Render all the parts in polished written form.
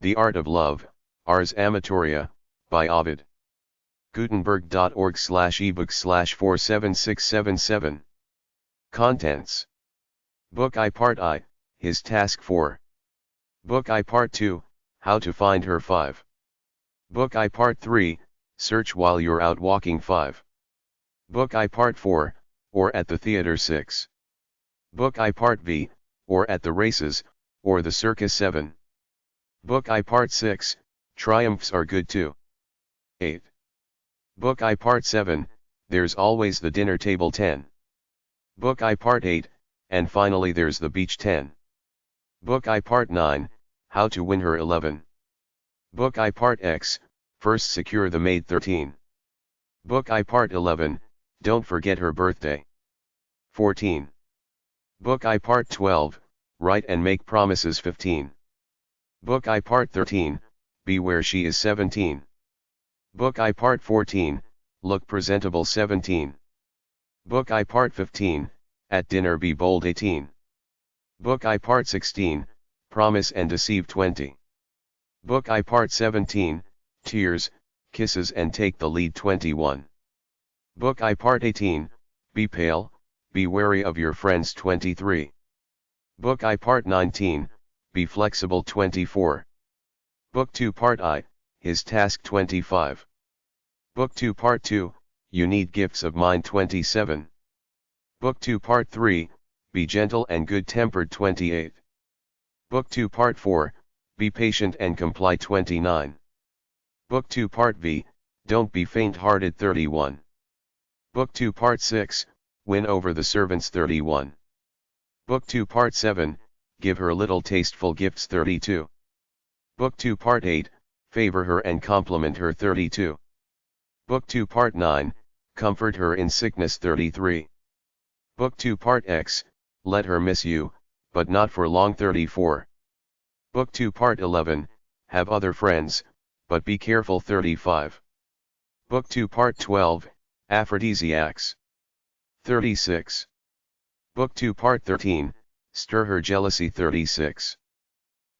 The Art of Love, Ars Amatoria, by Ovid. Gutenberg.org/ebook/47677. Contents. Book I Part I, His Task 4. Book I Part 2, How to Find Her 5. Book I Part 3, Search While You're Out Walking 5. Book I Part 4, Or at the Theater 6. Book I Part V, Or at the Races, or the Circus 7. Book I Part 6, Triumphs Are Good Too. 8. Book I Part 7, There's Always the Dinner Table 10. Book I Part 8, and finally there's the Beach 10. Book I Part 9, How to Win Her 11. Book I Part X, First Secure the Maid 13. Book I Part 11, Don't Forget Her Birthday 14. Book I Part 12, Write and Make Promises 15. Book I Part 13, Beware She Is 17. Book I Part 14, Look Presentable 17. Book I Part 15, At Dinner Be Bold 18. Book I Part 16, Promise and Deceive 20. Book I Part 17, Tears, Kisses and Take the Lead 21. Book I Part 18, Be Pale, Be Wary of Your Friends 23. Book I Part 19, Be Flexible 24. Book 2 Part I, His Task 25. Book 2 Part 2, You Need Gifts of Mine 27. Book 2 Part 3, Be Gentle and Good-Tempered 28. Book 2 Part 4, Be Patient and Comply 29. Book 2 Part V, Don't Be Faint-Hearted 31. Book 2 Part 6, Win Over the Servants 31. Book 2 Part 7, Give Her Little Tasteful Gifts 32. Book 2 Part 8, Favor Her and Compliment Her 32. Book 2 Part 9, Comfort Her in Sickness 33. Book 2 Part X, Let Her Miss You, but Not for Long 34. Book 2 Part 11, Have Other Friends, but Be Careful 35. Book 2 Part 12, Aphrodisiacs 36. Book 2 Part 13, Stir Her Jealousy 36.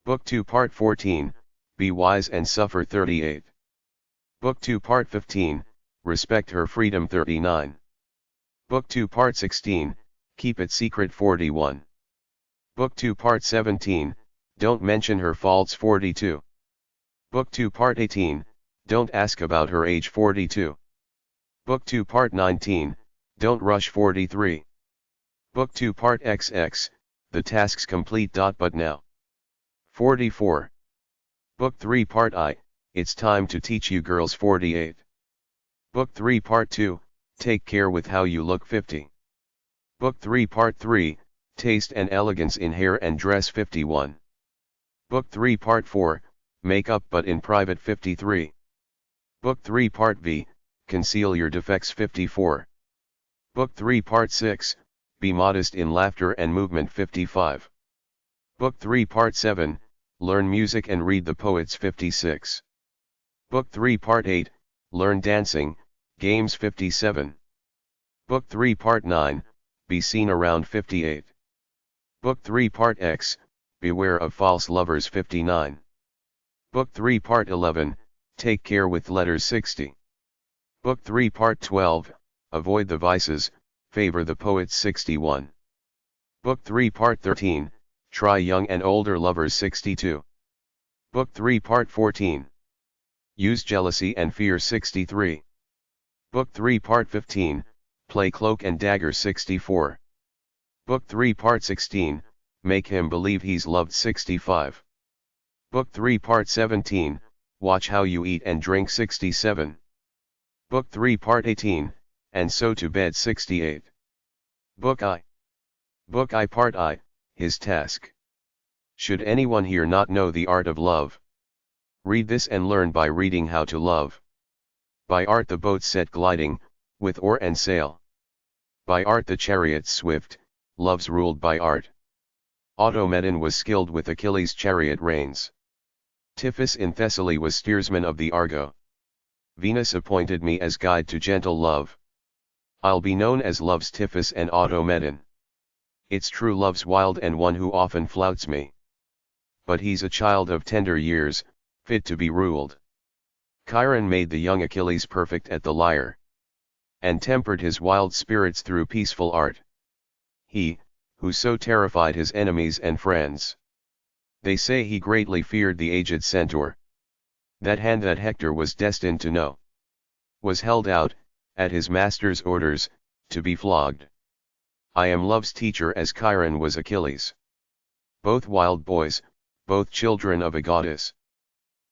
Book 2 Part 14, Be Wise and Suffer 38. Book 2 Part 15, Respect Her Freedom 39. Book 2 Part 16, Keep It Secret 41. Book 2 Part 17, Don't Mention Her Faults 42. Book 2 Part 18, Don't Ask About Her Age 42. Book 2 Part 19, Don't Rush 43. Book 2 Part XX, The Task's Complete. But Now 44. Book 3 Part I, It's Time to Teach You Girls 48. Book 3 Part 2, Take Care with How You Look 50. Book 3 Part 3, Taste and Elegance in Hair and Dress 51. Book 3 Part 4, Make Up But in Private 53. Book 3 Part V, Conceal Your Defects 54. Book 3 Part 6, Be Modest in Laughter and Movement 55. Book 3 Part 7, Learn Music and Read the Poets 56. Book 3 Part 8, Learn Dancing, Games 57. Book 3 Part 9, Be Seen Around 58. Book 3 Part X, Beware of False Lovers 59. Book 3 Part 11, Take Care with Letters 60. Book 3 Part 12, Avoid the Vices, Favor the Poets 61. Book 3 Part 13, Try Young and Older Lovers 62. Book 3 Part 14, Use Jealousy and Fear 63. Book 3 Part 15, Play Cloak and Dagger 64. Book 3 Part 16, Make Him Believe He's Loved 65. Book 3 Part 17, Watch How You Eat and Drink 67. Book 3 Part 18, And So to Bed 68. Book I Part I, His Task. Should anyone here not know the art of love? Read this and learn by reading How to Love. By art the boat set gliding, with oar and sail. By art the chariots swift, love's ruled by art. Automedon was skilled with Achilles' chariot reins. Tiphys in Thessaly was steersman of the Argo. Venus appointed me as guide to gentle love. I'll be known as love's Tiphys and Automedon. It's true love's wild and one who often flouts me. But he's a child of tender years, fit to be ruled. Chiron made the young Achilles perfect at the lyre, and tempered his wild spirits through peaceful art. He, who so terrified his enemies and friends. They say he greatly feared the aged centaur. That hand that Hector was destined to know, was held out, at his master's orders, to be flogged. I am love's teacher as Chiron was Achilles. Both wild boys, both children of a goddess.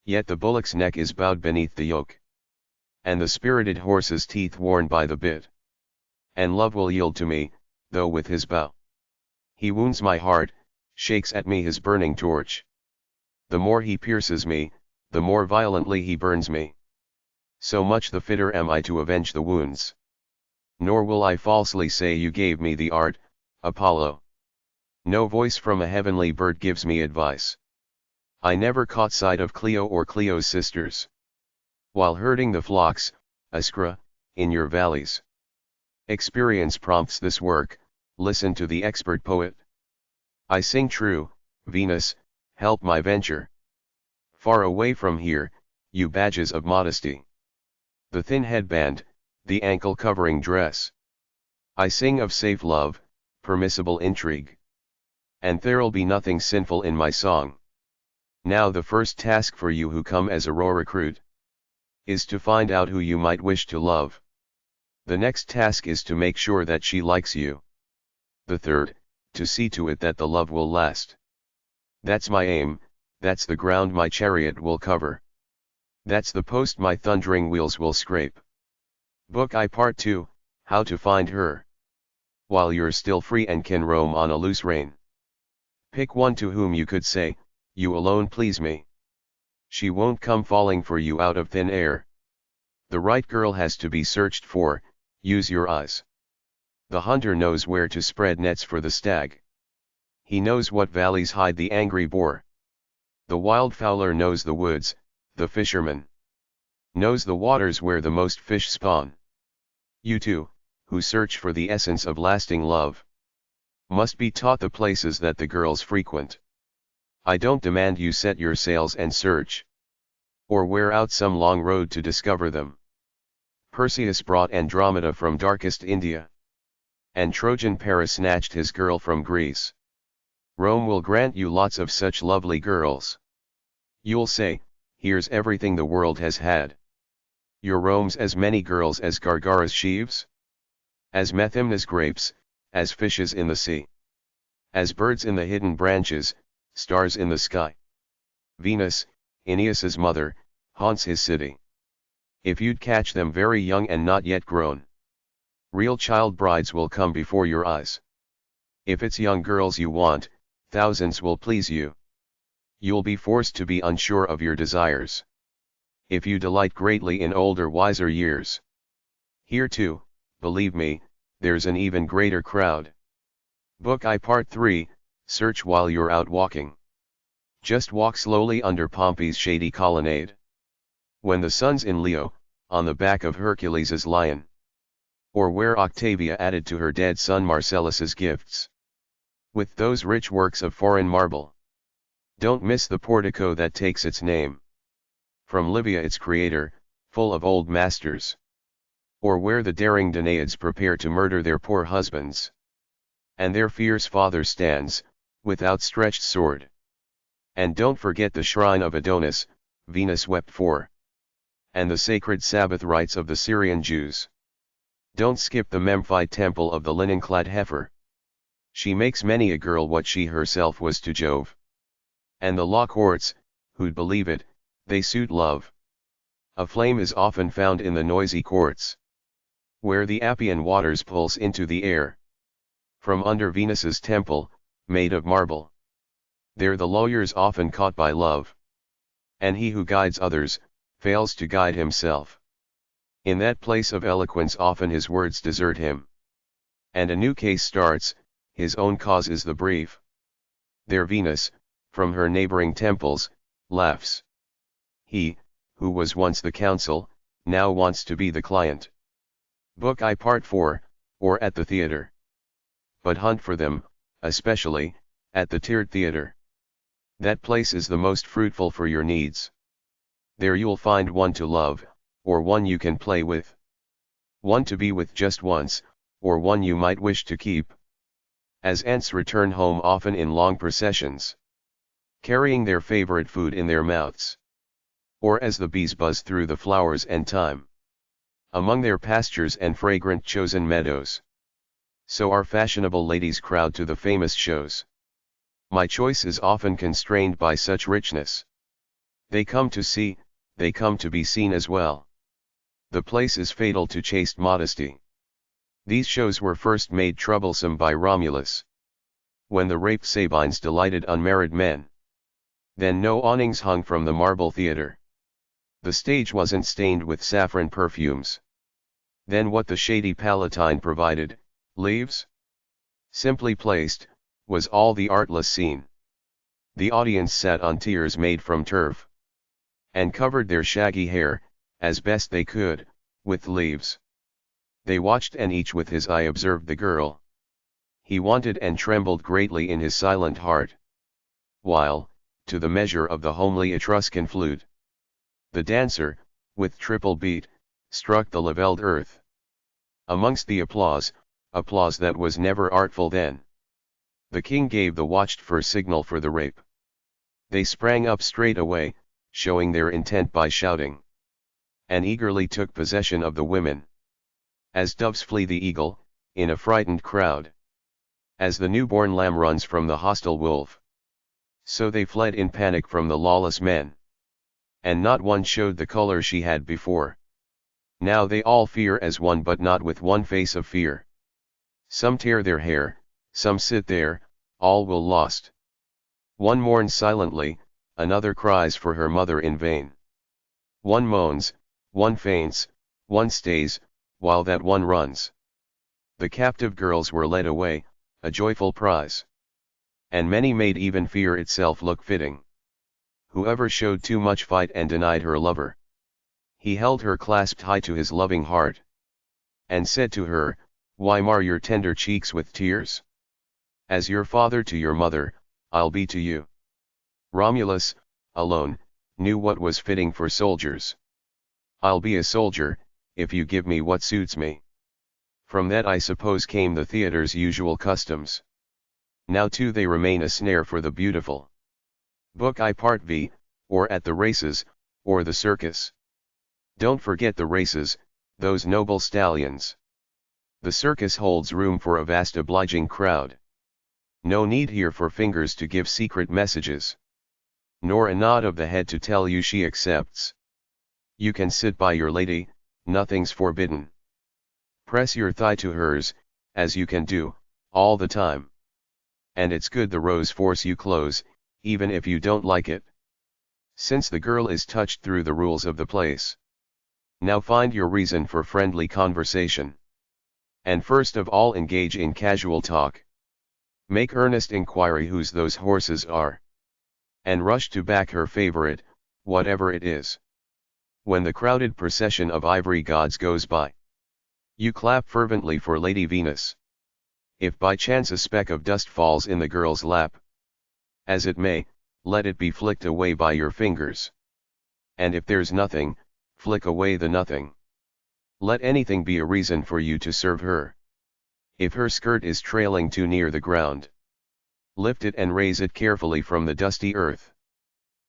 Yet the bullock's neck is bowed beneath the yoke, and the spirited horse's teeth worn by the bit. And love will yield to me, though with his bow. He wounds my heart, shakes at me his burning torch. The more he pierces me, the more violently he burns me. So much the fitter am I to avenge the wounds. Nor will I falsely say you gave me the art, Apollo. No voice from a heavenly bird gives me advice. I never caught sight of Clio or Clio's sisters, while herding the flocks, Iskra, in your valleys. Experience prompts this work, listen to the expert poet. I sing true, Venus, help my venture. Far away from here, you badges of modesty. The thin headband, the ankle-covering dress. I sing of safe love, permissible intrigue. And there'll be nothing sinful in my song. Now the first task for you who come as a raw recruit, is to find out who you might wish to love. The next task is to make sure that she likes you. The third, to see to it that the love will last. That's my aim, that's the ground my chariot will cover. That's the post my thundering wheels will scrape. Book I Part 2, How to Find Her. While you're still free and can roam on a loose rein, pick one to whom you could say, you alone please me. She won't come falling for you out of thin air. The right girl has to be searched for, use your eyes. The hunter knows where to spread nets for the stag. He knows what valleys hide the angry boar. The wildfowler knows the woods, the fisherman knows the waters where the most fish spawn. You too, who search for the essence of lasting love, must be taught the places that the girls frequent. I don't demand you set your sails and search, or wear out some long road to discover them. Perseus brought Andromeda from darkest India, and Trojan Paris snatched his girl from Greece. Rome will grant you lots of such lovely girls. You'll say, here's everything the world has had. Your Rome's as many girls as Gargara's sheaves, as Methymna's grapes, as fishes in the sea, as birds in the hidden branches, stars in the sky. Venus, Aeneas's mother, haunts his city. If you'd catch them very young and not yet grown, real child brides will come before your eyes. If it's young girls you want, thousands will please you. You'll be forced to be unsure of your desires, if you delight greatly in older wiser years. Here too, believe me, there's an even greater crowd. Book I Part 3, Search while you're out walking. Just walk slowly under Pompey's shady colonnade. When the sun's in Leo, on the back of Hercules's lion. Or where Octavia added to her dead son Marcellus's gifts, with those rich works of foreign marble. Don't miss the portico that takes its name from Livia its creator, full of old masters. Or where the daring Danaids prepare to murder their poor husbands, and their fierce father stands, with outstretched sword. And don't forget the shrine of Adonis, Venus wept for, and the sacred Sabbath rites of the Syrian Jews. Don't skip the Memphite temple of the linen-clad heifer. She makes many a girl what she herself was to Jove. And the law courts, who'd believe it, they suit love. A flame is often found in the noisy courts, where the Appian waters pulse into the air from under Venus's temple, made of marble. There the lawyer's often caught by love, and he who guides others, fails to guide himself. In that place of eloquence often his words desert him, and a new case starts, his own cause is the brief. There Venus, from her neighboring temples, laughs. He, who was once the counsel, now wants to be the client. Book I Part 4, or at the theater. But hunt for them, especially, at the tiered theater. That place is the most fruitful for your needs. There you'll find one to love, or one you can play with. One to be with just once, or one you might wish to keep. As ants return home often in long processions, carrying their favorite food in their mouths. Or as the bees buzz through the flowers and thyme, among their pastures and fragrant chosen meadows. So our fashionable ladies crowd to the famous shows. My choice is often constrained by such richness. They come to see, they come to be seen as well. The place is fatal to chaste modesty. These shows were first made troublesome by Romulus, when the raped Sabines delighted unmarried men. Then no awnings hung from the marble theatre. The stage wasn't stained with saffron perfumes. Then what the shady Palatine provided, leaves, simply placed, was all the artless scene. The audience sat on tiers made from turf, and covered their shaggy hair, as best they could, with leaves. They watched, and each with his eye observed the girl he wanted, and trembled greatly in his silent heart. While, to the measure of the homely Etruscan flute, the dancer, with triple beat, struck the levelled earth. Amongst the applause that was never artful then, the king gave the watched-for signal for the rape. They sprang up straight away, showing their intent by shouting, and eagerly took possession of the women. As doves flee the eagle, in a frightened crowd, as the newborn lamb runs from the hostile wolf, so they fled in panic from the lawless men. And not one showed the color she had before. Now they all fear as one, but not with one face of fear. Some tear their hair, some sit there, all will lost. One mourns silently, another cries for her mother in vain. One moans, one faints, one stays, while that one runs. The captive girls were led away, a joyful prize. And many made even fear itself look fitting. Whoever showed too much fight and denied her lover, he held her clasped high to his loving heart, and said to her, "Why mar your tender cheeks with tears? As your father to your mother, I'll be to you." Romulus, alone, knew what was fitting for soldiers. "I'll be a soldier, if you give me what suits me." From that I suppose came the theatre's usual customs. Now too they remain a snare for the beautiful. Book I Part V, or at the races, or the circus. Don't forget the races, those noble stallions. The circus holds room for a vast obliging crowd. No need here for fingers to give secret messages, nor a nod of the head to tell you she accepts. You can sit by your lady, nothing's forbidden. Press your thigh to hers, as you can do, all the time. And it's good the rows force you close, even if you don't like it, since the girl is touched through the rules of the place. Now find your reason for friendly conversation. And first of all engage in casual talk. Make earnest inquiry whose those horses are, and rush to back her favorite, whatever it is. When the crowded procession of ivory gods goes by, you clap fervently for Lady Venus. If by chance a speck of dust falls in the girl's lap, as it may, let it be flicked away by your fingers. And if there's nothing, flick away the nothing. Let anything be a reason for you to serve her. If her skirt is trailing too near the ground, lift it and raise it carefully from the dusty earth.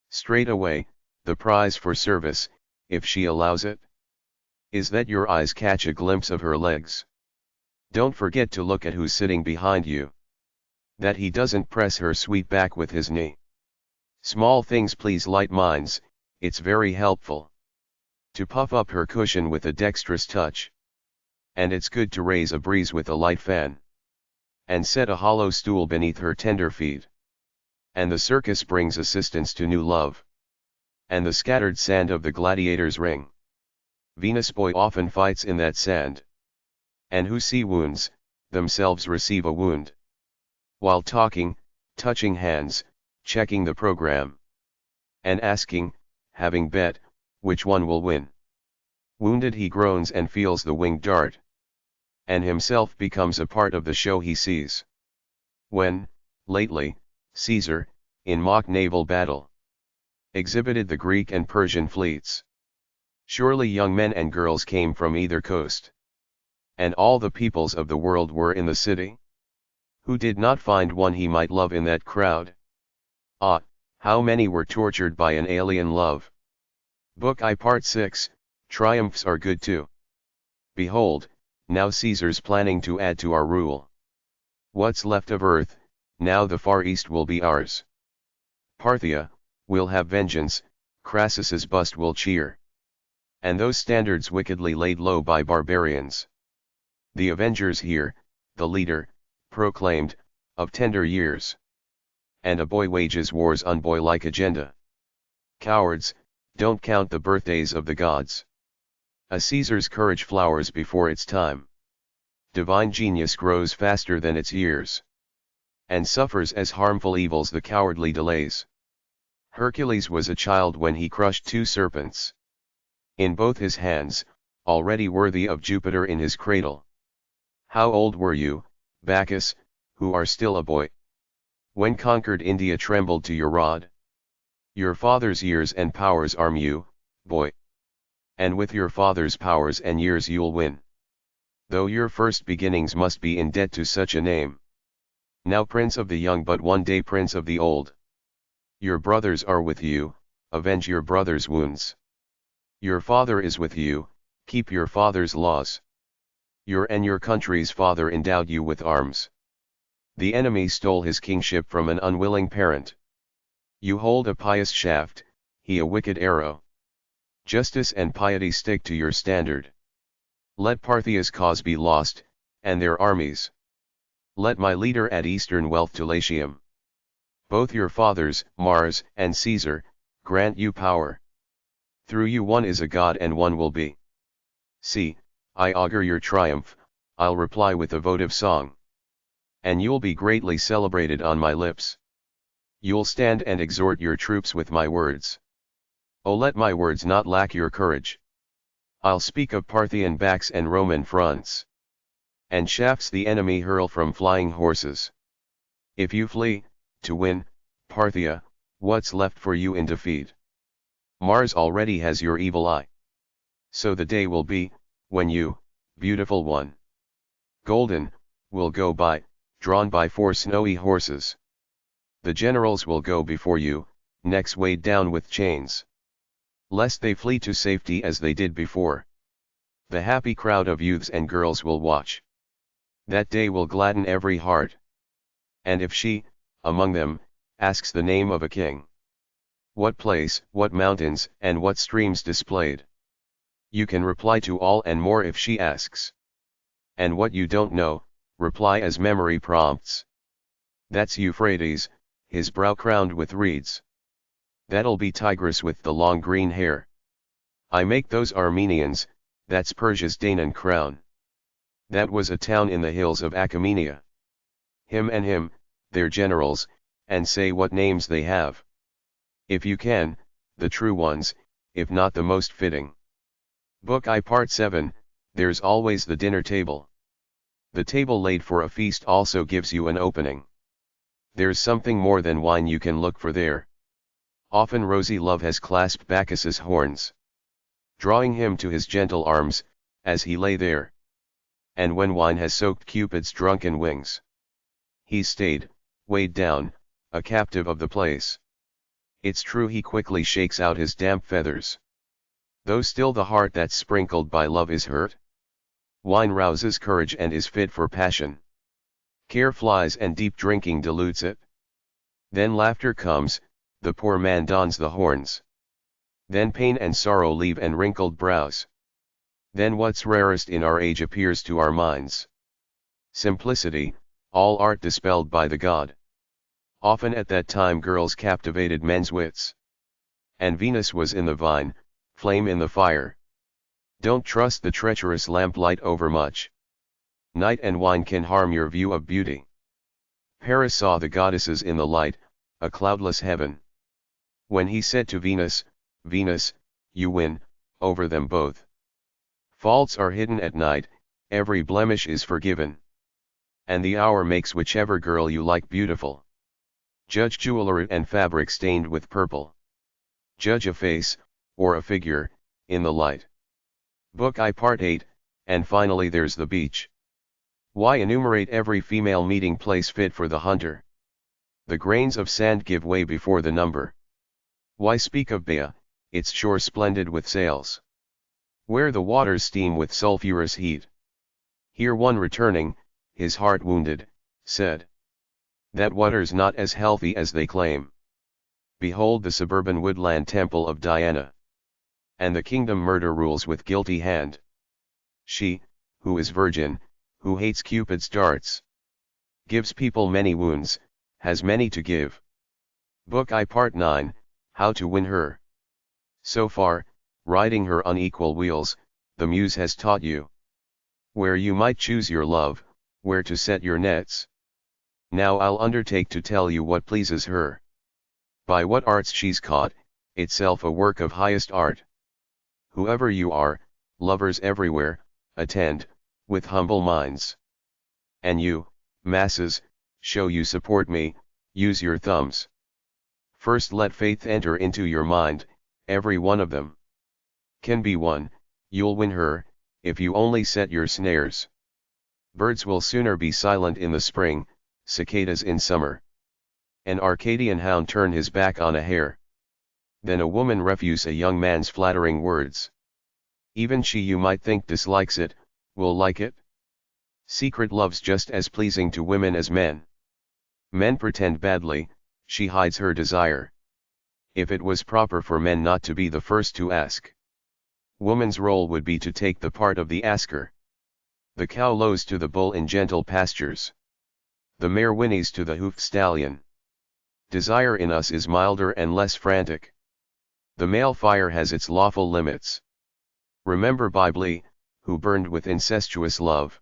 Straight away, the prize for service, if she allows it, is that your eyes catch a glimpse of her legs. Don't forget to look at who's sitting behind you, that he doesn't press her sweet back with his knee. Small things please light minds, it's very helpful to puff up her cushion with a dexterous touch. And it's good to raise a breeze with a light fan, and set a hollow stool beneath her tender feet. And the circus brings assistance to new love, and the scattered sand of the gladiator's ring. Venus boy often fights in that sand, and who see wounds, themselves receive a wound. While talking, touching hands, checking the program, and asking, having bet, which one will win. Wounded he groans and feels the winged dart, and himself becomes a part of the show he sees. When, lately, Caesar, in mock naval battle, exhibited the Greek and Persian fleets. Surely young men and girls came from either coast. And all the peoples of the world were in the city? Who did not find one he might love in that crowd? Ah, how many were tortured by an alien love! Book I Part 6, Triumphs are good too. Behold, now Caesar's planning to add to our rule. What's left of earth, now the Far East will be ours. Parthia, will have vengeance, Crassus's bust will cheer. And those standards wickedly laid low by barbarians. The avengers here, the leader, proclaimed, of tender years. And a boy wages war's unboy-like agenda. Cowards, don't count the birthdays of the gods. A Caesar's courage flowers before its time. Divine genius grows faster than its years. And suffers as harmful evils the cowardly delays. Hercules was a child when he crushed 2 serpents. In both his hands, already worthy of Jupiter in his cradle. How old were you, Bacchus, who are still a boy? When conquered India trembled to your rod? Your father's years and powers arm you, boy. And with your father's powers and years you'll win. Though your first beginnings must be in debt to such a name. Now prince of the young but one day prince of the old. Your brothers are with you, avenge your brother's wounds. Your father is with you, keep your father's laws. Your and your country's father endowed you with arms. The enemy stole his kingship from an unwilling parent. You hold a pious shaft, he a wicked arrow. Justice and piety stick to your standard. Let Parthia's cause be lost, and their armies. Let my leader add eastern wealth to Latium. Both your fathers, Mars and Caesar, grant you power. Through you one is a god and one will be. See, I augur your triumph, I'll reply with a votive song. And you'll be greatly celebrated on my lips. You'll stand and exhort your troops with my words. Oh, let my words not lack your courage. I'll speak of Parthian backs and Roman fronts. And shafts the enemy hurl from flying horses. If you flee, to win, Parthia, what's left for you in defeat? Mars already has your evil eye. So the day will be, when you, beautiful one, golden, will go by, drawn by 4 snowy horses. The generals will go before you, necks weighed down with chains. Lest they flee to safety as they did before. The happy crowd of youths and girls will watch. That day will gladden every heart. And if she, among them, asks the name of a king, what place, what mountains, and what streams displayed? You can reply to all and more if she asks. And what you don't know, reply as memory prompts. That's Euphrates, his brow crowned with reeds. That'll be Tigris with the long green hair. I make those Armenians, that's Persia's Danaan crown. That was a town in the hills of Achaemenia. Him and him, their generals, and say what names they have. If you can, the true ones, if not the most fitting. Book I Part 7, there's always the dinner table. The table laid for a feast also gives you an opening. There's something more than wine you can look for there. Often rosy love has clasped Bacchus's horns, drawing him to his gentle arms, as he lay there. And when wine has soaked Cupid's drunken wings, he stayed, weighed down, a captive of the place. It's true he quickly shakes out his damp feathers. Though still the heart that's sprinkled by love is hurt. Wine rouses courage and is fit for passion. Care flies and deep drinking dilutes it. Then laughter comes, the poor man dons the horns. Then pain and sorrow leave and wrinkled brows. Then what's rarest in our age appears to our minds. Simplicity, all art dispelled by the god. Often at that time girls captivated men's wits. And Venus was in the vine, flame in the fire. Don't trust the treacherous lamplight overmuch. Night and wine can harm your view of beauty. Paris saw the goddesses in the light, a cloudless heaven. When he said to Venus, Venus, you win, over them both. Faults are hidden at night, every blemish is forgiven. And the hour makes whichever girl you like beautiful. Judge jewelry and fabric stained with purple. Judge a face, or a figure, in the light. Book I Part 8, and finally there's the beach. Why enumerate every female meeting place fit for the hunter? The grains of sand give way before the number. Why speak of Bea, its shore splendid with sails, where the waters steam with sulphurous heat? Here one returning, his heart wounded, said, that water's not as healthy as they claim. Behold the suburban woodland temple of Diana, and the kingdom murder rules with guilty hand. She, who is virgin, who hates Cupid's darts, gives people many wounds, has many to give. Book I Part 9, How to Win Her. So far, riding her unequal wheels, the muse has taught you where you might choose your love, where to set your nets. Now I'll undertake to tell you what pleases her. By what arts she's caught, itself a work of highest art. Whoever you are, lovers everywhere, attend, with humble minds. And you, masses, show you support me, use your thumbs. First let faith enter into your mind, every one of them can be won, you'll win her, if you only set your snares. Birds will sooner be silent in the spring, cicadas in summer. An Arcadian hound turn his back on a hare, than a woman refuse a young man's flattering words. Even she you might think dislikes it, will like it. Secret love's just as pleasing to women as men. Men pretend badly, she hides her desire. If it was proper for men not to be the first to ask, woman's role would be to take the part of the asker. The cow lows to the bull in gentle pastures. The mare whinnies to the hoofed stallion. Desire in us is milder and less frantic. The male fire has its lawful limits. Remember Bybele, who burned with incestuous love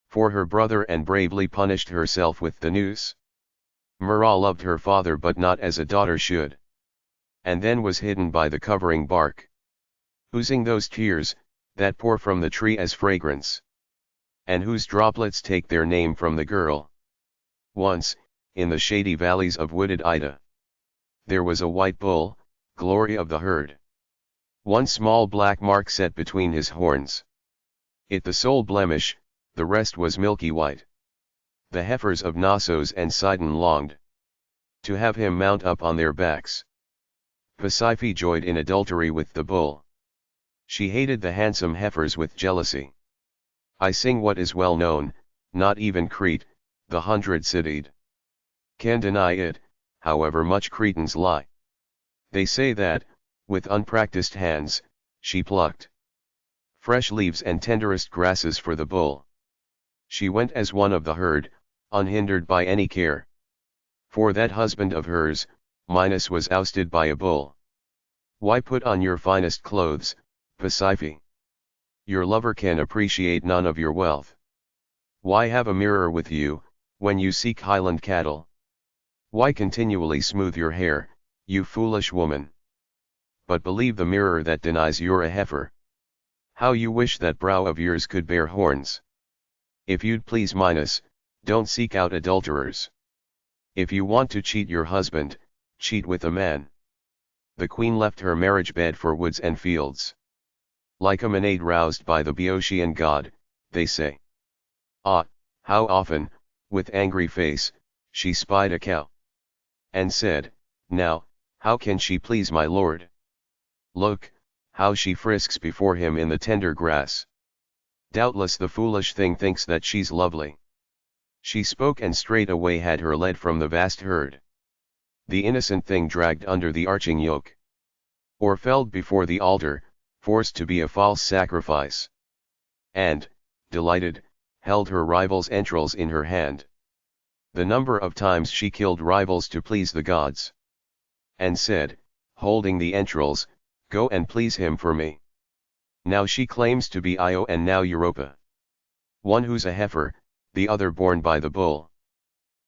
for her brother and bravely punished herself with the noose. Myrrha loved her father but not as a daughter should, and then was hidden by the covering bark, oozing those tears that pour from the tree as fragrance, and whose droplets take their name from the girl. Once, in the shady valleys of wooded Ida, there was a white bull, glory of the herd. One small black mark set between his horns, it the sole blemish, the rest was milky white. The heifers of Knossos and Sidon longed to have him mount up on their backs. Pasiphae joyed in adultery with the bull. She hated the handsome heifers with jealousy. I sing what is well known, not even Crete, the 100-citied, can deny it, however much Cretans lie. They say that, with unpracticed hands, she plucked fresh leaves and tenderest grasses for the bull. She went as one of the herd, unhindered by any care. For that husband of hers, Minos was ousted by a bull. Why put on your finest clothes, Pasiphae? Your lover can appreciate none of your wealth. Why have a mirror with you, when you seek highland cattle? Why continually smooth your hair, you foolish woman? But believe the mirror that denies you're a heifer. How you wish that brow of yours could bear horns. If you'd please Minos, don't seek out adulterers. If you want to cheat your husband, cheat with a man. The queen left her marriage bed for woods and fields. Like a maid roused by the Boeotian god, they say. Ah, how often, with angry face, she spied a cow, and said, now, how can she please my lord? Look, how she frisks before him in the tender grass. Doubtless the foolish thing thinks that she's lovely. She spoke and straightway had her led from the vast herd. The innocent thing dragged under the arching yoke, or felled before the altar, forced to be a false sacrifice. And, delighted, held her rival's entrails in her hand. The number of times she killed rivals to please the gods. And said, holding the entrails, go and please him for me. Now she claims to be Io and now Europa. One who's a heifer, the other born by the bull.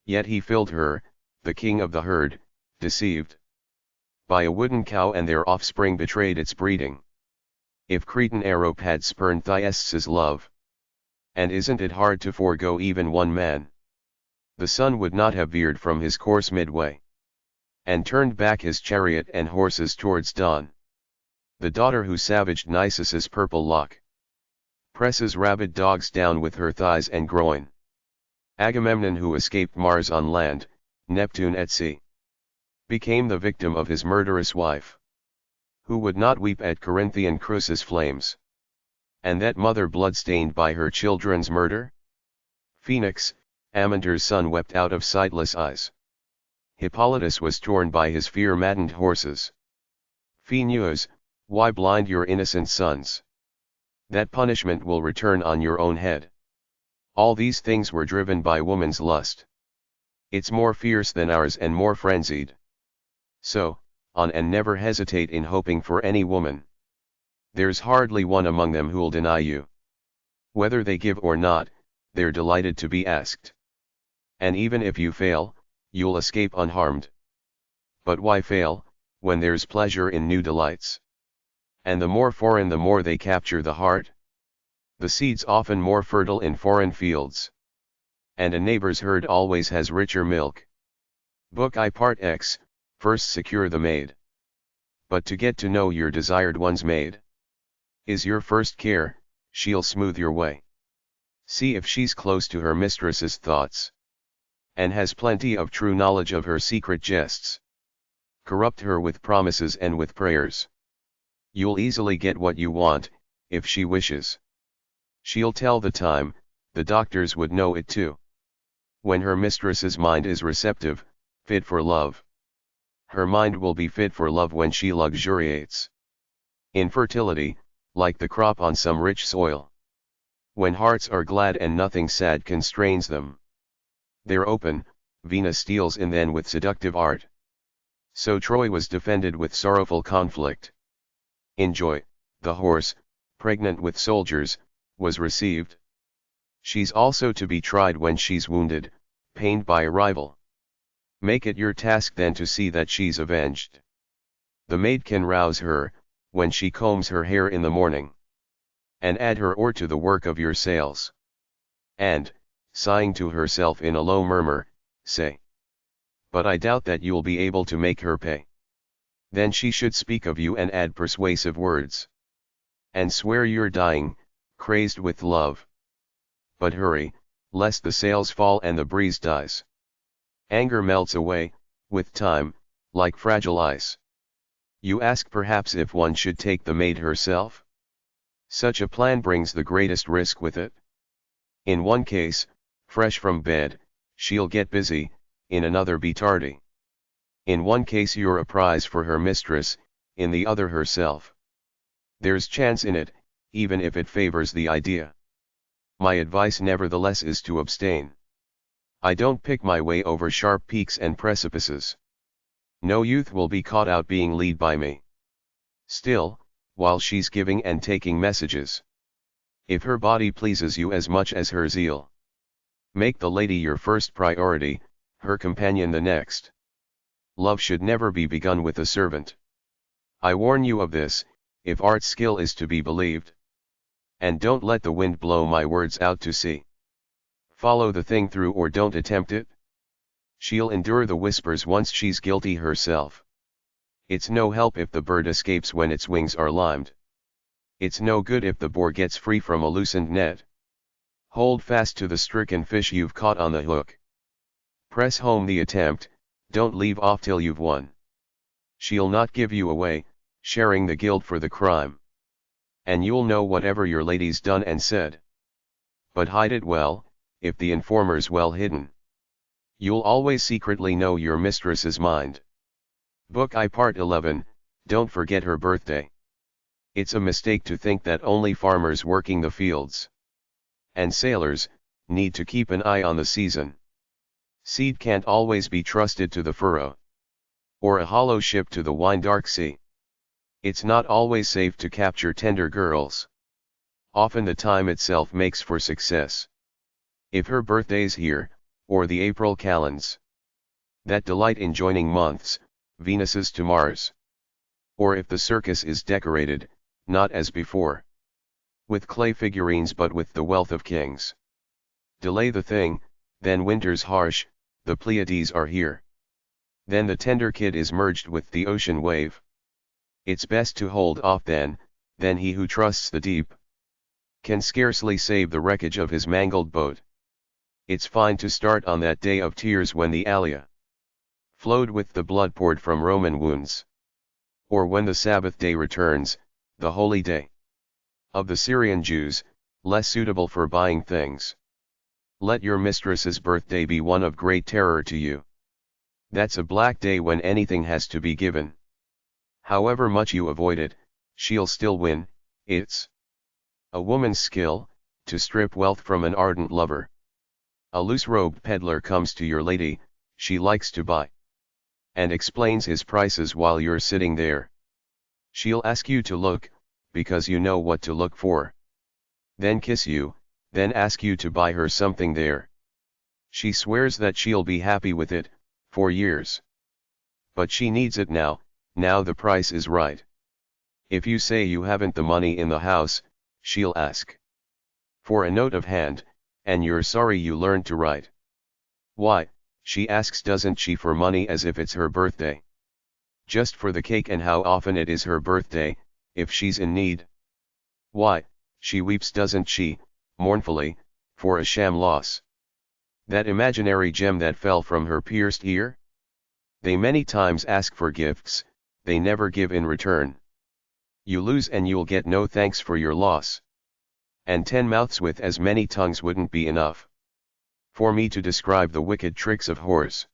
Yet he filled her, the king of the herd, deceived by a wooden cow and their offspring betrayed its breeding. If Cretan Arope had spurned Thyestes' love. And isn't it hard to forego even one man? The sun would not have veered from his course midway. and turned back his chariot and horses towards Don. The daughter who savaged Nisus's purple lock presses rabid dogs down with her thighs and groin. Agamemnon, who escaped Mars on land, Neptune at sea, became the victim of his murderous wife. Who would not weep at Corinthian Crucis flames? And that mother blood-stained by her children's murder? Phoenix, Amantor's son, wept out of sightless eyes. Hippolytus was torn by his fear-maddened horses. Phaeneus, why blind your innocent sons? That punishment will return on your own head. All these things were driven by woman's lust. It's more fierce than ours and more frenzied. So, on and never hesitate in hoping for any woman. There's hardly one among them who'll deny you. Whether they give or not, they're delighted to be asked. And even if you fail, you'll escape unharmed. But why fail, when there's pleasure in new delights? And the more foreign the more they capture the heart. The seed's often more fertile in foreign fields. And a neighbor's herd always has richer milk. Book I Part X, first secure the maid. But to get to know your desired one's maid is your first care. She'll smooth your way. See if she's close to her mistress's thoughts, and has plenty of true knowledge of her secret jests. Corrupt her with promises and with prayers. You'll easily get what you want, if she wishes. She'll tell the time, the doctors would know it too. When her mistress's mind is receptive, fit for love. Her mind will be fit for love when she luxuriates in fertility, like the crop on some rich soil. When hearts are glad and nothing sad constrains them, they're open. Venus steals in then with seductive art. So Troy was defended with sorrowful conflict. In joy, the horse, pregnant with soldiers, was received. She's also to be tried when she's wounded, pained by a rival. Make it your task then to see that she's avenged. The maid can rouse her, when she combs her hair in the morning, and add her oar to the work of your sails. And, sighing to herself in a low murmur, say, "But I doubt that you'll be able to make her pay." Then she should speak of you and add persuasive words, and swear you're dying, crazed with love. But hurry, lest the sails fall and the breeze dies. Anger melts away, with time, like fragile ice. You ask perhaps if one should take the maid herself? Such a plan brings the greatest risk with it. In one case, fresh from bed, she'll get busy, in another be tardy. In one case you're a prize for her mistress, in the other herself. There's chance in it, even if it favors the idea. My advice nevertheless is to abstain. I don't pick my way over sharp peaks and precipices. No youth will be caught out being led by me. Still, while she's giving and taking messages, if her body pleases you as much as her zeal, make the lady your first priority, her companion the next. Love should never be begun with a servant. I warn you of this, if art's skill is to be believed. And don't let the wind blow my words out to sea. Follow the thing through or don't attempt it. She'll endure the whispers once she's guilty herself. It's no help if the bird escapes when its wings are limed. It's no good if the boar gets free from a loosened net. Hold fast to the stricken fish you've caught on the hook. Press home the attempt, don't leave off till you've won. She'll not give you away, sharing the guilt for the crime. And you'll know whatever your lady's done and said. But hide it well, if the informer's well hidden. You'll always secretly know your mistress's mind. Book I Part 11, don't forget her birthday. It's a mistake to think that only farmers working the fields and sailors need to keep an eye on the season. Seed can't always be trusted to the furrow, or a hollow ship to the wine-dark sea. It's not always safe to capture tender girls. Often the time itself makes for success. If her birthday's here, or the April calends, that delight in joining months, Venus's to Mars. Or if the circus is decorated, not as before, with clay figurines but with the wealth of kings. Delay the thing, then winter's harsh, the Pleiades are here. Then the tender kid is merged with the ocean wave. It's best to hold off then he who trusts the deep can scarcely save the wreckage of his mangled boat. It's fine to start on that day of tears when the Alia flowed with the blood poured from Roman wounds. Or when the Sabbath day returns, the holy day of the Syrian Jews, less suitable for buying things. Let your mistress's birthday be one of great terror to you. That's a black day when anything has to be given. However much you avoid it, she'll still win. It's a woman's skill to strip wealth from an ardent lover. A loose-robed peddler comes to your lady, she likes to buy, and explains his prices while you're sitting there. She'll ask you to look, because you know what to look for. Then kiss you, then ask you to buy her something there. She swears that she'll be happy with it, for years. But she needs it now the price is right. If you say you haven't the money in the house, she'll ask for a note of hand, and you're sorry you learned to write. Why, she asks doesn't she for money as if it's her birthday. Just for the cake and how often it is her birthday, if she's in need. Why, she weeps doesn't she, mournfully, for a sham loss. That imaginary gem that fell from her pierced ear? They many times ask for gifts, they never give in return. You lose and you'll get no thanks for your loss. And 10 mouths with as many tongues wouldn't be enough for me to describe the wicked tricks of whores.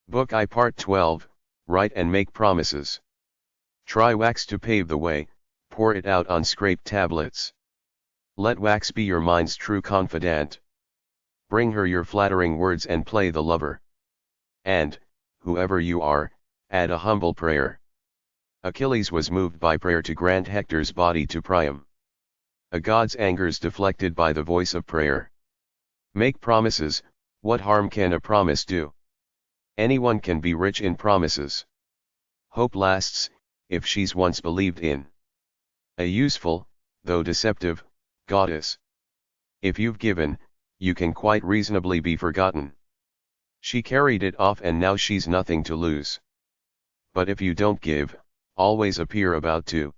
Book I Part 12, Write and Make Promises. Try wax to pave the way, pour it out on scraped tablets. Let wax be your mind's true confidant. Bring her your flattering words and play the lover. And, whoever you are, add a humble prayer. Achilles was moved by prayer to grant Hector's body to Priam. A god's anger's deflected by the voice of prayer. Make promises, what harm can a promise do? Anyone can be rich in promises. Hope lasts, if she's once believed in. A useful, though deceptive, goddess. If you've given, you can quite reasonably be forgotten. She carried it off and now she's nothing to lose. But if you don't give, always appear about to.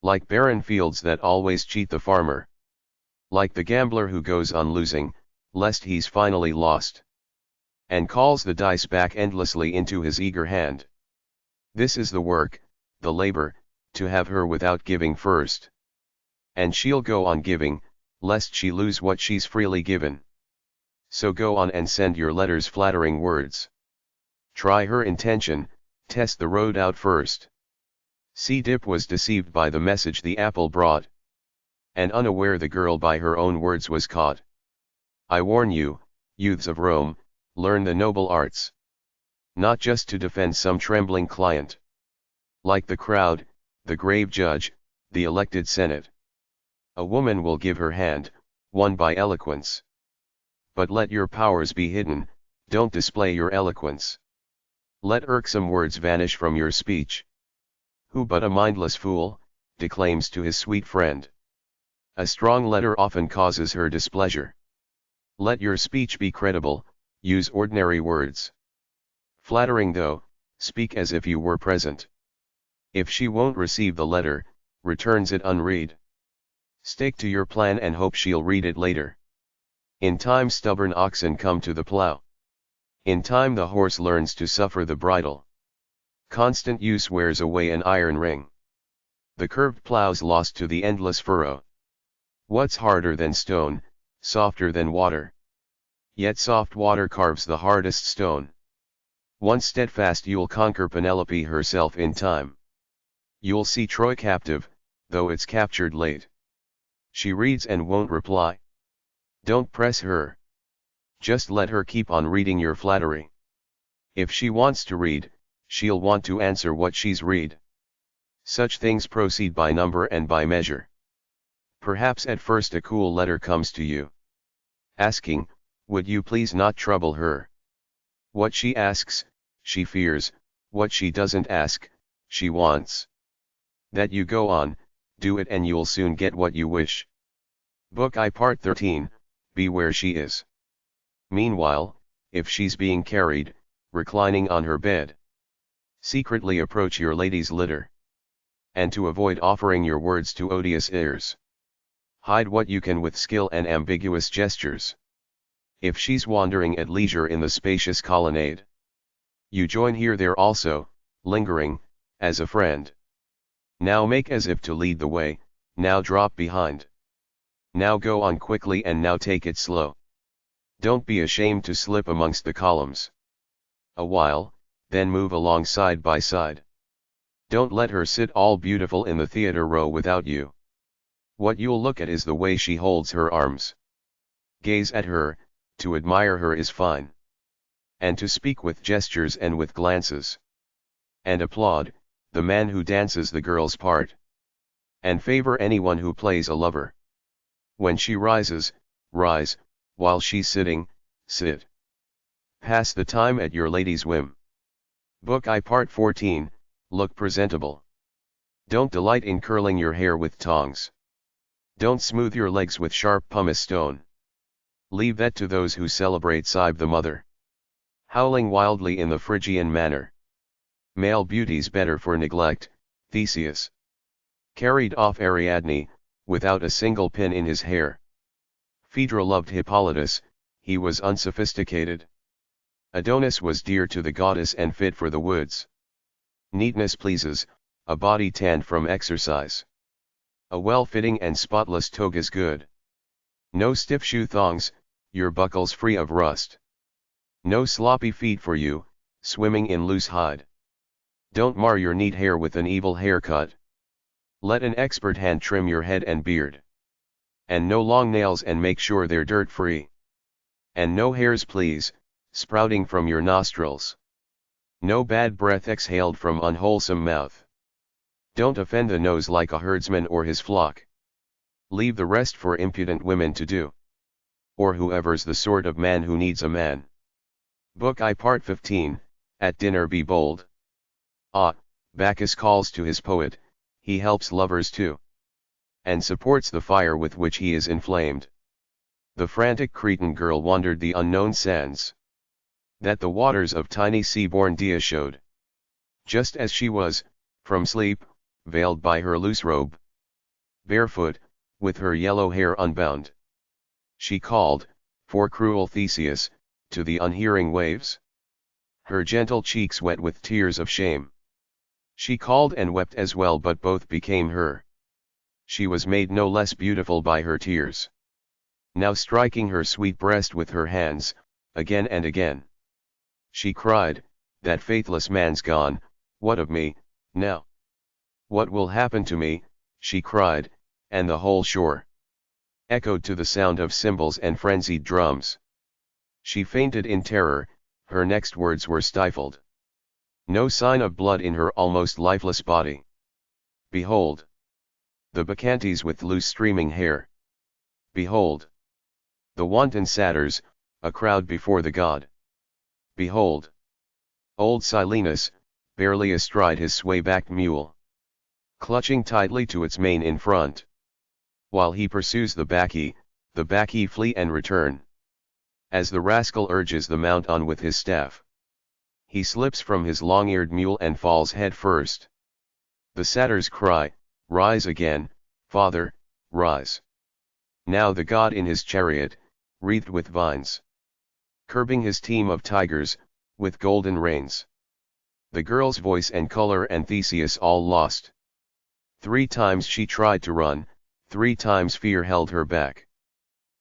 Like barren fields that always cheat the farmer. Like the gambler who goes on losing, lest he's finally lost. And calls the dice back endlessly into his eager hand. This is the work, the labor, to have her without giving first. And she'll go on giving, lest she lose what she's freely given. So go on and send your letters flattering words. Try her intention, test the road out first. Dip was deceived by the message the apple brought. And unaware the girl by her own words was caught. I warn you, youths of Rome, learn the noble arts. Not just to defend some trembling client. Like the crowd, the grave judge, the elected senate. A woman will give her hand, won by eloquence. But let your powers be hidden, don't display your eloquence. Let irksome words vanish from your speech. Who but a mindless fool, declaims to his sweet friend. A strong letter often causes her displeasure. Let your speech be credible, use ordinary words. Flattering though, speak as if you were present. If she won't receive the letter, returns it unread. Stick to your plan and hope she'll read it later. In time stubborn oxen come to the plow. In time the horse learns to suffer the bridle. Constant use wears away an iron ring. The curved plow's lost to the endless furrow. What's harder than stone, softer than water? Yet soft water carves the hardest stone. Once steadfast you'll conquer Penelope herself in time. You'll see Troy captive, though it's captured late. She reads and won't reply. Don't press her. Just let her keep on reading your flattery. If she wants to read, she'll want to answer what she's read. Such things proceed by number and by measure. Perhaps at first a cool letter comes to you, asking, would you please not trouble her? What she asks, she fears, what she doesn't ask, she wants. That you go on, do it and you'll soon get what you wish. Book I Part 13, Be Where She Is. Meanwhile, if she's being carried, reclining on her bed. Secretly approach your lady's litter. And to avoid offering your words to odious ears, hide what you can with skill and ambiguous gestures. If she's wandering at leisure in the spacious colonnade, you join here there also, lingering, as a friend. Now make as if to lead the way, now drop behind. Now go on quickly and now take it slow. Don't be ashamed to slip amongst the columns. A while, then move along side by side. Don't let her sit all beautiful in the theater row without you. What you'll look at is the way she holds her arms. Gaze at her, to admire her is fine. And to speak with gestures and with glances. And applaud the man who dances the girl's part. And favor anyone who plays a lover. When she rises, rise, while she's sitting, sit. Pass the time at your lady's whim. Book I Part 14, Look presentable. Don't delight in curling your hair with tongs. Don't smooth your legs with sharp pumice stone. Leave that to those who celebrate Sibe the mother. Howling wildly in the Phrygian manner. Male beauty's better for neglect, Theseus. Carried off Ariadne, without a single pin in his hair. Phaedra loved Hippolytus, he was unsophisticated. Adonis was dear to the goddess and fit for the woods. Neatness pleases, a body tanned from exercise. A well-fitting and spotless toga's good. No stiff shoe thongs, your buckles free of rust. No sloppy feet for you, swimming in loose hide. Don't mar your neat hair with an evil haircut. Let an expert hand trim your head and beard. And no long nails and make sure they're dirt-free. And no hairs please, sprouting from your nostrils. No bad breath exhaled from unwholesome mouth. Don't offend the nose like a herdsman or his flock. Leave the rest for impudent women to do. Or whoever's the sort of man who needs a man. Book I Part 15, At Dinner Be Bold. Ah, Bacchus calls to his poet, he helps lovers too. And supports the fire with which he is inflamed. The frantic Cretan girl wandered the unknown sands. That the waters of tiny sea-born Dia showed. Just as she was, from sleep, veiled by her loose robe. Barefoot, with her yellow hair unbound. She called, for cruel Theseus, to the unhearing waves. Her gentle cheeks wet with tears of shame. She called and wept as well, but both became her. She was made no less beautiful by her tears. Now striking her sweet breast with her hands, again and again. She cried, that faithless man's gone, what of me, now? What will happen to me, she cried, and the whole shore echoed to the sound of cymbals and frenzied drums. She fainted in terror, her next words were stifled. No sign of blood in her almost lifeless body. Behold! The Bacchantes with loose streaming hair. Behold! The wanton satyrs, a crowd before the god. Behold! Old Silenus, barely astride his sway-backed mule. Clutching tightly to its mane in front. While he pursues the Bacchae flee and return. As the rascal urges the mount on with his staff. He slips from his long-eared mule and falls head first. The satyrs cry, rise again, father, rise. Now the god in his chariot, wreathed with vines. Curbing his team of tigers, with golden reins. The girl's voice and color and Theseus all lost. 3 times she tried to run, 3 times fear held her back.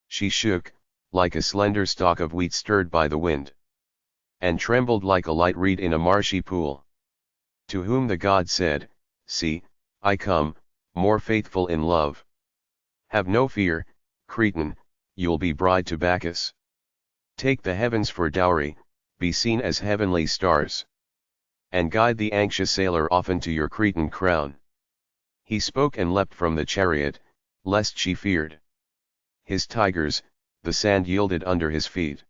She shook, like a slender stalk of wheat stirred by the wind. And trembled like a light reed in a marshy pool. To whom the god said, see, I come, more faithful in love. Have no fear, Cretan, you'll be bride to Bacchus. Take the heavens for dowry, be seen as heavenly stars. And guide the anxious sailor often to your Cretan crown. He spoke and leapt from the chariot, lest she feared. His tigers, the sand yielded under his feet.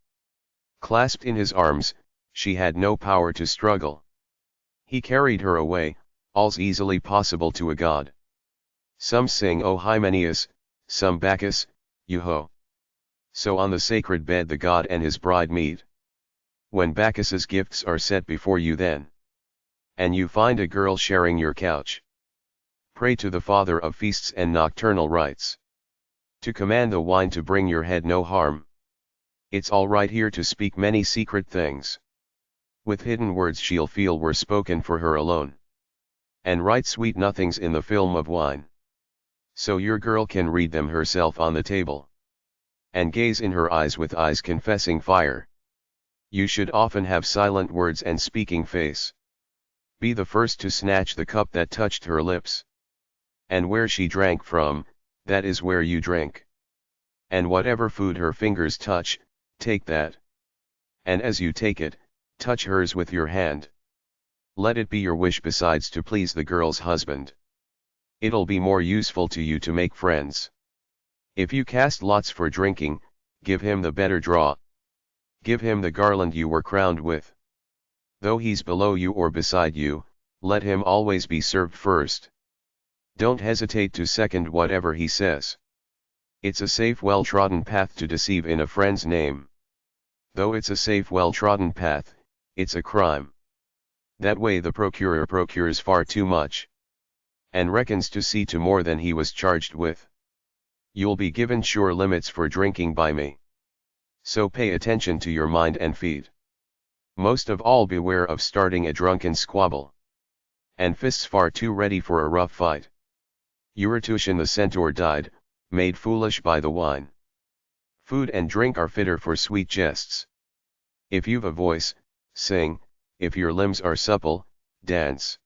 Clasped in his arms, she had no power to struggle. He carried her away, all's easily possible to a god. Some sing O Hymenaeus, some Bacchus, you ho. So on the sacred bed the god and his bride meet. when Bacchus's gifts are set before you then. And you find a girl sharing your couch. Pray to the Father of feasts and nocturnal rites, to command the wine to bring your head no harm. It's all right here to speak many secret things. With hidden words she'll feel were spoken for her alone. And write sweet nothings in the film of wine. So your girl can read them herself on the table. And gaze in her eyes with eyes confessing fire. You should often have silent words and speaking face. Be the first to snatch the cup that touched her lips. And where she drank from, that is where you drink. And whatever food her fingers touch, take that. And as you take it, touch hers with your hand. Let it be your wish besides to please the girl's husband. It'll be more useful to you to make friends. If you cast lots for drinking, give him the better draw. Give him the garland you were crowned with. Though he's below you or beside you, let him always be served first. Don't hesitate to second whatever he says. It's a safe well-trodden path to deceive in a friend's name. Though it's a safe well-trodden path, it's a crime. That way the procurer procures far too much. And reckons to see to more than he was charged with. You'll be given sure limits for drinking by me. So pay attention to your mind and feet. Most of all beware of starting a drunken squabble. And fists far too ready for a rough fight. Eurytushan the centaur died, made foolish by the wine. Food and drink are fitter for sweet jests. If you've a voice, sing, if your limbs are supple, dance.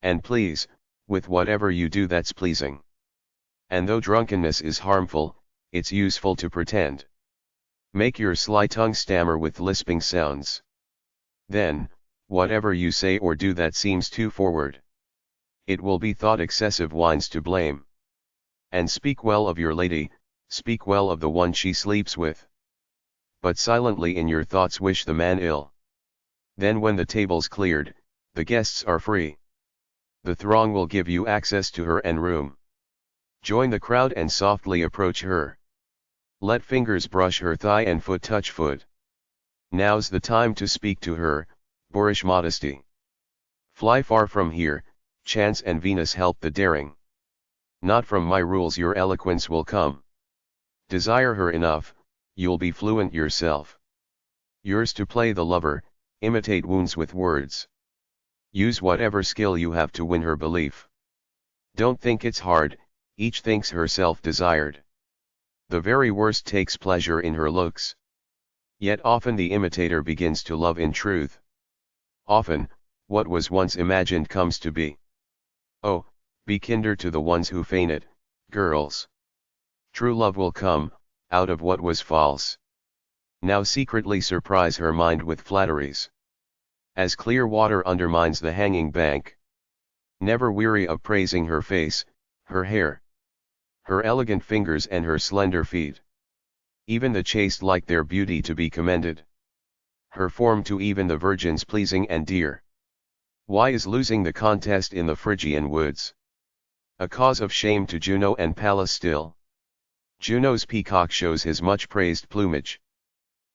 And please, with whatever you do that's pleasing. And though drunkenness is harmful, it's useful to pretend. Make your sly tongue stammer with lisping sounds. Then, whatever you say or do that seems too forward, it will be thought excessive wine's to blame. And speak well of your lady, speak well of the one she sleeps with. But silently in your thoughts wish the man ill. Then when the table's cleared, the guests are free. The throng will give you access to her and room. Join the crowd and softly approach her. Let fingers brush her thigh and foot touch foot. Now's the time to speak to her, boorish modesty. Fly far from here, chance and Venus help the daring. Not from my rules your eloquence will come. Desire her enough, you'll be fluent yourself. Yours to play the lover, imitate wounds with words. Use whatever skill you have to win her belief. Don't think it's hard, each thinks herself desired. The very worst takes pleasure in her looks. Yet often the imitator begins to love in truth. Often, what was once imagined comes to be. Oh, be kinder to the ones who feign it, girls. True love will come, out of what was false. Now secretly surprise her mind with flatteries. As clear water undermines the hanging bank. Never weary of praising her face, her hair, her elegant fingers and her slender feet. Even the chaste like their beauty to be commended. Her form to even the virgins pleasing and dear. Why is losing the contest in the Phrygian woods a cause of shame to Juno and Pallas still? Juno's peacock shows his much praised plumage.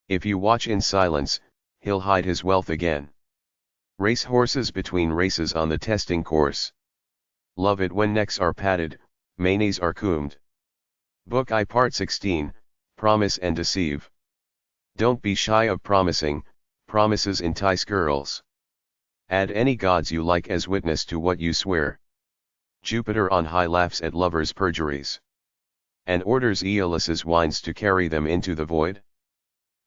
If you watch in silence, he'll hide his wealth again. Race horses between races on the testing course. Love it when necks are padded, manes are combed. Book I Part 16, Promise and Deceive. Don't be shy of promising, promises entice girls. Add any gods you like as witness to what you swear. Jupiter on high laughs at lovers' perjuries. And orders Aeolus's wines to carry them into the void.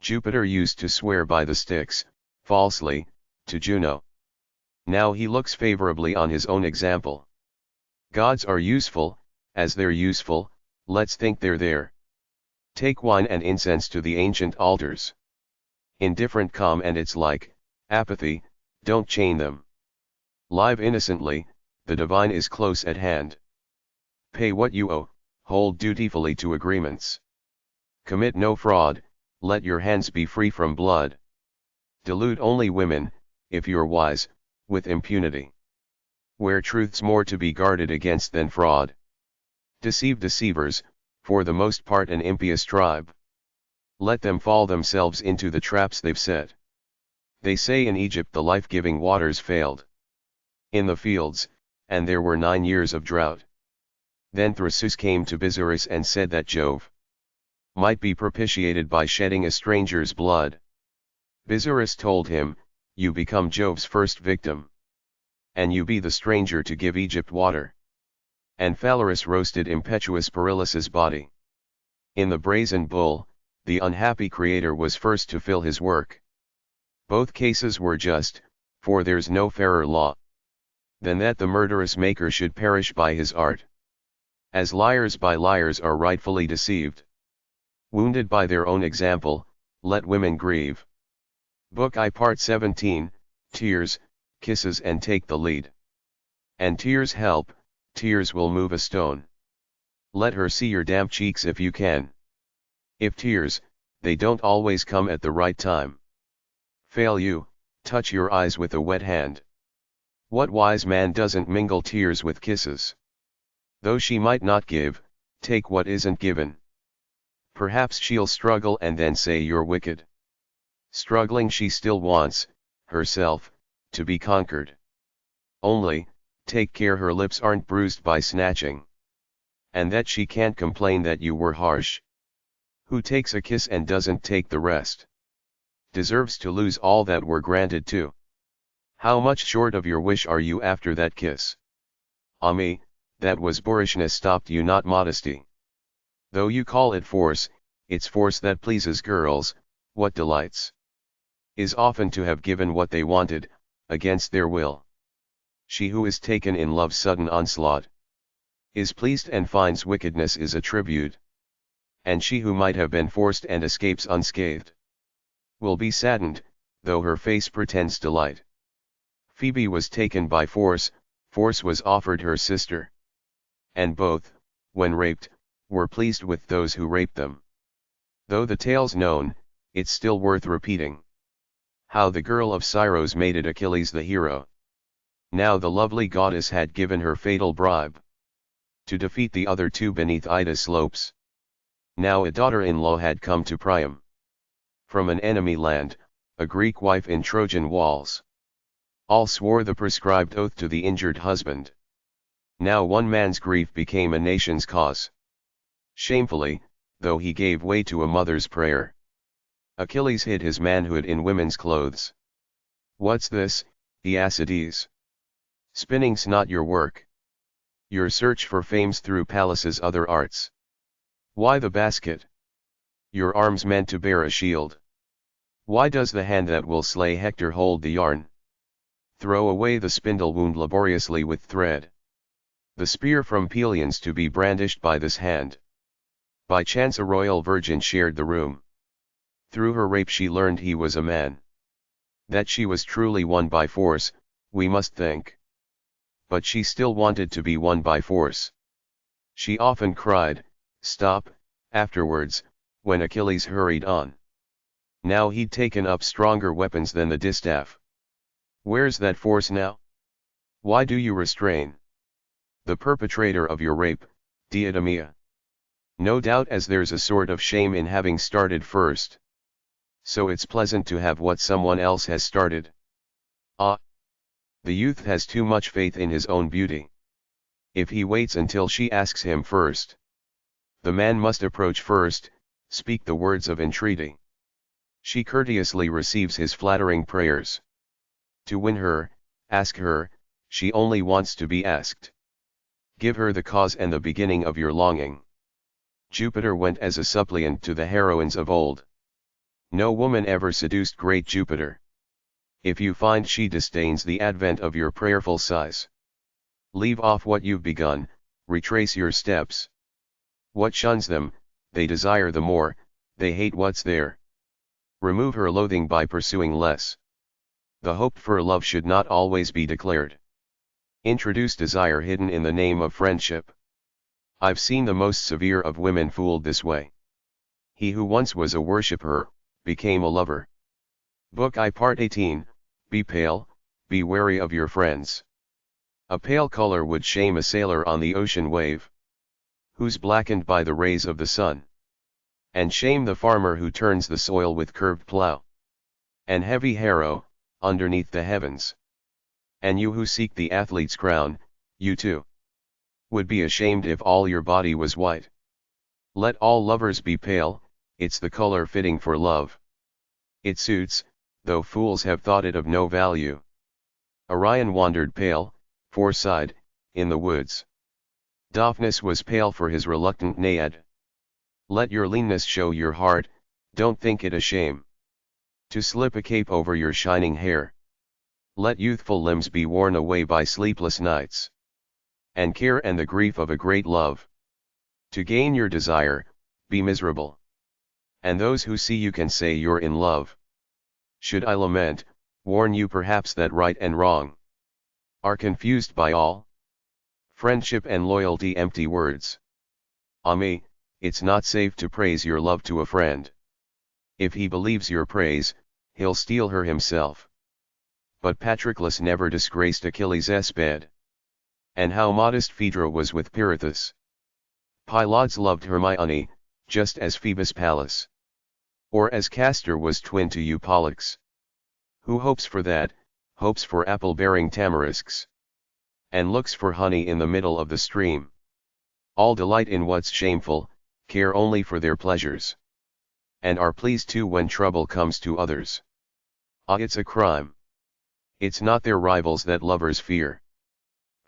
Jupiter used to swear by the Styx, falsely, to Juno. Now he looks favorably on his own example. Gods are useful, as they're useful, let's think they're there. Take wine and incense to the ancient altars. Indifferent calm and its like, apathy, don't chain them. Live innocently, the divine is close at hand. Pay what you owe, hold dutifully to agreements. Commit no fraud, let your hands be free from blood. Delude only women, if you're wise, with impunity. Where truth's more to be guarded against than fraud. Deceive deceivers, for the most part an impious tribe. Let them fall themselves into the traps they've set. They say in Egypt the life-giving waters failed in the fields, and there were 9 years of drought. Then Thrasus came to Bisuris and said that Jove might be propitiated by shedding a stranger's blood. Bisuris told him, "You become Jove's first victim, and you be the stranger to give Egypt water." And Phalaris roasted impetuous Perillus' body. In the brazen bull, the unhappy creator was first to fill his work. Both cases were just, for there's no fairer law than that the murderous maker should perish by his art. As liars by liars are rightfully deceived. Wounded by their own example, let women grieve. Book I Part 17, Tears, Kisses and Take the Lead. And tears help, tears will move a stone. Let her see your damp cheeks if you can. If tears, they don't always come at the right time. Fail you, touch your eyes with a wet hand. What wise man doesn't mingle tears with kisses? Though she might not give, take what isn't given. Perhaps she'll struggle and then say you're wicked. Struggling she still wants, herself, to be conquered. Only, take care her lips aren't bruised by snatching. And that she can't complain that you were harsh. Who takes a kiss and doesn't take the rest, deserves to lose all that were granted to. How much short of your wish are you after that kiss? Ah me, that was boorishness stopped you, not modesty. Though you call it force, it's force that pleases girls. What delights is often to have given what they wanted, against their will. She who is taken in love's sudden onslaught is pleased and finds wickedness is a tribute. And she who might have been forced and escapes unscathed will be saddened, though her face pretends delight. Phoebe was taken by force, force was offered her sister. And both, when raped, were pleased with those who raped them. Though the tale's known, it's still worth repeating. How the girl of Scyros mated Achilles the hero. Now the lovely goddess had given her fatal bribe to defeat the other two beneath Ida's slopes. Now a daughter-in-law had come to Priam from an enemy land, a Greek wife in Trojan walls. All swore the prescribed oath to the injured husband. Now one man's grief became a nation's cause. Shamefully, though he gave way to a mother's prayer, Achilles hid his manhood in women's clothes. What's this, Aeacides? Spinning's not your work. Your search for fame's through Pallas's other arts. Why the basket? Your arms meant to bear a shield. Why does the hand that will slay Hector hold the yarn? Throw away the spindle, wound laboriously with thread the spear from Pelions to be brandished by this hand. By chance a royal virgin shared the room. Through her rape she learned he was a man. That she was truly won by force, we must think. But she still wanted to be won by force. She often cried, "Stop," afterwards, when Achilles hurried on. Now he'd taken up stronger weapons than the distaff. Where's that force now? Why do you restrain the perpetrator of your rape, Deidomia? No doubt as there's a sort of shame in having started first. So it's pleasant to have what someone else has started. Ah! The youth has too much faith in his own beauty. If he waits until she asks him first, the man must approach first, speak the words of entreaty. She courteously receives his flattering prayers. To win her, ask her, she only wants to be asked. Give her the cause and the beginning of your longing. Jupiter went as a suppliant to the heroines of old. No woman ever seduced great Jupiter. If you find she disdains the advent of your prayerful sighs, leave off what you've begun, retrace your steps. What shuns them, they desire the more, they hate what's there. Remove her loathing by pursuing less. The hope for love should not always be declared. Introduce desire hidden in the name of friendship. I've seen the most severe of women fooled this way. He who once was a worshipper, became a lover. Book I Part 18, Be pale, be wary of your friends. A pale color would shame a sailor on the ocean wave, who's blackened by the rays of the sun. And shame the farmer who turns the soil with curved plow. An heavy harrow, underneath the heavens. And you who seek the athlete's crown, you too would be ashamed if all your body was white. Let all lovers be pale, it's the color fitting for love. It suits, though fools have thought it of no value. Orion wandered pale, foreside, in the woods. Daphnis was pale for his reluctant naiad. Let your leanness show your heart, don't think it a shame to slip a cape over your shining hair. Let youthful limbs be worn away by sleepless nights, and care and the grief of a great love. To gain your desire, be miserable. And those who see you can say you're in love. Should I lament, warn you perhaps that right and wrong are confused by all friendship and loyalty empty words. Ah me, it's not safe to praise your love to a friend. If he believes your praise, he'll steal her himself. But Patroclus never disgraced Achilles' bed. And how modest Phaedra was with Pirithous. Pylades loved Hermione, just as Phoebus Pallas. Or as Castor was twin to you Pollux. Who hopes for that, hopes for apple-bearing tamarisks. And looks for honey in the middle of the stream. All delight in what's shameful, care only for their pleasures. And are pleased too when trouble comes to others. Ah, it's a crime. It's not their rivals that lovers fear.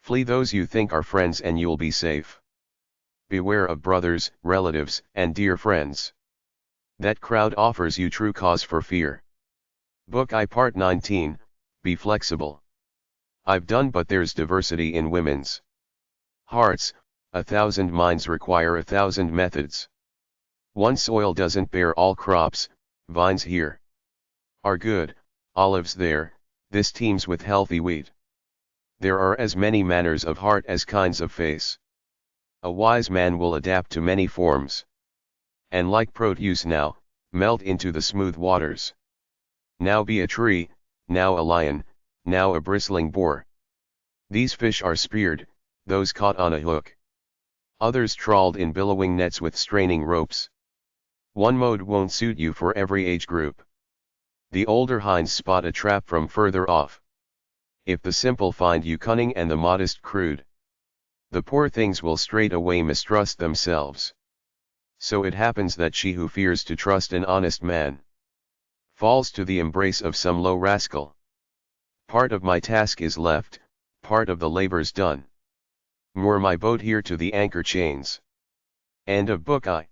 Flee those you think are friends and you'll be safe. Beware of brothers, relatives, and dear friends. That crowd offers you true cause for fear. Book I Part 19, Be Flexible. I've done but there's diversity in women's hearts, 1,000 minds require 1,000 methods. One soil doesn't bear all crops, vines here are good, olives there, this teems with healthy wheat. There are as many manners of heart as kinds of face. A wise man will adapt to many forms. And like produce now, melt into the smooth waters. Now be a tree, now a lion, now a bristling boar. These fish are speared, those caught on a hook. Others trawled in billowing nets with straining ropes. One mode won't suit you for every age group. The older hinds spot a trap from further off. If the simple find you cunning and the modest crude, the poor things will straight away mistrust themselves. So it happens that she who fears to trust an honest man falls to the embrace of some low rascal. Part of my task is left, part of the labor's done. Moor my boat here to the anchor chains. End of Book I.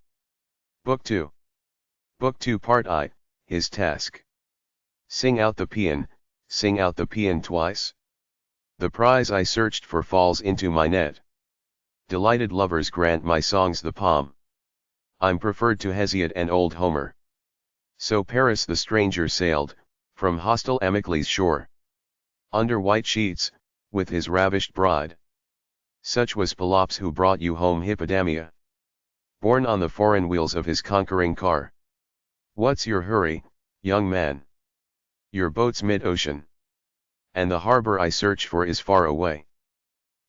Book 2. Book 2 Part I, His Task. Sing out the paean twice. The prize I searched for falls into my net. Delighted lovers grant my songs the palm. I'm preferred to Hesiod and old Homer. So Paris the stranger sailed, from hostile Amycles' shore. Under white sheets, with his ravished bride. Such was Pelops who brought you home Hippodamia. Borne on the foreign wheels of his conquering car. What's your hurry, young man? Your boat's mid-ocean. And the harbor I search for is far away.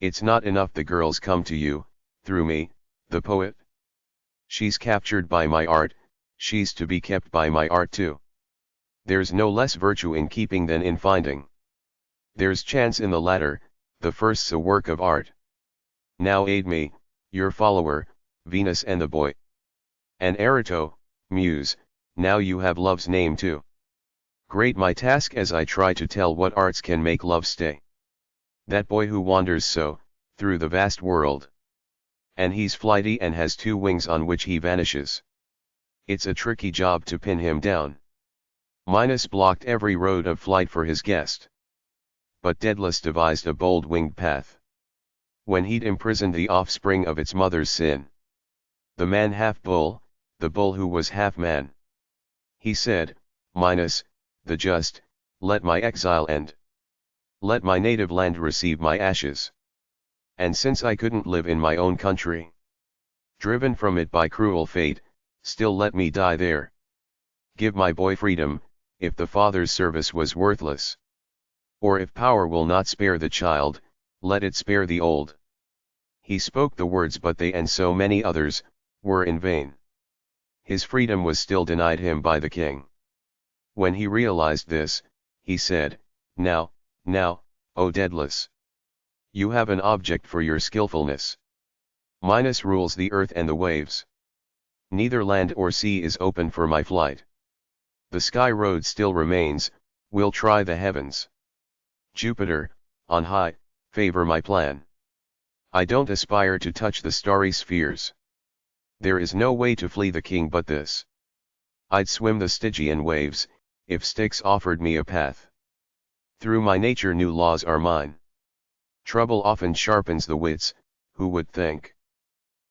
It's not enough the girls come to you, through me, the poet. She's captured by my art, she's to be kept by my art too. There's no less virtue in keeping than in finding. There's chance in the latter, the first's a work of art. Now aid me, your follower, Venus and the boy. And Erato, muse, now you have love's name too. Great my task as I try to tell what arts can make love stay. That boy who wanders so, through the vast world. And he's flighty and has two wings on which he vanishes. It's a tricky job to pin him down. Minos blocked every road of flight for his guest. But Daedalus devised a bold winged path. When he'd imprisoned the offspring of its mother's sin. The man half bull, the bull who was half man. He said, Minos, the just, let my exile end. Let my native land receive my ashes. And since I couldn't live in my own country, driven from it by cruel fate, still let me die there. Give my boy freedom, if the father's service was worthless. Or if power will not spare the child, let it spare the old. He spoke the words but they and so many others, were in vain. His freedom was still denied him by the king. When he realized this, he said, Now, O Daedalus, you have an object for your skillfulness. Minos rules the earth and the waves. Neither land or sea is open for my flight. The sky road still remains, we'll try the heavens. Jupiter, on high, favor my plan. I don't aspire to touch the starry spheres. There is no way to flee the king but this. I'd swim the Stygian waves, if Styx offered me a path. Through my nature new laws are mine. Trouble often sharpens the wits, who would think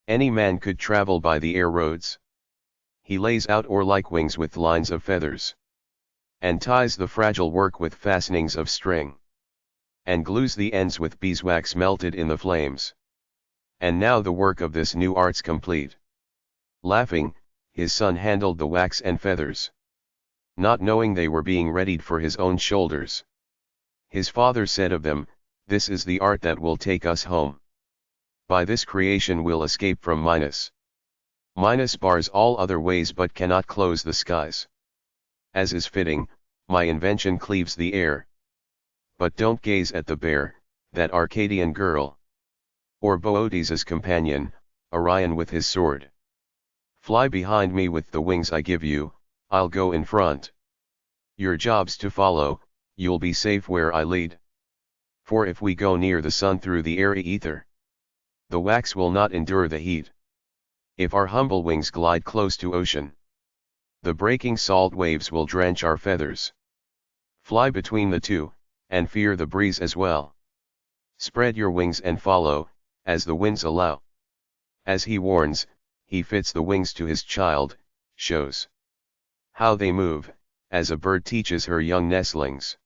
any man could travel by the air roads? He lays out oar-like wings with lines of feathers, and ties the fragile work with fastenings of string, and glues the ends with beeswax melted in the flames. And now the work of this new art's complete. Laughing, his son handled the wax and feathers, not knowing they were being readied for his own shoulders. His father said of them, "This is the art that will take us home. By this creation we'll escape from Minos. Minos bars all other ways but cannot close the skies. As is fitting, my invention cleaves the air. But don't gaze at the bear, that Arcadian girl. Or Boötes' companion, Orion with his sword. Fly behind me with the wings I give you, I'll go in front. Your job's to follow, you'll be safe where I lead. For if we go near the sun through the airy ether, the wax will not endure the heat. If our humble wings glide close to ocean, the breaking salt waves will drench our feathers. Fly between the two, and fear the breeze as well. Spread your wings and follow, as the winds allow." As he warns, he fits the wings to his child, shows how they move, as a bird teaches her young nestlings.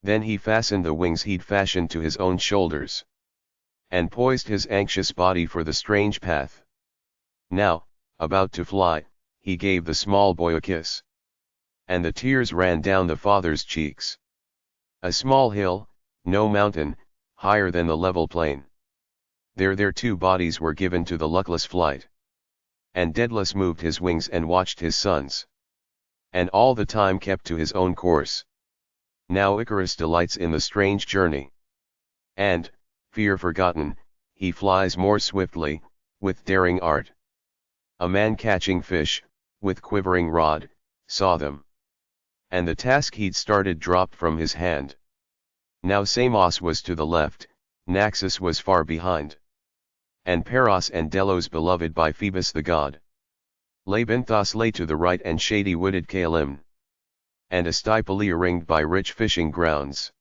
Then he fastened the wings he'd fashioned to his own shoulders, and poised his anxious body for the strange path. Now, about to fly, he gave the small boy a kiss, and the tears ran down the father's cheeks. A small hill, no mountain, higher than the level plain. There their two bodies were given to the luckless flight. And Daedalus moved his wings and watched his sons, and all the time kept to his own course. Now Icarus delights in the strange journey, and, fear forgotten, he flies more swiftly, with daring art. A man catching fish, with quivering rod, saw them, and the task he'd started dropped from his hand. Now Samos was to the left, Naxos was far behind, and Paros and Delos beloved by Phoebus the god. Labynthos lay to the right and shady-wooded Caelymne, and Astypolea ringed by rich fishing grounds.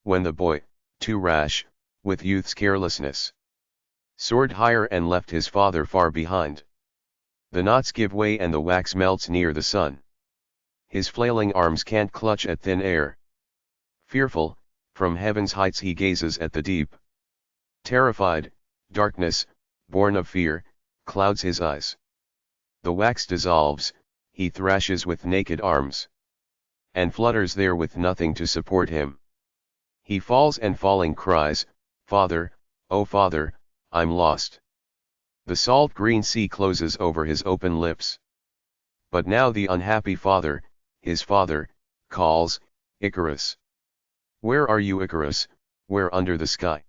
When the boy, too rash, with youth's carelessness, soared higher and left his father far behind, the knots give way and the wax melts near the sun. His flailing arms can't clutch at thin air. Fearful, from heaven's heights he gazes at the deep. Terrified, darkness, born of fear, clouds his eyes. The wax dissolves, he thrashes with naked arms, and flutters there with nothing to support him. He falls and falling cries, "Father, oh father, I'm lost." The salt green sea closes over his open lips. But now the unhappy father, his father, calls, "Icarus! Where are you, Icarus, where under the sky?"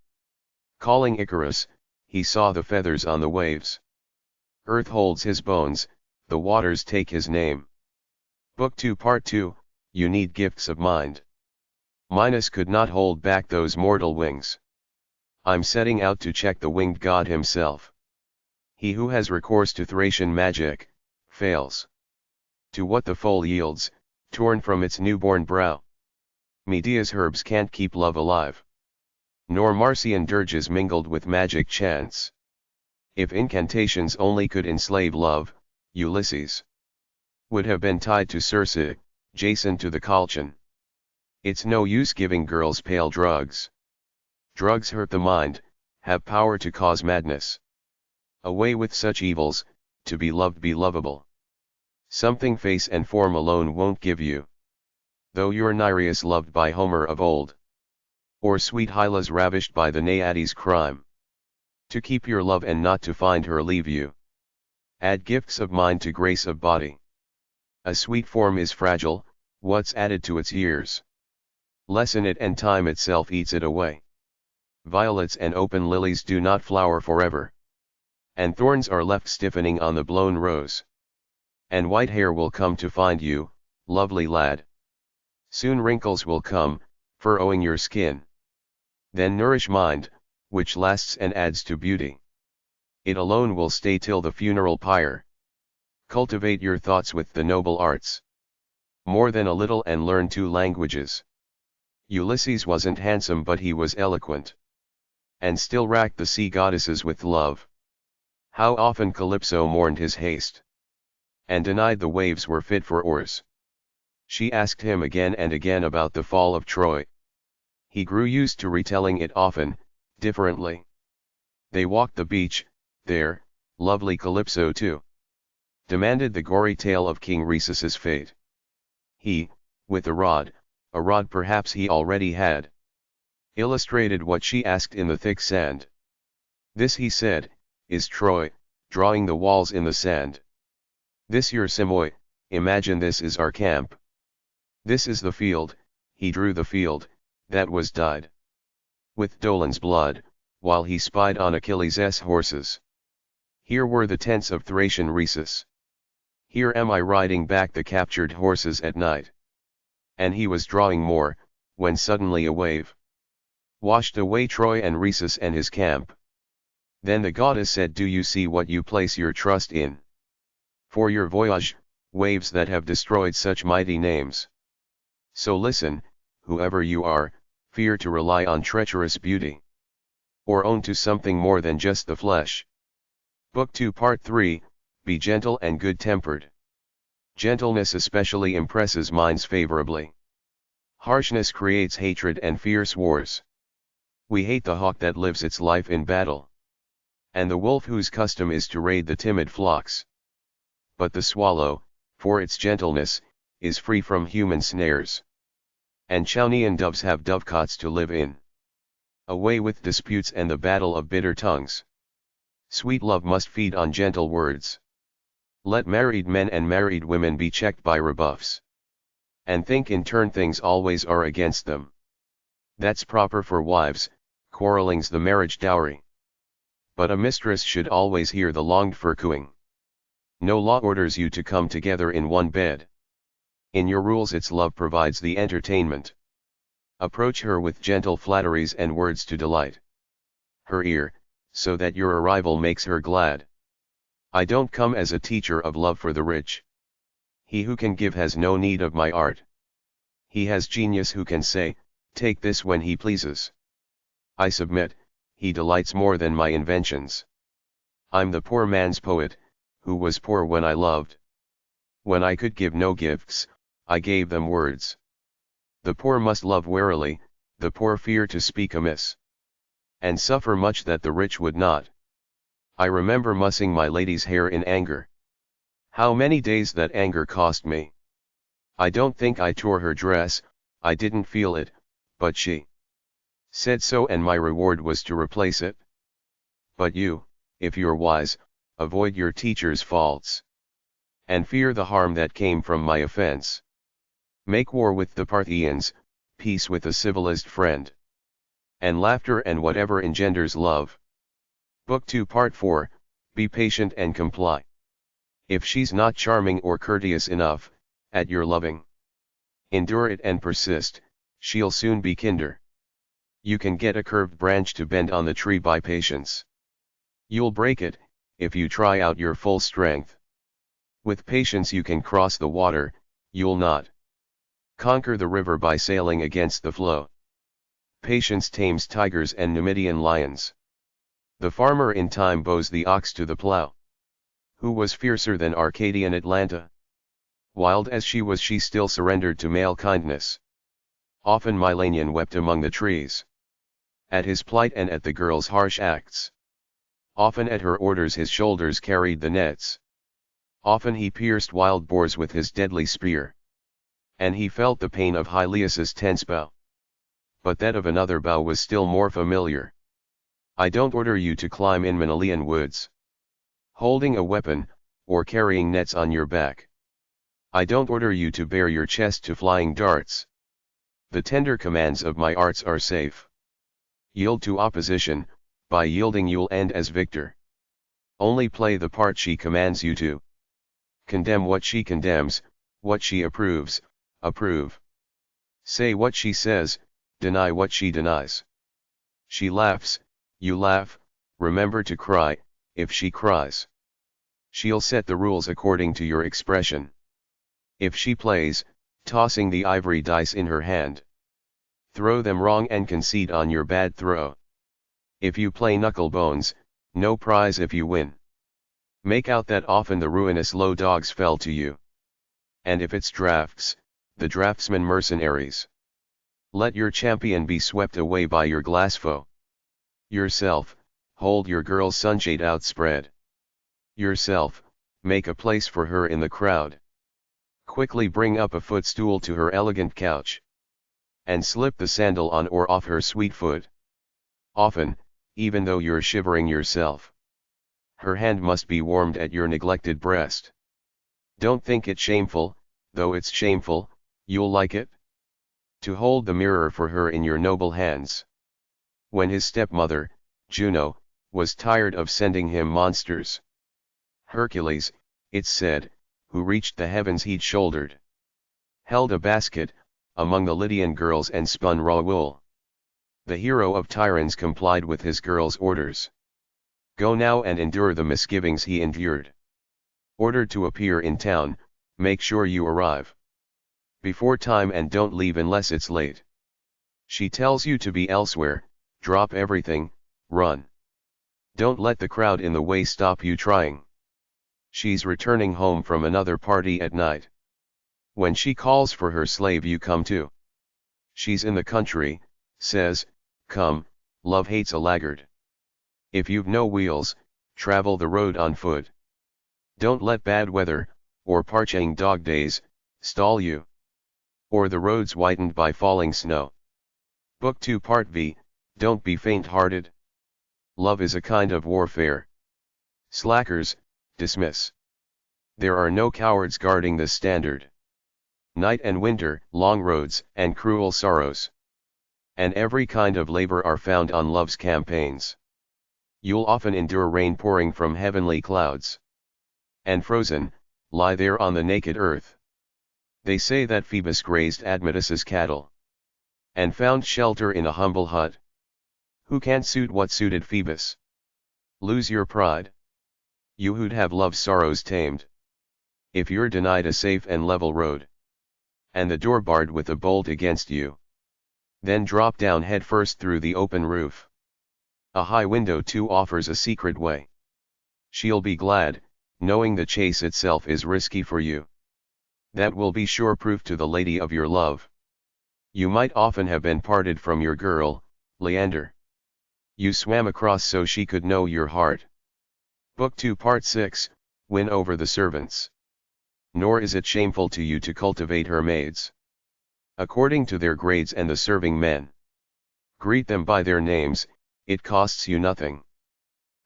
Calling Icarus, he saw the feathers on the waves. Earth holds his bones, the waters take his name. Book 2 Part 2, You Need Gifts of Mind. Minos could not hold back those mortal wings. I'm setting out to check the winged god himself. He who has recourse to Thracian magic, fails. To what the foal yields, torn from its newborn brow. Medea's herbs can't keep love alive, nor Marcian dirges mingled with magic chants. If incantations only could enslave love, Ulysses would have been tied to Circe, Jason to the Colchian. It's no use giving girls pale drugs. Drugs hurt the mind, have power to cause madness. Away with such evils, to be loved be lovable. Something face and form alone won't give you. Though you're Nireus loved by Homer of old, or sweet Hylas ravished by the Naiades' crime. To keep your love and not to find her leave you. Add gifts of mind to grace of body. A sweet form is fragile, what's added to its years? Lessen it and time itself eats it away. Violets and open lilies do not flower forever. And thorns are left stiffening on the blown rose. And white hair will come to find you, lovely lad. Soon wrinkles will come, furrowing your skin. Then nourish mind, which lasts and adds to beauty. It alone will stay till the funeral pyre. Cultivate your thoughts with the noble arts. More than a little and learn 2 languages. Ulysses wasn't handsome but he was eloquent. And still racked the sea goddesses with love. How often Calypso mourned his haste. And denied the waves were fit for oars. She asked him again and again about the fall of Troy. He grew used to retelling it often, differently. They walked the beach, there, lovely Calypso too. Demanded the gory tale of King Rhesus's fate. He, with a rod perhaps he already had. Illustrated what she asked in the thick sand. This he said, is Troy, drawing the walls in the sand. This your Simois, imagine this is our camp. This is the field, he drew the field, that was dyed with Dolon's blood, while he spied on Achilles' horses. Here were the tents of Thracian Rhesus. Here am I riding back the captured horses at night. And he was drawing more, when suddenly a wave washed away Troy and Rhesus and his camp. Then the goddess said, do you see what you place your trust in? For your voyage, waves that have destroyed such mighty names. So listen, whoever you are, fear to rely on treacherous beauty. Or own to something more than just the flesh. Book 2 Part 3, Be gentle and good-tempered. Gentleness especially impresses minds favorably. Harshness creates hatred and fierce wars. We hate the hawk that lives its life in battle. And the wolf whose custom is to raid the timid flocks. But the swallow, for its gentleness, is free from human snares. And Chaunean doves have dovecots to live in. Away with disputes and the battle of bitter tongues. Sweet love must feed on gentle words. Let married men and married women be checked by rebuffs. And think in turn things always are against them. That's proper for wives, quarreling's the marriage dowry. But a mistress should always hear the longed-for cooing. No law orders you to come together in one bed. In your rules its love provides the entertainment. Approach her with gentle flatteries and words to delight her ear, so that your arrival makes her glad. I don't come as a teacher of love for the rich. He who can give has no need of my art. He has genius who can say, take this when he pleases. I submit, he delights more than my inventions. I'm the poor man's poet, who was poor when I loved. When I could give no gifts, I gave them words. The poor must love warily, the poor fear to speak amiss. And suffer much that the rich would not. I remember mussing my lady's hair in anger. How many days that anger cost me. I don't think I tore her dress, I didn't feel it, but she said so and my reward was to replace it. But you, if you're wise, avoid your teacher's faults. And fear the harm that came from my offense. Make war with the Parthians, peace with a civilized friend. And laughter and whatever engenders love. Book 2 Part 4, Be patient and comply. If she's not charming or courteous enough, at your loving, endure it and persist, she'll soon be kinder. You can get a curved branch to bend on the tree by patience. You'll break it, if you try out your full strength. With patience you can cross the water, you'll not conquer the river by sailing against the flow. Patience tames tigers and Numidian lions. The farmer in time bows the ox to the plow. Who was fiercer than Arcadian Atlanta? Wild as she was, she still surrendered to male kindness. Often Milanion wept among the trees. At his plight and at the girl's harsh acts. Often at her orders his shoulders carried the nets. Often he pierced wild boars with his deadly spear. And he felt the pain of Hylias's tense bow. But that of another bow was still more familiar. I don't order you to climb in Manilian woods, holding a weapon, or carrying nets on your back. I don't order you to bare your chest to flying darts. The tender commands of my arts are safe. Yield to opposition, by yielding you'll end as victor. Only play the part she commands you to. Condemn what she condemns, what she approves, approve. Say what she says, deny what she denies. She laughs, you laugh, remember to cry, if she cries. She'll set the rules according to your expression. If she plays, tossing the ivory dice in her hand, throw them wrong and concede on your bad throw. If you play knuckle bones, no prize if you win. Make out that often the ruinous low dogs fell to you. And if it's drafts, the draftsmen mercenaries. Let your champion be swept away by your glass foe. Yourself, hold your girl's sunshade outspread. Yourself, make a place for her in the crowd. Quickly bring up a footstool to her elegant couch. And slip the sandal on or off her sweet foot. Often, even though you're shivering yourself, her hand must be warmed at your neglected breast. Don't think it shameful, though it's shameful, you'll like it, to hold the mirror for her in your noble hands. When his stepmother, Juno, was tired of sending him monsters, Hercules, it's said, who reached the heavens head-shouldered, held a basket, among the Lydian girls and spun raw wool. The hero of Tyrans complied with his girl's orders. Go now and endure the misgivings he endured. Ordered to appear in town, make sure you arrive before time and don't leave unless it's late. She tells you to be elsewhere, drop everything, run. Don't let the crowd in the way stop you trying. She's returning home from another party at night. When she calls for her slave you come too. She's in the country, says, come, love hates a laggard. If you've no wheels, travel the road on foot. Don't let bad weather, or parching dog days, stall you. Or the roads whitened by falling snow. Book 2 Part V, Don't be faint-hearted. Love is a kind of warfare. Slackers, dismiss. There are no cowards guarding this standard. Night and winter, long roads, and cruel sorrows, and every kind of labor are found on love's campaigns. You'll often endure rain pouring from heavenly clouds, and frozen, lie there on the naked earth. They say that Phoebus grazed Admetus's cattle, and found shelter in a humble hut. Who can suit what suited Phoebus? Lose your pride, you who'd have love's sorrows tamed, if you're denied a safe and level road, and the door barred with a bolt against you. Then drop down headfirst through the open roof. A high window too offers a secret way. She'll be glad, knowing the chase itself is risky for you. That will be sure proof to the lady of your love. You might often have been parted from your girl, Leander. You swam across so she could know your heart. Book 2 Part 6, Win over the servants. Nor is it shameful to you to cultivate her maids, according to their grades and the serving men. Greet them by their names, it costs you nothing.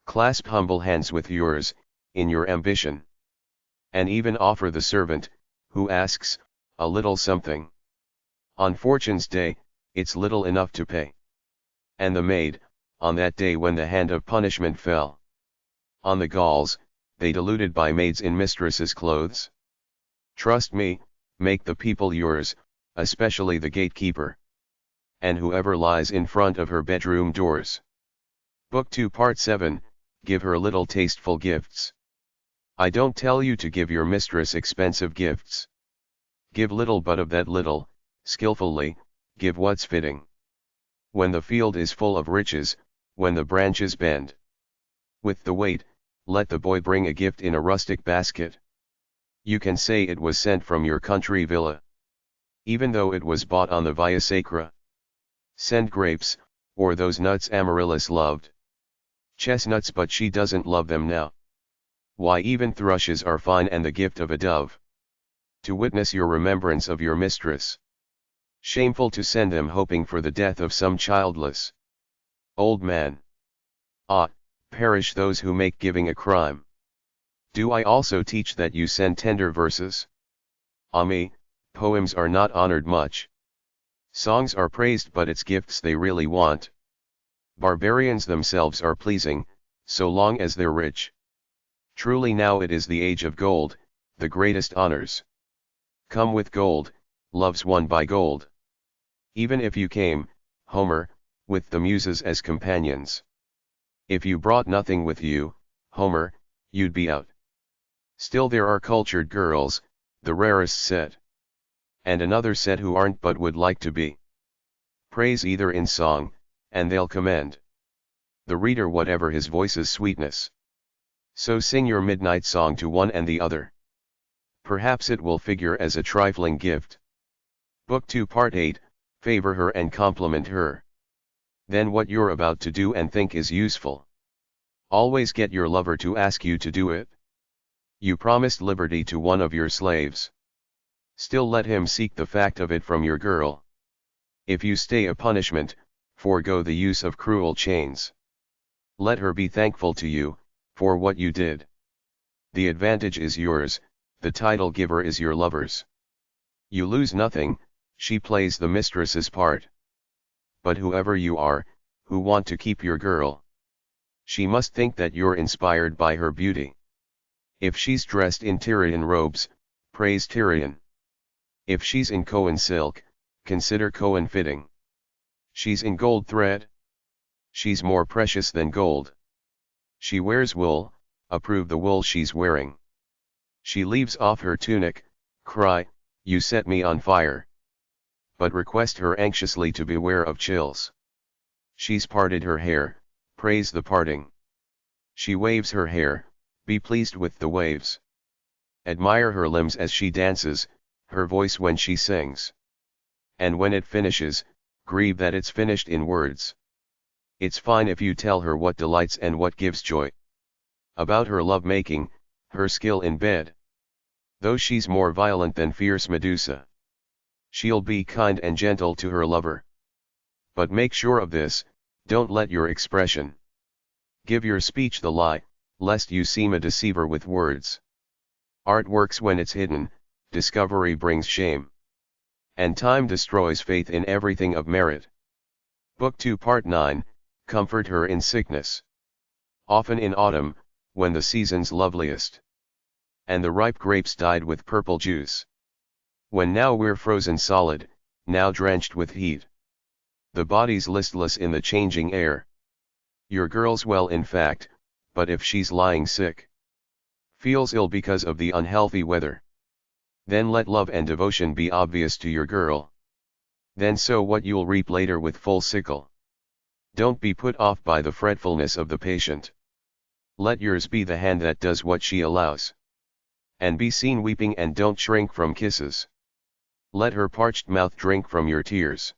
Clasp humble hands with yours, in your ambition. And even offer the servant, who asks, a little something. On Fortune's day, it's little enough to pay. And the maid, on that day when the hand of punishment fell on the Gauls, they deluded by maids in mistresses' clothes. Trust me, make the people yours, especially the gatekeeper, and whoever lies in front of her bedroom doors. Book 2 Part 7, Give her little tasteful gifts. I don't tell you to give your mistress expensive gifts. Give little, but of that little, skillfully, give what's fitting. When the field is full of riches, when the branches bend with the weight, let the boy bring a gift in a rustic basket. You can say it was sent from your country villa, even though it was bought on the Via Sacra. Send grapes, or those nuts Amaryllis loved. Chestnuts, but she doesn't love them now. Why, even thrushes are fine, and the gift of a dove, to witness your remembrance of your mistress. Shameful to send them hoping for the death of some childless old man. Ah, perish those who make giving a crime. Do I also teach that you send tender verses? Ah me, poems are not honored much. Songs are praised, but it's gifts they really want. Barbarians themselves are pleasing, so long as they're rich. Truly now it is the age of gold, the greatest honors. Come with gold, love's won by gold. Even if you came, Homer, with the muses as companions. If you brought nothing with you, Homer, you'd be out. Still there are cultured girls, the rarest set. And another set who aren't but would like to be. Praise either in song, and they'll commend the reader whatever his voice's sweetness. So sing your midnight song to one and the other. Perhaps it will figure as a trifling gift. Book 2 Part 8, Favor her and compliment her. Then what you're about to do and think is useful. Always get your lover to ask you to do it. You promised liberty to one of your slaves. Still let him seek the fact of it from your girl. If you stay a punishment, forego the use of cruel chains. Let her be thankful to you, for what you did. The advantage is yours, the title giver is your lover's. You lose nothing, she plays the mistress's part. But whoever you are, who want to keep your girl, she must think that you're inspired by her beauty. If she's dressed in Tyrian robes, praise Tyrian. If she's in Cohen silk, consider Cohen fitting. She's in gold thread. She's more precious than gold. She wears wool, approve the wool she's wearing. She leaves off her tunic, cry, you set me on fire. But request her anxiously to beware of chills. She's parted her hair, praise the parting. She waves her hair, be pleased with the waves. Admire her limbs as she dances, her voice when she sings. And when it finishes, grieve that it's finished in words. It's fine if you tell her what delights and what gives joy. About her love-making, her skill in bed. Though she's more violent than fierce Medusa, she'll be kind and gentle to her lover. But make sure of this, don't let your expression give your speech the lie, lest you seem a deceiver with words. Art works when it's hidden, discovery brings shame. And time destroys faith in everything of merit. Book 2 Part 9, Comfort her in sickness. Often in autumn, when the season's loveliest, and the ripe grapes dyed with purple juice. When now we're frozen solid, now drenched with heat. The body's listless in the changing air. Your girl's well in fact, but if she's lying sick, feels ill because of the unhealthy weather, then let love and devotion be obvious to your girl. Then sow what you'll reap later with full sickle. Don't be put off by the fretfulness of the patient. Let yours be the hand that does what she allows. And be seen weeping and don't shrink from kisses. Let her parched mouth drink from your tears.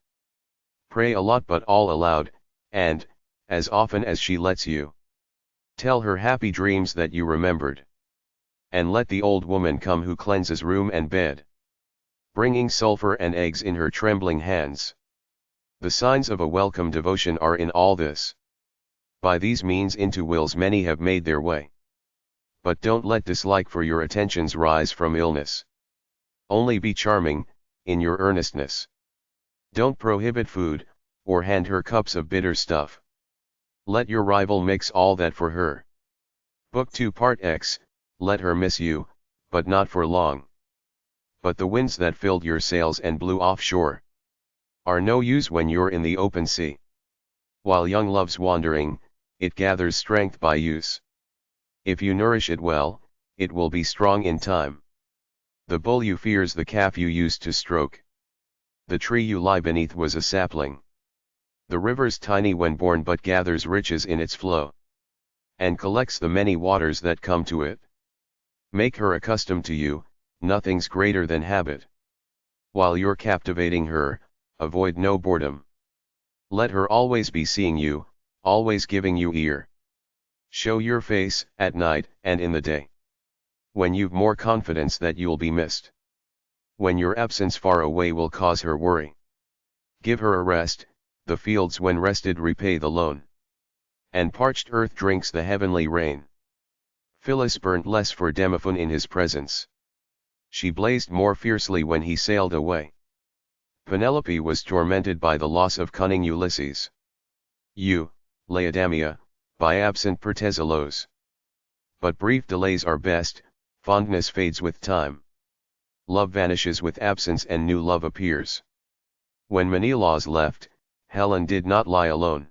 Pray a lot but all aloud, and, as often as she lets you, tell her happy dreams that you remembered. And let the old woman come who cleanses room and bed, bringing sulfur and eggs in her trembling hands. The signs of a welcome devotion are in all this. By these means into wills many have made their way. But don't let dislike for your attentions rise from illness. Only be charming, in your earnestness. Don't prohibit food, or hand her cups of bitter stuff. Let your rival mix all that for her. Book 2 Part X, Let her miss you, but not for long. But the winds that filled your sails and blew offshore are no use when you're in the open sea. While young love's wandering, it gathers strength by use. If you nourish it well, it will be strong in time. The bull you fear's the calf you used to stroke. The tree you lie beneath was a sapling. The river's tiny when born but gathers riches in its flow, and collects the many waters that come to it. Make her accustomed to you, nothing's greater than habit. While you're captivating her, avoid no boredom. Let her always be seeing you, always giving you ear. Show your face, at night and in the day, when you've more confidence that you'll be missed. When your absence far away will cause her worry. Give her a rest, the fields when rested repay the loan. And parched earth drinks the heavenly rain. Phyllis burnt less for Demophon in his presence. She blazed more fiercely when he sailed away. Penelope was tormented by the loss of cunning Ulysses. Laodamia, by absent Protesilaus. But brief delays are best, fondness fades with time. Love vanishes with absence and new love appears. When Menelaus left, Helen did not lie alone.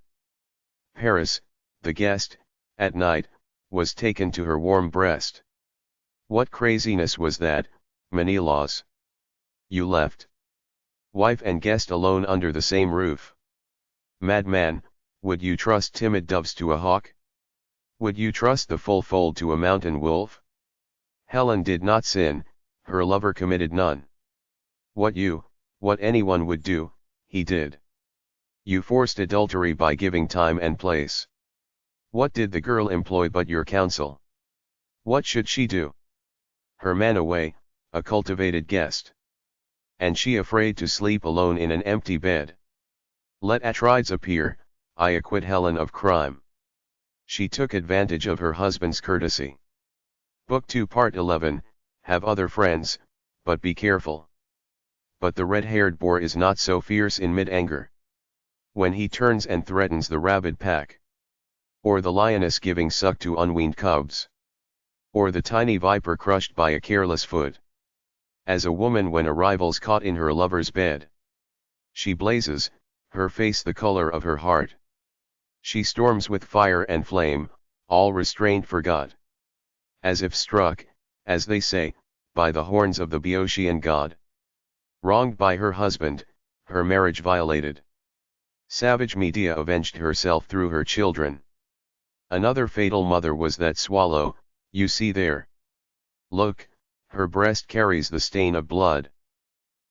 Paris, the guest, at night, was taken to her warm breast. What craziness was that, Menelaus? You left wife and guest alone under the same roof. Madman, would you trust timid doves to a hawk? Would you trust the full fold to a mountain wolf? Helen did not sin, her lover committed none. What anyone would do, he did. You forced adultery by giving time and place. What did the girl employ but your counsel? What should she do? Her man away, a cultivated guest. And she afraid to sleep alone in an empty bed. Let Atrides appear, I acquit Helen of crime. She took advantage of her husband's courtesy. Book 2 Part 11, Have other friends, but be careful. But the red-haired boar is not so fierce in mid-anger. When he turns and threatens the rabid pack. Or the lioness giving suck to unweaned cubs. Or the tiny viper crushed by a careless foot. As a woman when a rival's caught in her lover's bed. She blazes, her face the color of her heart. She storms with fire and flame, all restraint forgot. As if struck, as they say, by the horns of the Boeotian god. Wronged by her husband, her marriage violated. Savage Medea avenged herself through her children. Another fatal mother was that swallow, you see there. Look, her breast carries the stain of blood.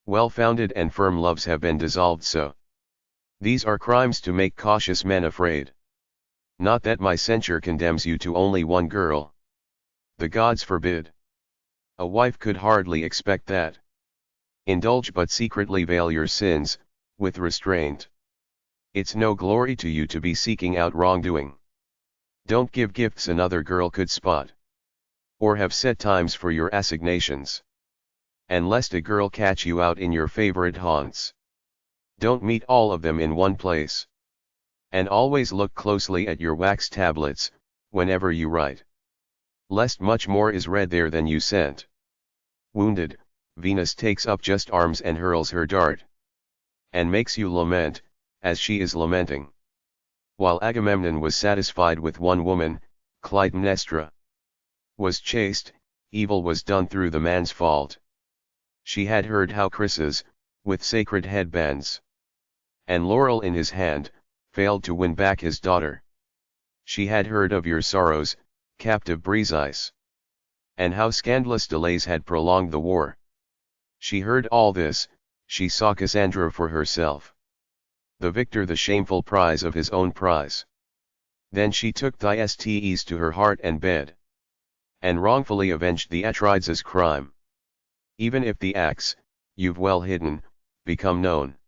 Well-founded and firm loves have been dissolved so. These are crimes to make cautious men afraid. Not that my censure condemns you to only one girl. The gods forbid. A wife could hardly expect that. Indulge but secretly veil your sins, with restraint. It's no glory to you to be seeking out wrongdoing. Don't give gifts another girl could spot. Or have set times for your assignations. And lest a girl catch you out in your favorite haunts. Don't meet all of them in one place. And always look closely at your wax tablets, whenever you write. Lest much more is read there than you sent. Wounded, Venus takes up just arms and hurls her dart. And makes you lament, as she is lamenting. While Agamemnon was satisfied with one woman, Clytemnestra. Was chaste, evil was done through the man's fault. She had heard how Chryses, with sacred headbands and laurel in his hand, failed to win back his daughter. She had heard of your sorrows, captive Briseis, and how scandalous delays had prolonged the war. She heard all this, she saw Cassandra for herself. The victor the shameful prize of his own prize. Then she took Thyestes to her heart and bed. And wrongfully avenged the Atrides' crime. Even if the acts, you've well hidden, become known.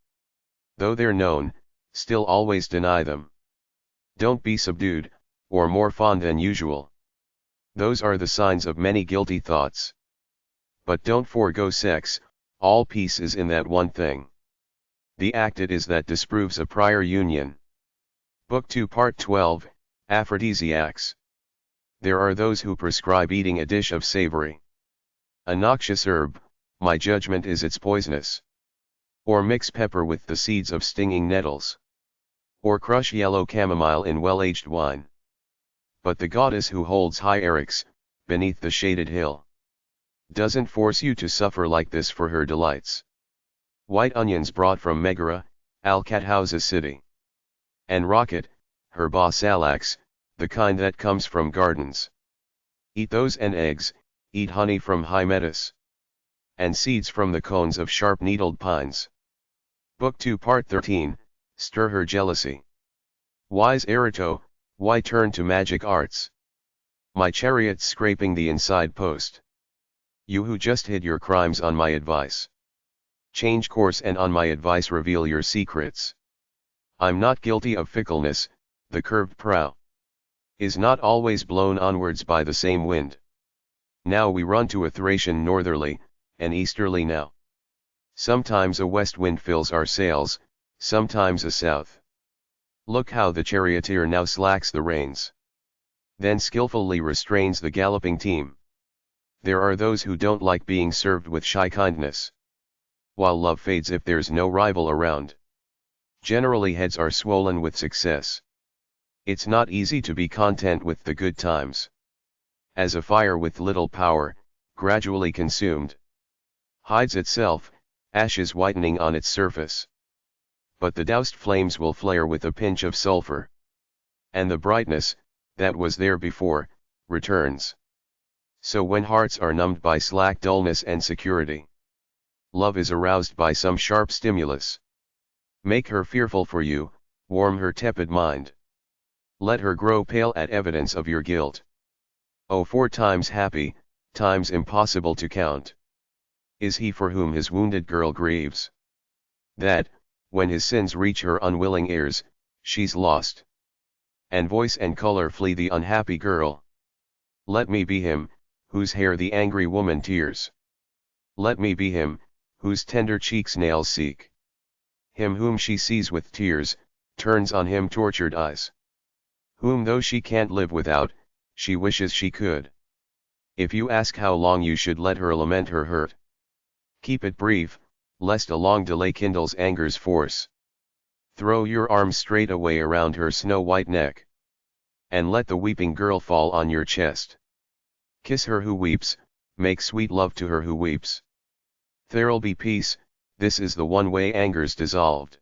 Though they're known, still always deny them. Don't be subdued, or more fond than usual. Those are the signs of many guilty thoughts. But don't forego sex, all peace is in that one thing. The act it is that disproves a prior union. Book 2 Part 12, Aphrodisiacs. There are those who prescribe eating a dish of savory. A noxious herb, my judgment is its poisonous. Or mix pepper with the seeds of stinging nettles. Or crush yellow chamomile in well-aged wine. But the goddess who holds high Eryx, beneath the shaded hill, doesn't force you to suffer like this for her delights. White onions brought from Megara, Alcathouse's city. And rocket, herba salax, the kind that comes from gardens. Eat those and eggs, eat honey from Hymettus. And seeds from the cones of sharp-needled pines. Book 2 Part 13, Stir her jealousy. Wise Erato, why turn to magic arts? My chariot's scraping the inside post. You who just hid your crimes on my advice. Change course and on my advice reveal your secrets. I'm not guilty of fickleness, the curved prow is not always blown onwards by the same wind. Now we run to a Thracian northerly, and easterly now. Sometimes a west wind fills our sails, sometimes a south. Look how the charioteer now slacks the reins. Then skillfully restrains the galloping team. There are those who don't like being served with shy kindness, while love fades if there's no rival around. Generally heads are swollen with success. It's not easy to be content with the good times. As a fire with little power, gradually consumed, hides itself, ashes whitening on its surface. But the doused flames will flare with a pinch of sulfur. And the brightness, that was there before, returns. So when hearts are numbed by slack dullness and security, love is aroused by some sharp stimulus. Make her fearful for you, warm her tepid mind. Let her grow pale at evidence of your guilt. Oh, 4 times happy, times impossible to count, is he for whom his wounded girl grieves. That, when his sins reach her unwilling ears, she's lost. And voice and color flee the unhappy girl. Let me be him, whose hair the angry woman tears. Let me be him, whose tender cheeks nails seek. Him whom she sees with tears, turns on him tortured eyes. Whom though she can't live without, she wishes she could. If you ask how long you should let her lament her hurt, keep it brief, lest a long delay kindles anger's force. Throw your arms straight away around her snow-white neck, and let the weeping girl fall on your chest. Kiss her who weeps, make sweet love to her who weeps. There'll be peace, this is the one way anger's dissolved.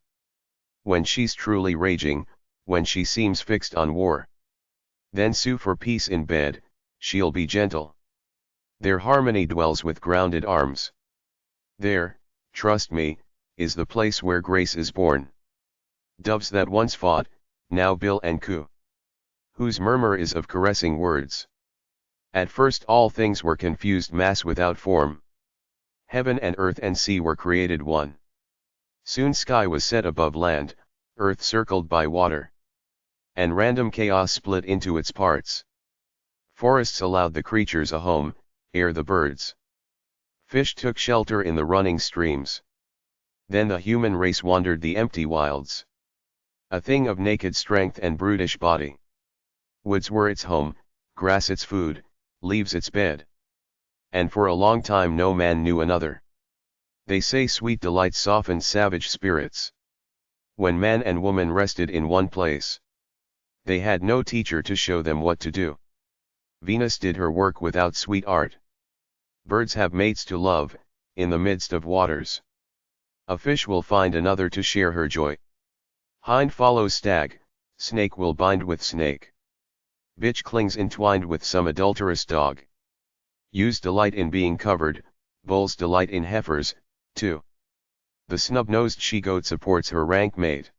When she's truly raging, when she seems fixed on war, then sue for peace in bed, she'll be gentle. There harmony dwells with grounded arms. There, trust me, is the place where grace is born. Doves that once fought, now bill and coo, whose murmur is of caressing words. At first all things were confused mass without form. Heaven and earth and sea were created one. Soon sky was set above land, earth circled by water, and random chaos split into its parts. Forests allowed the creatures a home, air the birds. Fish took shelter in the running streams. Then the human race wandered the empty wilds, a thing of naked strength and brutish body. Woods were its home, grass its food, leaves its bed. And for a long time no man knew another. They say sweet delight softened savage spirits. When man and woman rested in one place, they had no teacher to show them what to do. Venus did her work without sweet art. Birds have mates to love, in the midst of waters. A fish will find another to share her joy. Hind follows stag, snake will bind with snake. Bitch clings entwined with some adulterous dog. Ewes delight in being covered, bulls delight in heifers, too. The snub-nosed she-goat supports her rank mate.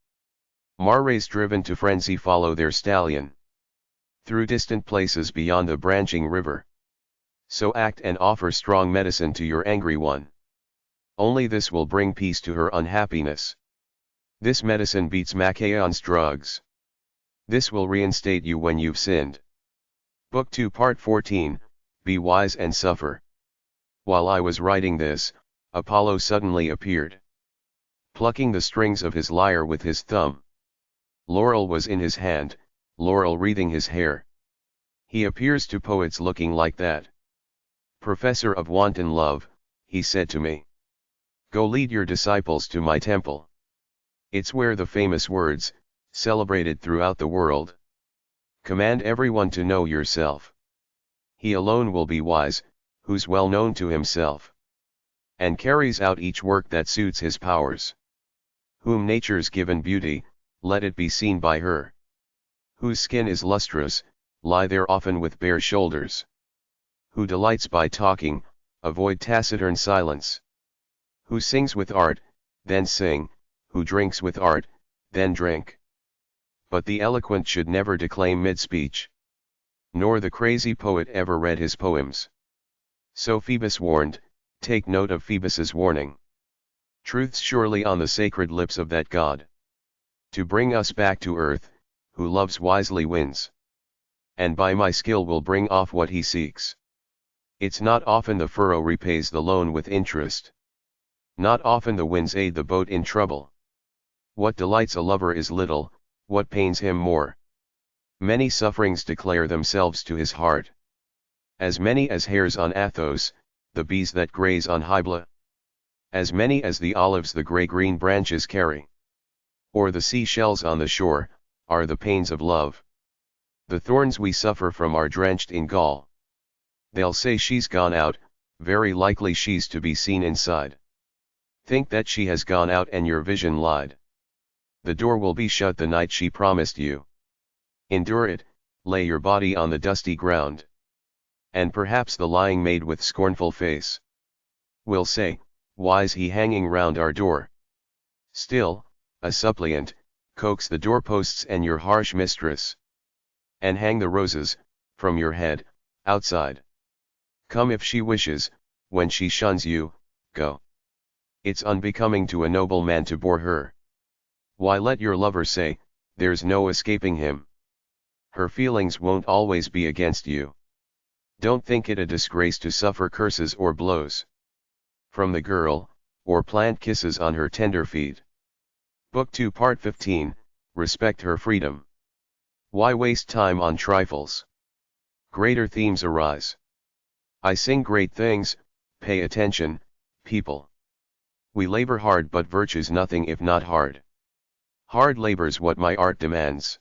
Mares driven to frenzy follow their stallion through distant places beyond the branching river. So act and offer strong medicine to your angry one. Only this will bring peace to her unhappiness. This medicine beats Machaon's drugs. This will reinstate you when you've sinned. Book 2 Part 14, Be Wise and Suffer. While I was writing this, Apollo suddenly appeared, plucking the strings of his lyre with his thumb. Laurel was in his hand, laurel wreathing his hair. He appears to poets looking like that. Professor of wanton love, he said to me, go lead your disciples to my temple. It's where the famous words, celebrated throughout the world. Command everyone to know yourself. He alone will be wise, who's well known to himself, and carries out each work that suits his powers. Whom nature's given beauty, let it be seen by her. Whose skin is lustrous, lie there often with bare shoulders. Who delights by talking, avoid taciturn silence. Who sings with art, then sing, who drinks with art, then drink. But the eloquent should never declaim mid-speech, nor the crazy poet ever read his poems. So Phoebus warned, take note of Phoebus's warning. Truth's surely on the sacred lips of that god. To bring us back to earth, who loves wisely wins. And by my skill will bring off what he seeks. It's not often the furrow repays the loan with interest. Not often the winds aid the boat in trouble. What delights a lover is little, what pains him more. Many sufferings declare themselves to his heart. As many as hairs on Athos, the bees that graze on Hybla. As many as the olives the grey-green branches carry. Or the sea-shells on the shore, are the pains of love. The thorns we suffer from are drenched in gall. They'll say she's gone out, very likely she's to be seen inside. Think that she has gone out and your vision lied. The door will be shut the night she promised you. Endure it, lay your body on the dusty ground. And perhaps the lying maid with scornful face will say, why's he hanging round our door? Still, a suppliant, coax the doorposts and your harsh mistress. And hang the roses, from your head, outside. Come if she wishes, when she shuns you, go. It's unbecoming to a noble man to bore her. Why, let your lover say, there's no escaping him. Her feelings won't always be against you. Don't think it a disgrace to suffer curses or blows from the girl, or plant kisses on her tender feet. Book 2 Part 15, Respect her freedom. Why waste time on trifles? Greater themes arise. I sing great things, pay attention, people. We labor hard but virtue's nothing if not hard. Hard labor's what my art demands.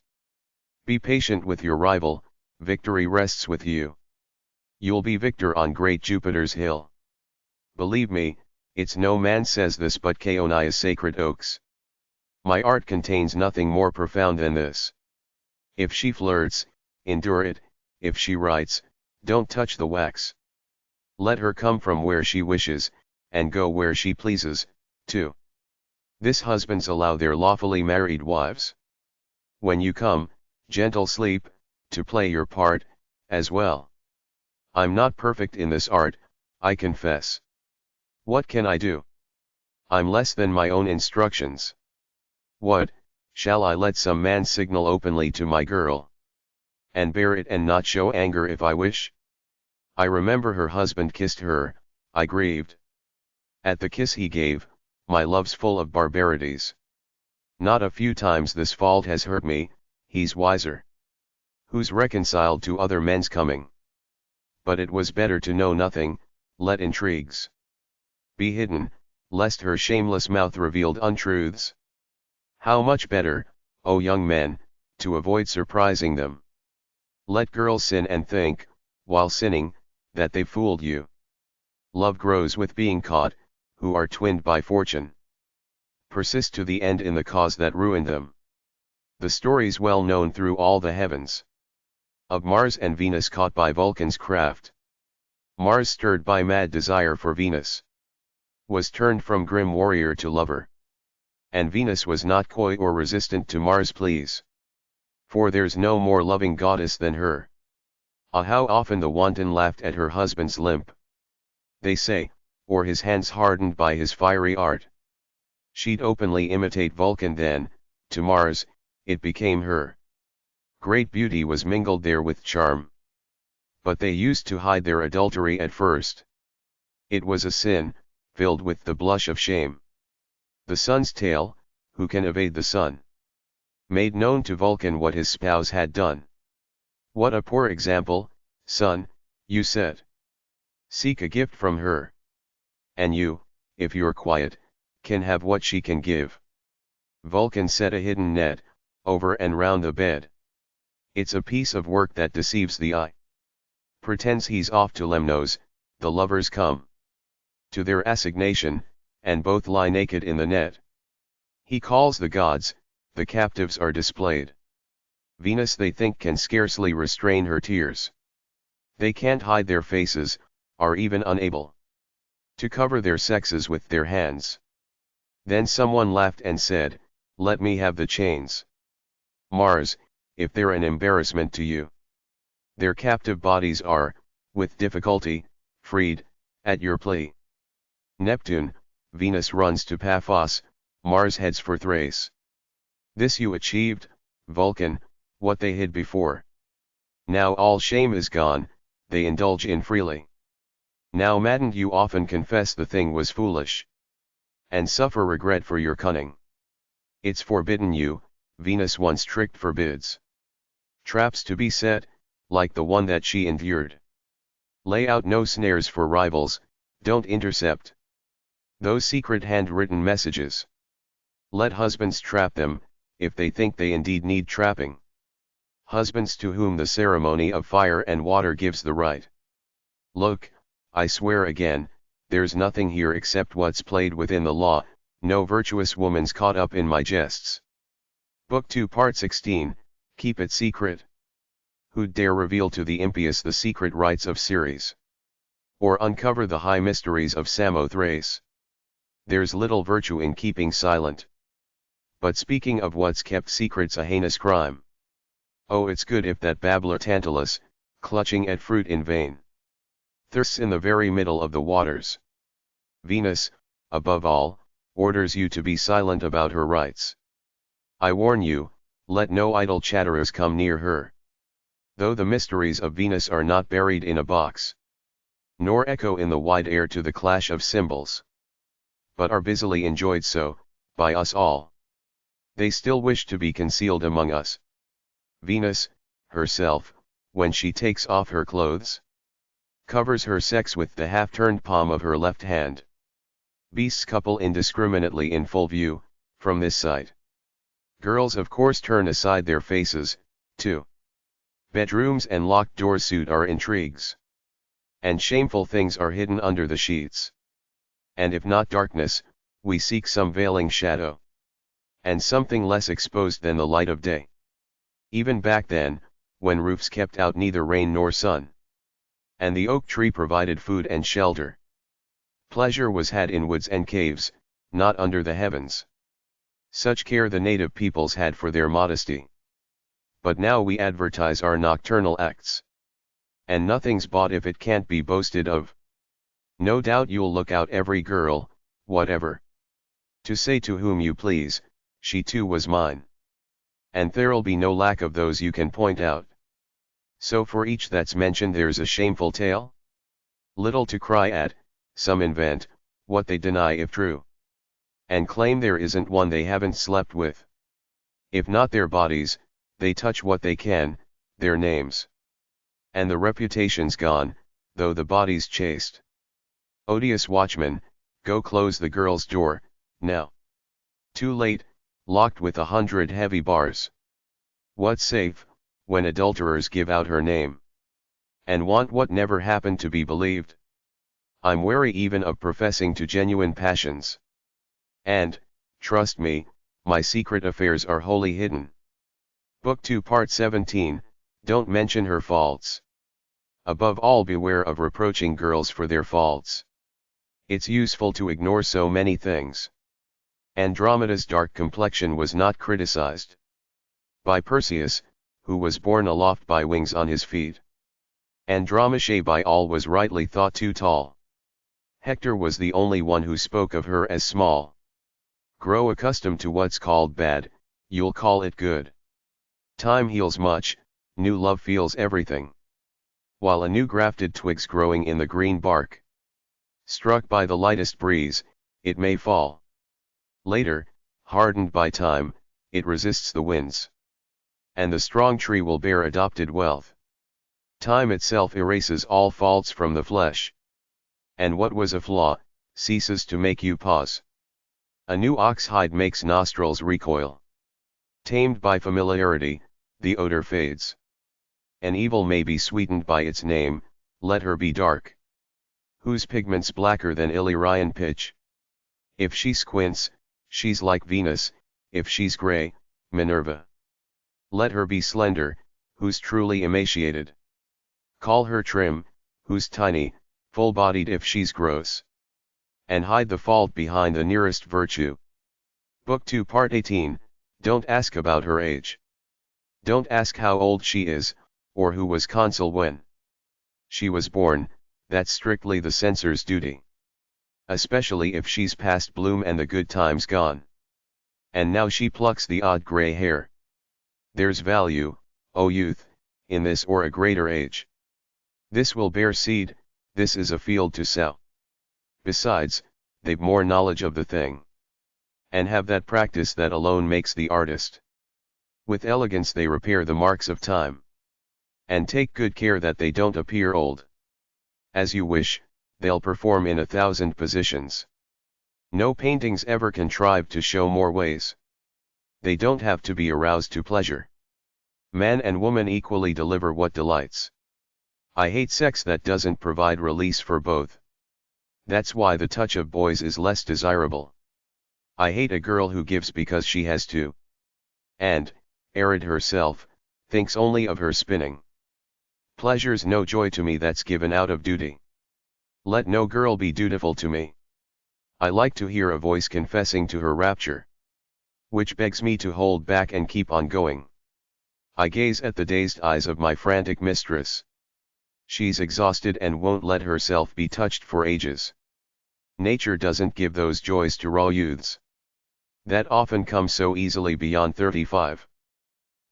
Be patient with your rival, victory rests with you. You'll be victor on great Jupiter's hill. Believe me, it's no man says this but Chaonia's sacred oaks. My art contains nothing more profound than this. If she flirts, endure it, if she writes, don't touch the wax. Let her come from where she wishes, and go where she pleases, too. This husbands allow their lawfully married wives. When you come, gentle sleep, to play your part, as well. I'm not perfect in this art, I confess. What can I do? I'm less than my own instructions. What, shall I let some man signal openly to my girl? And bear it and not show anger if I wish? I remember her husband kissed her, I grieved. At the kiss he gave, my love's full of barbarities. Not a few times this fault has hurt me, he's wiser. Who's reconciled to other men's coming? But it was better to know nothing, let intrigues be hidden, lest her shameless mouth revealed untruths. How much better, O young men, to avoid surprising them. Let girls sin and think, while sinning, that they fooled you. Love grows with being caught, who are twinned by fortune. Persist to the end in the cause that ruined them. The story's well known through all the heavens. Of Mars and Venus caught by Vulcan's craft. Mars, stirred by mad desire for Venus, was turned from grim warrior to lover. And Venus was not coy or resistant to Mars' pleas. For there's no more loving goddess than her. Ah, how often the wanton laughed at her husband's limp, they say, or his hands hardened by his fiery art. She'd openly imitate Vulcan then, to Mars, it became her. Great beauty was mingled there with charm. But they used to hide their adultery at first. It was a sin, filled with the blush of shame. The sun's tale, who can evade the sun? Made known to Vulcan what his spouse had done. What a poor example, son, you said. Seek a gift from her. And you, if you're quiet, can have what she can give. Vulcan set a hidden net, over and round the bed. It's a piece of work that deceives the eye. Pretends he's off to Lemnos, the lovers come to their assignation, and both lie naked in the net. He calls the gods, the captives are displayed. Venus they think can scarcely restrain her tears. They can't hide their faces, are even unable to cover their sexes with their hands. Then someone laughed and said, let me have the chains. Mars, if they're an embarrassment to you. Their captive bodies are, with difficulty, freed, at your plea. Neptune, Venus runs to Paphos, Mars heads for Thrace. This you achieved, Vulcan, what they hid before. Now all shame is gone, they indulge in freely. Now maddened you often confess the thing was foolish. and suffer regret for your cunning. It's forbidden you, Venus once strict forbids. Traps to be set, like the one that she endured. Lay out no snares for rivals, don't intercept those secret handwritten messages. Let husbands trap them, if they think they indeed need trapping. Husbands to whom the ceremony of fire and water gives the right. Look, I swear again, there's nothing here except what's played within the law, no virtuous woman's caught up in my jests. Book 2 Part 16, Keep it secret. Who'd dare reveal to the impious the secret rites of Ceres? Or uncover the high mysteries of Samothrace? There's little virtue in keeping silent. But speaking of what's kept secret's a heinous crime. Oh, it's good if that babbler Tantalus, clutching at fruit in vain, thirsts in the very middle of the waters. Venus, above all, orders you to be silent about her rites. I warn you, let no idle chatterers come near her. Though the mysteries of Venus are not buried in a box, nor echo in the wide air to the clash of cymbals, but are busily enjoyed so, by us all, they still wish to be concealed among us. Venus, herself, when she takes off her clothes, covers her sex with the half-turned palm of her left hand. Beasts couple indiscriminately in full view, from this sight. Girls of course turn aside their faces, too. Bedrooms and locked doors suit our intrigues. And shameful things are hidden under the sheets. And if not darkness, we seek some veiling shadow. And something less exposed than the light of day. Even back then, when roofs kept out neither rain nor sun, and the oak tree provided food and shelter, pleasure was had in woods and caves, not under the heavens. Such care the native peoples had for their modesty. But now we advertise our nocturnal acts. And nothing's bought if it can't be boasted of. No doubt you'll look out every girl, whatever to say to whom you please, she too was mine. And there'll be no lack of those you can point out. So for each that's mentioned there's a shameful tale? Little to cry at, some invent, what they deny if true. And claim there isn't one they haven't slept with. If not their bodies, they touch what they can, their names. And the reputation's gone, though the body's chaste. Odious watchman, go close the girl's door, now. Too late, locked with 100 heavy bars. What's safe, when adulterers give out her name? And want what never happened to be believed? I'm wary even of professing to genuine passions. And, trust me, my secret affairs are wholly hidden. Book 2 Part 17, Don't mention her faults. Above all beware of reproaching girls for their faults. It's useful to ignore so many things. Andromeda's dark complexion was not criticized by Perseus, who was borne aloft by wings on his feet. Andromache by all was rightly thought too tall. Hector was the only one who spoke of her as small. Grow accustomed to what's called bad, you'll call it good. Time heals much, new love feels everything. While a new grafted twig's growing in the green bark, struck by the lightest breeze, it may fall. Later, hardened by time, it resists the winds. And the strong tree will bear adopted wealth. Time itself erases all faults from the flesh. And what was a flaw, ceases to make you pause. A new ox hide makes nostrils recoil. Tamed by familiarity, the odor fades. An evil may be sweetened by its name, let her be dark. Whose pigments blacker than Illyrian pitch? If she squints, she's like Venus, if she's grey, Minerva. Let her be slender, who's truly emaciated. Call her trim, who's tiny, full-bodied if she's gross. And hide the fault behind the nearest virtue. Book 2 Part 18, Don't ask about her age. Don't ask how old she is, or who was consul when she was born, that's strictly the censor's duty. Especially if she's past bloom and the good time's gone. And now she plucks the odd grey hair. There's value, O youth, in this or a greater age. This will bear seed, this is a field to sow. Besides, they've more knowledge of the thing. And have that practice that alone makes the artist. With elegance they repair the marks of time. And take good care that they don't appear old. As you wish, they'll perform in 1,000 positions. No paintings ever contrived to show more ways. They don't have to be aroused to pleasure. Man and woman equally deliver what delights. I hate sex that doesn't provide release for both. That's why the touch of boys is less desirable. I hate a girl who gives because she has to. And, arid herself, thinks only of her spinning. Pleasure's no joy to me that's given out of duty. Let no girl be dutiful to me. I like to hear a voice confessing to her rapture, which begs me to hold back and keep on going. I gaze at the dazed eyes of my frantic mistress. She's exhausted and won't let herself be touched for ages. Nature doesn't give those joys to raw youths. That often come so easily beyond 35.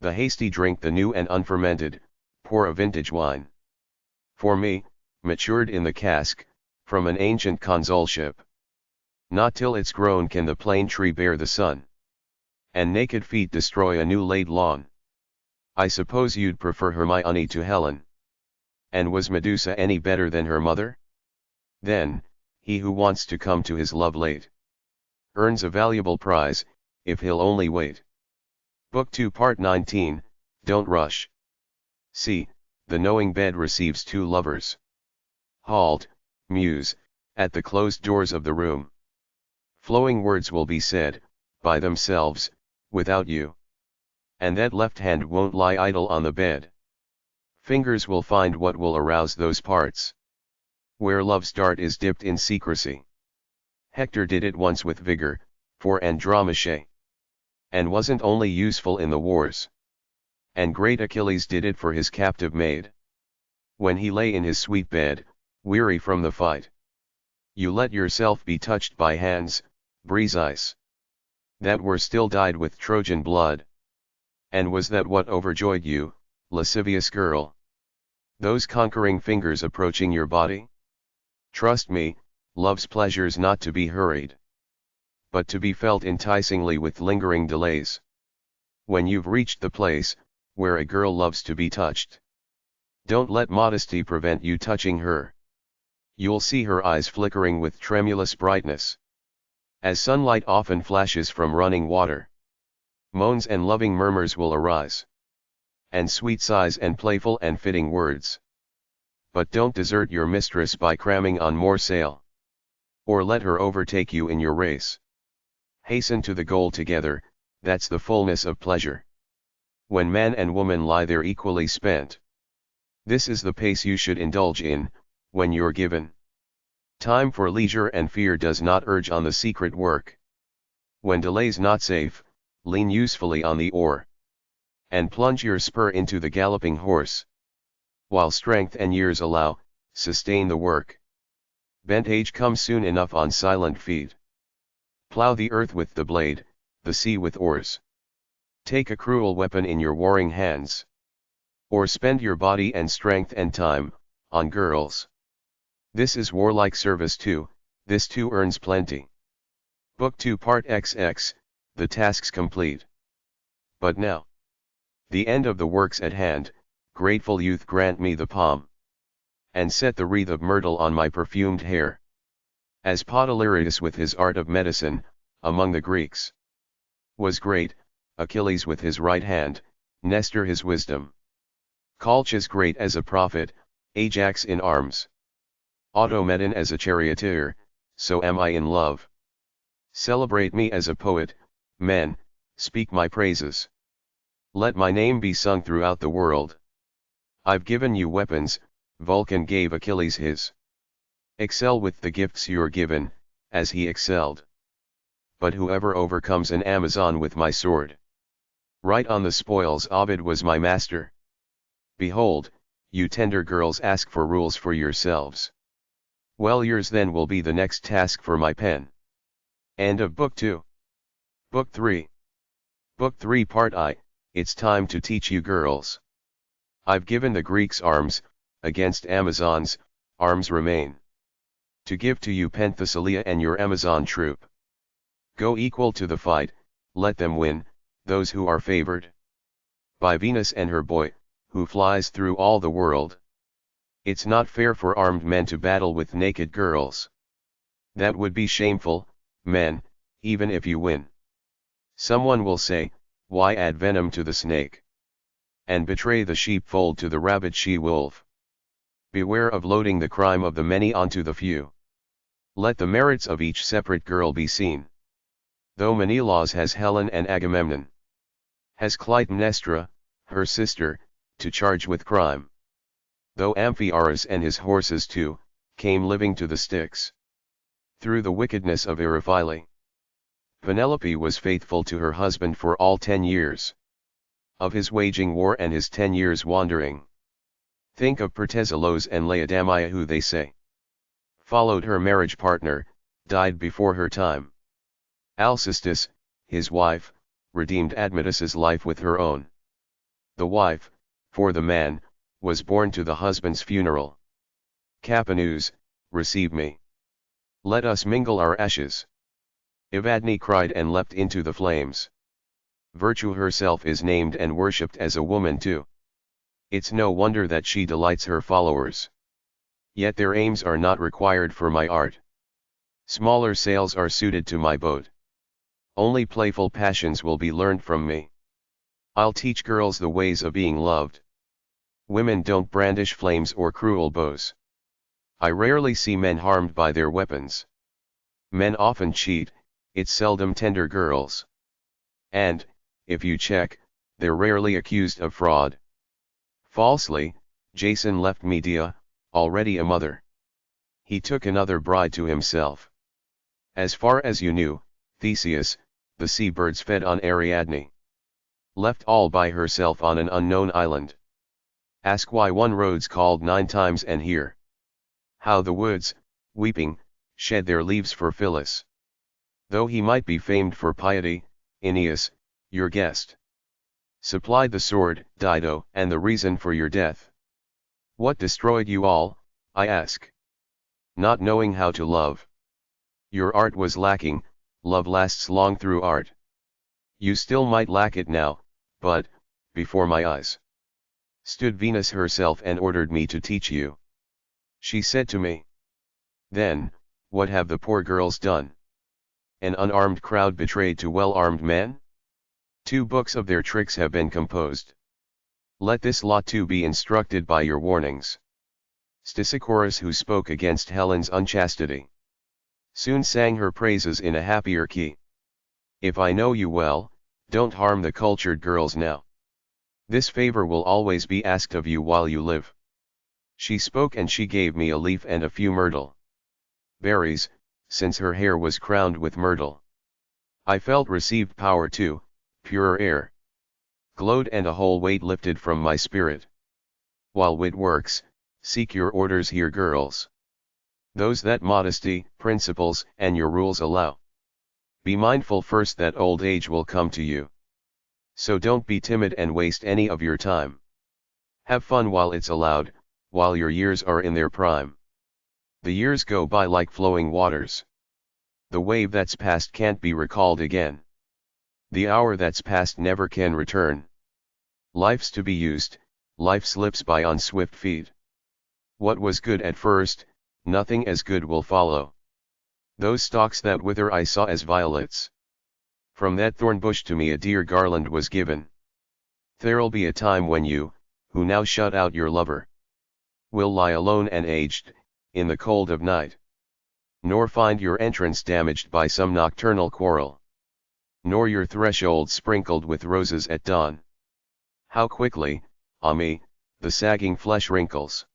The hasty drink the new and unfermented, pour a vintage wine. For me, matured in the cask, from an ancient consulship. Not till it's grown can the plane tree bear the sun. And naked feet destroy a new laid lawn. I suppose you'd prefer Hermione to Helen. And was Medusa any better than her mother? Then, he who wants to come to his love late earns a valuable prize, if he'll only wait. Book 2 Part 19, Don't Rush. See, the knowing bed receives two lovers. Halt, muse, at the closed doors of the room. Flowing words will be said, by themselves, without you. And that left hand won't lie idle on the bed. Fingers will find what will arouse those parts. Where love's dart is dipped in secrecy. Hector did it once with vigor, for Andromache. And wasn't only useful in the wars. And great Achilles did it for his captive maid. When he lay in his sweet bed, weary from the fight. You let yourself be touched by hands, breeze ice. That were still dyed with Trojan blood. And was that what overjoyed you, lascivious girl? Those conquering fingers approaching your body? Trust me, love's pleasure's not to be hurried, but to be felt enticingly with lingering delays. When you've reached the place, where a girl loves to be touched, don't let modesty prevent you touching her. You'll see her eyes flickering with tremulous brightness, as sunlight often flashes from running water. Moans and loving murmurs will arise, and sweet sighs and playful and fitting words. But don't desert your mistress by cramming on more sail, or let her overtake you in your race. Hasten to the goal together, that's the fullness of pleasure. When man and woman lie there equally spent. This is the pace you should indulge in, when you're given time for leisure and fear does not urge on the secret work. When delay's not safe, lean usefully on the oar, and plunge your spur into the galloping horse. While strength and years allow, sustain the work. Bent age comes soon enough on silent feet. Plow the earth with the blade, the sea with oars. Take a cruel weapon in your warring hands. Or spend your body and strength and time, on girls. This is warlike service too, this too earns plenty. Book 2 Part XX, the task's complete. But now, the end of the work's at hand, grateful youth grant me the palm. And set the wreath of myrtle on my perfumed hair. As Podalirius with his art of medicine, among the Greeks, was great, Achilles with his right hand, Nestor his wisdom. Colchis great as a prophet, Ajax in arms. Automedon as a charioteer, so am I in love. Celebrate me as a poet, men, speak my praises. Let my name be sung throughout the world. I've given you weapons, Vulcan gave Achilles his. Excel with the gifts you're given, as he excelled. But whoever overcomes an Amazon with my sword. Right on the spoils Ovid was my master. Behold, you tender girls ask for rules for yourselves. Well, yours then will be the next task for my pen. End of Book 2. Book 3. Book 3 Part I, it's time to teach you girls. I've given the Greeks arms, against Amazons, arms remain. To give to you Penthesilea and your Amazon troop. Go equal to the fight, let them win, those who are favored. By Venus and her boy, who flies through all the world. It's not fair for armed men to battle with naked girls. That would be shameful, men, even if you win. Someone will say, why add venom to the snake? And betray the sheepfold to the rabid she-wolf. Beware of loading the crime of the many onto the few. Let the merits of each separate girl be seen. Though Menelaus has Helen and Agamemnon, has Clytemnestra, her sister, to charge with crime. Though Amphiaraus and his horses too, came living to the Styx. Through the wickedness of Eriphyle, Penelope was faithful to her husband for all 10 years. Of his waging war and his 10 years wandering. Think of Pertesilos and Laodamia, who they say followed her marriage partner, died before her time. Alcestis, his wife, redeemed Admetus's life with her own. The wife, for the man, was born to the husband's funeral. Capaneus, receive me. Let us mingle our ashes. Evadne cried and leapt into the flames. Virtue herself is named and worshipped as a woman too. It's no wonder that she delights her followers. Yet their aims are not required for my art. Smaller sails are suited to my boat. Only playful passions will be learned from me. I'll teach girls the ways of being loved. Women don't brandish flames or cruel bows. I rarely see men harmed by their weapons. Men often cheat, it's seldom tender girls. And, if you check, they're rarely accused of fraud. Falsely, Jason left Medea, already a mother. He took another bride to himself. As far as you knew, Theseus, the seabirds fed on Ariadne. Left all by herself on an unknown island. Ask why one road's called 9 times and hear how the woods, weeping, shed their leaves for Phyllis. Though he might be famed for piety, Aeneas, your guest, supplied the sword, Dido, and the reason for your death. What destroyed you all, I ask? Not knowing how to love. Your art was lacking, love lasts long through art. You still might lack it now, but, before my eyes, stood Venus herself and ordered me to teach you. She said to me, then, what have the poor girls done? An unarmed crowd betrayed to well-armed men? 2 books of their tricks have been composed. Let this lot too be instructed by your warnings. Stesichorus, who spoke against Helen's unchastity, soon sang her praises in a happier key. If I know you well, don't harm the cultured girls now. This favor will always be asked of you while you live. She spoke and she gave me a leaf and a few myrtle berries, since her hair was crowned with myrtle. I felt received power too, purer air glowed and a whole weight lifted from my spirit. While wit works, seek your orders here, girls. Those that modesty, principles, and your rules allow. Be mindful first that old age will come to you. So don't be timid and waste any of your time. Have fun while it's allowed, while your years are in their prime. The years go by like flowing waters. The wave that's past can't be recalled again. The hour that's past never can return. Life's to be used, life slips by on swift feet. What was good at first, nothing as good will follow. Those stalks that wither I saw as violets. From that thorn bush to me a dear garland was given. There'll be a time when you, who now shut out your lover, will lie alone and aged, in the cold of night. Nor find your entrance damaged by some nocturnal quarrel. Nor your threshold sprinkled with roses at dawn. How quickly, ah me, the sagging flesh wrinkles.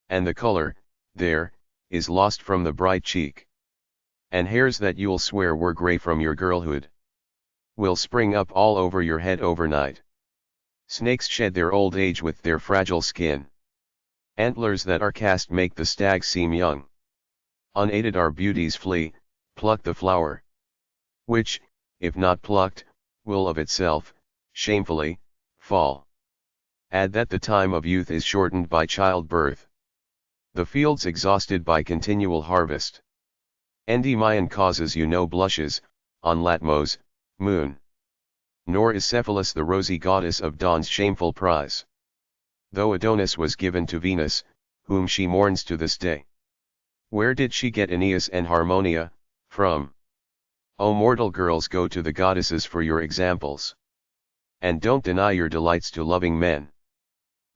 And the color, there, is lost from the bright cheek. And hairs that you'll swear were gray from your girlhood, will spring up all over your head overnight. Snakes shed their old age with their fragile skin. Antlers that are cast make the stag seem young. Unaided our beauties flee, pluck the flower, which, if not plucked, will of itself, shamefully, fall. Add that the time of youth is shortened by childbirth. The fields exhausted by continual harvest. Endymion causes you no blushes, on Latmos, moon. Nor is Cephalus the rosy goddess of dawn's shameful prize. Though Adonis was given to Venus, whom she mourns to this day. Where did she get Aeneas and Harmonia from? O mortal girls, go to the goddesses for your examples. And don't deny your delights to loving men.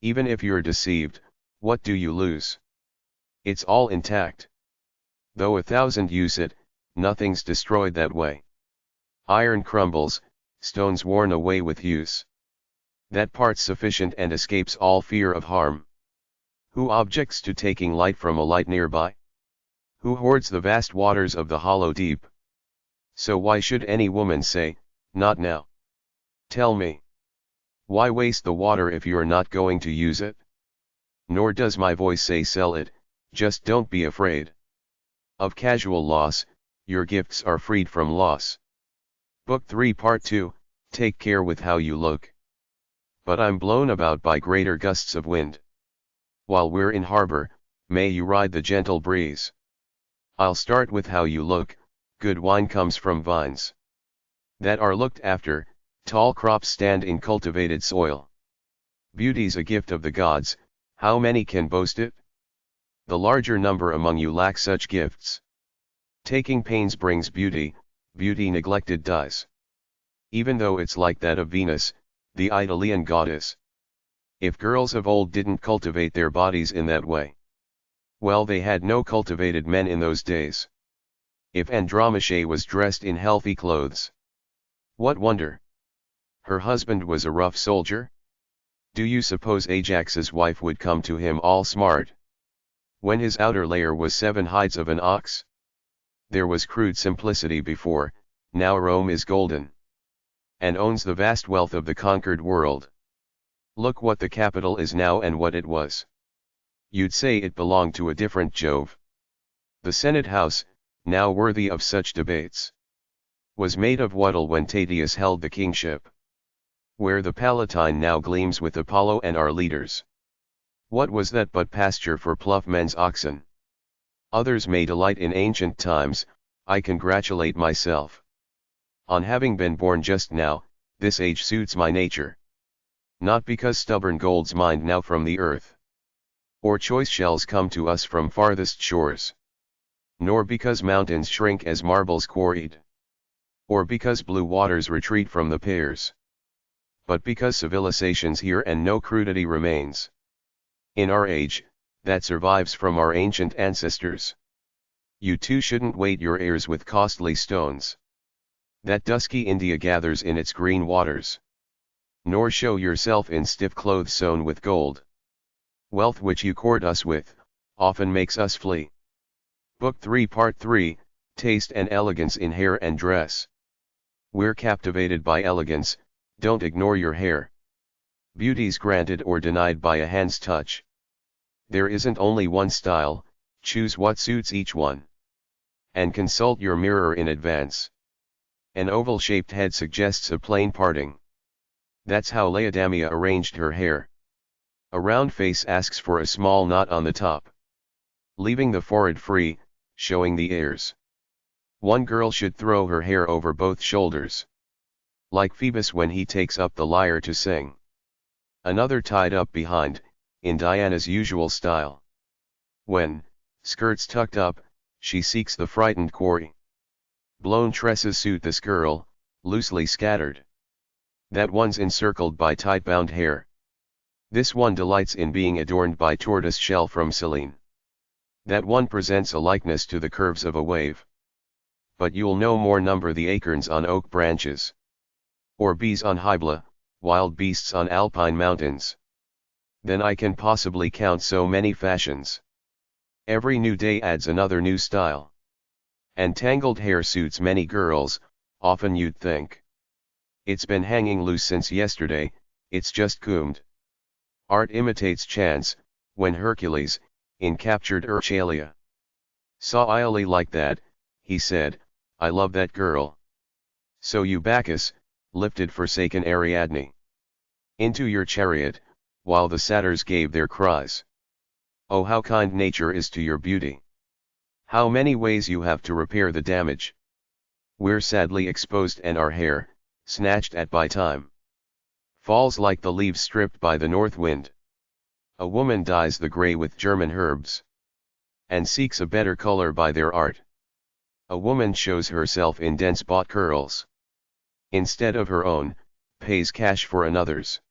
Even if you're deceived, what do you lose? It's all intact. Though 1,000 use it, nothing's destroyed that way. Iron crumbles, stones worn away with use. That part's sufficient and escapes all fear of harm. Who objects to taking light from a light nearby? Who hoards the vast waters of the hollow deep? So why should any woman say, not now? Tell me. Why waste the water if you're not going to use it? Nor does my voice say sell it, just don't be afraid of casual loss, your gifts are freed from loss. Book 3 Part 2, Take care with how you look. But I'm blown about by greater gusts of wind. While we're in harbor, may you ride the gentle breeze. I'll start with how you look. Good wine comes from vines that are looked after, tall crops stand in cultivated soil. Beauty's a gift of the gods, how many can boast it? The larger number among you lack such gifts. Taking pains brings beauty, beauty neglected dies. Even though it's like that of Venus, the Idalian goddess. If girls of old didn't cultivate their bodies in that way, well, they had no cultivated men in those days. If Andromache was dressed in healthy clothes, what wonder? Her husband was a rough soldier? Do you suppose Ajax's wife would come to him all smart? When his outer layer was 7 hides of an ox? There was crude simplicity before, now Rome is golden. And owns the vast wealth of the conquered world. Look what the capital is now and what it was. You'd say it belonged to a different Jove. The Senate House, now worthy of such debates, was made of wattle when Tatius held the kingship. Where the Palatine now gleams with Apollo and our leaders. What was that but pasture for ploughmen's oxen? Others may delight in ancient times, I congratulate myself on having been born just now. This age suits my nature. Not because stubborn golds mined now from the earth, or choice shells come to us from farthest shores, nor because mountains shrink as marbles quarried, or because blue waters retreat from the pears, but because civilization's here and no crudity remains in our age, that survives from our ancient ancestors. You too shouldn't weight your heirs with costly stones that dusky India gathers in its green waters, nor show yourself in stiff clothes sewn with gold. Wealth which you court us with, often makes us flee. Book 3 Part 3, Taste and Elegance in Hair and Dress. We're captivated by elegance, don't ignore your hair. Beauty's granted or denied by a hand's touch. There isn't only one style, choose what suits each one. And consult your mirror in advance. An oval-shaped head suggests a plain parting. That's how Laodamia arranged her hair. A round face asks for a small knot on the top, leaving the forehead free, showing the ears. One girl should throw her hair over both shoulders, like Phoebus when he takes up the lyre to sing. Another tied up behind, in Diana's usual style. When, skirts tucked up, she seeks the frightened quarry. Blown tresses suit this girl, loosely scattered. That one's encircled by tight-bound hair. This one delights in being adorned by tortoise shell from Selene. That one presents a likeness to the curves of a wave. But you'll no more number the acorns on oak branches, or bees on Hybla, wild beasts on alpine mountains, than I can possibly count so many fashions. Every new day adds another new style. And tangled hair suits many girls, often you'd think it's been hanging loose since yesterday, it's just combed. Art imitates chance, when Hercules, in captured Erchalia, saw Iole like that, he said, I love that girl. So you Bacchus, lifted forsaken Ariadne into your chariot, while the satyrs gave their cries. Oh, how kind nature is to your beauty! How many ways you have to repair the damage! We're sadly exposed, and our hair, snatched at by time, falls like the leaves stripped by the north wind. A woman dyes the gray with German herbs, and seeks a better color by their art. A woman shows herself in dense bought curls, instead of her own, pays cash for another's.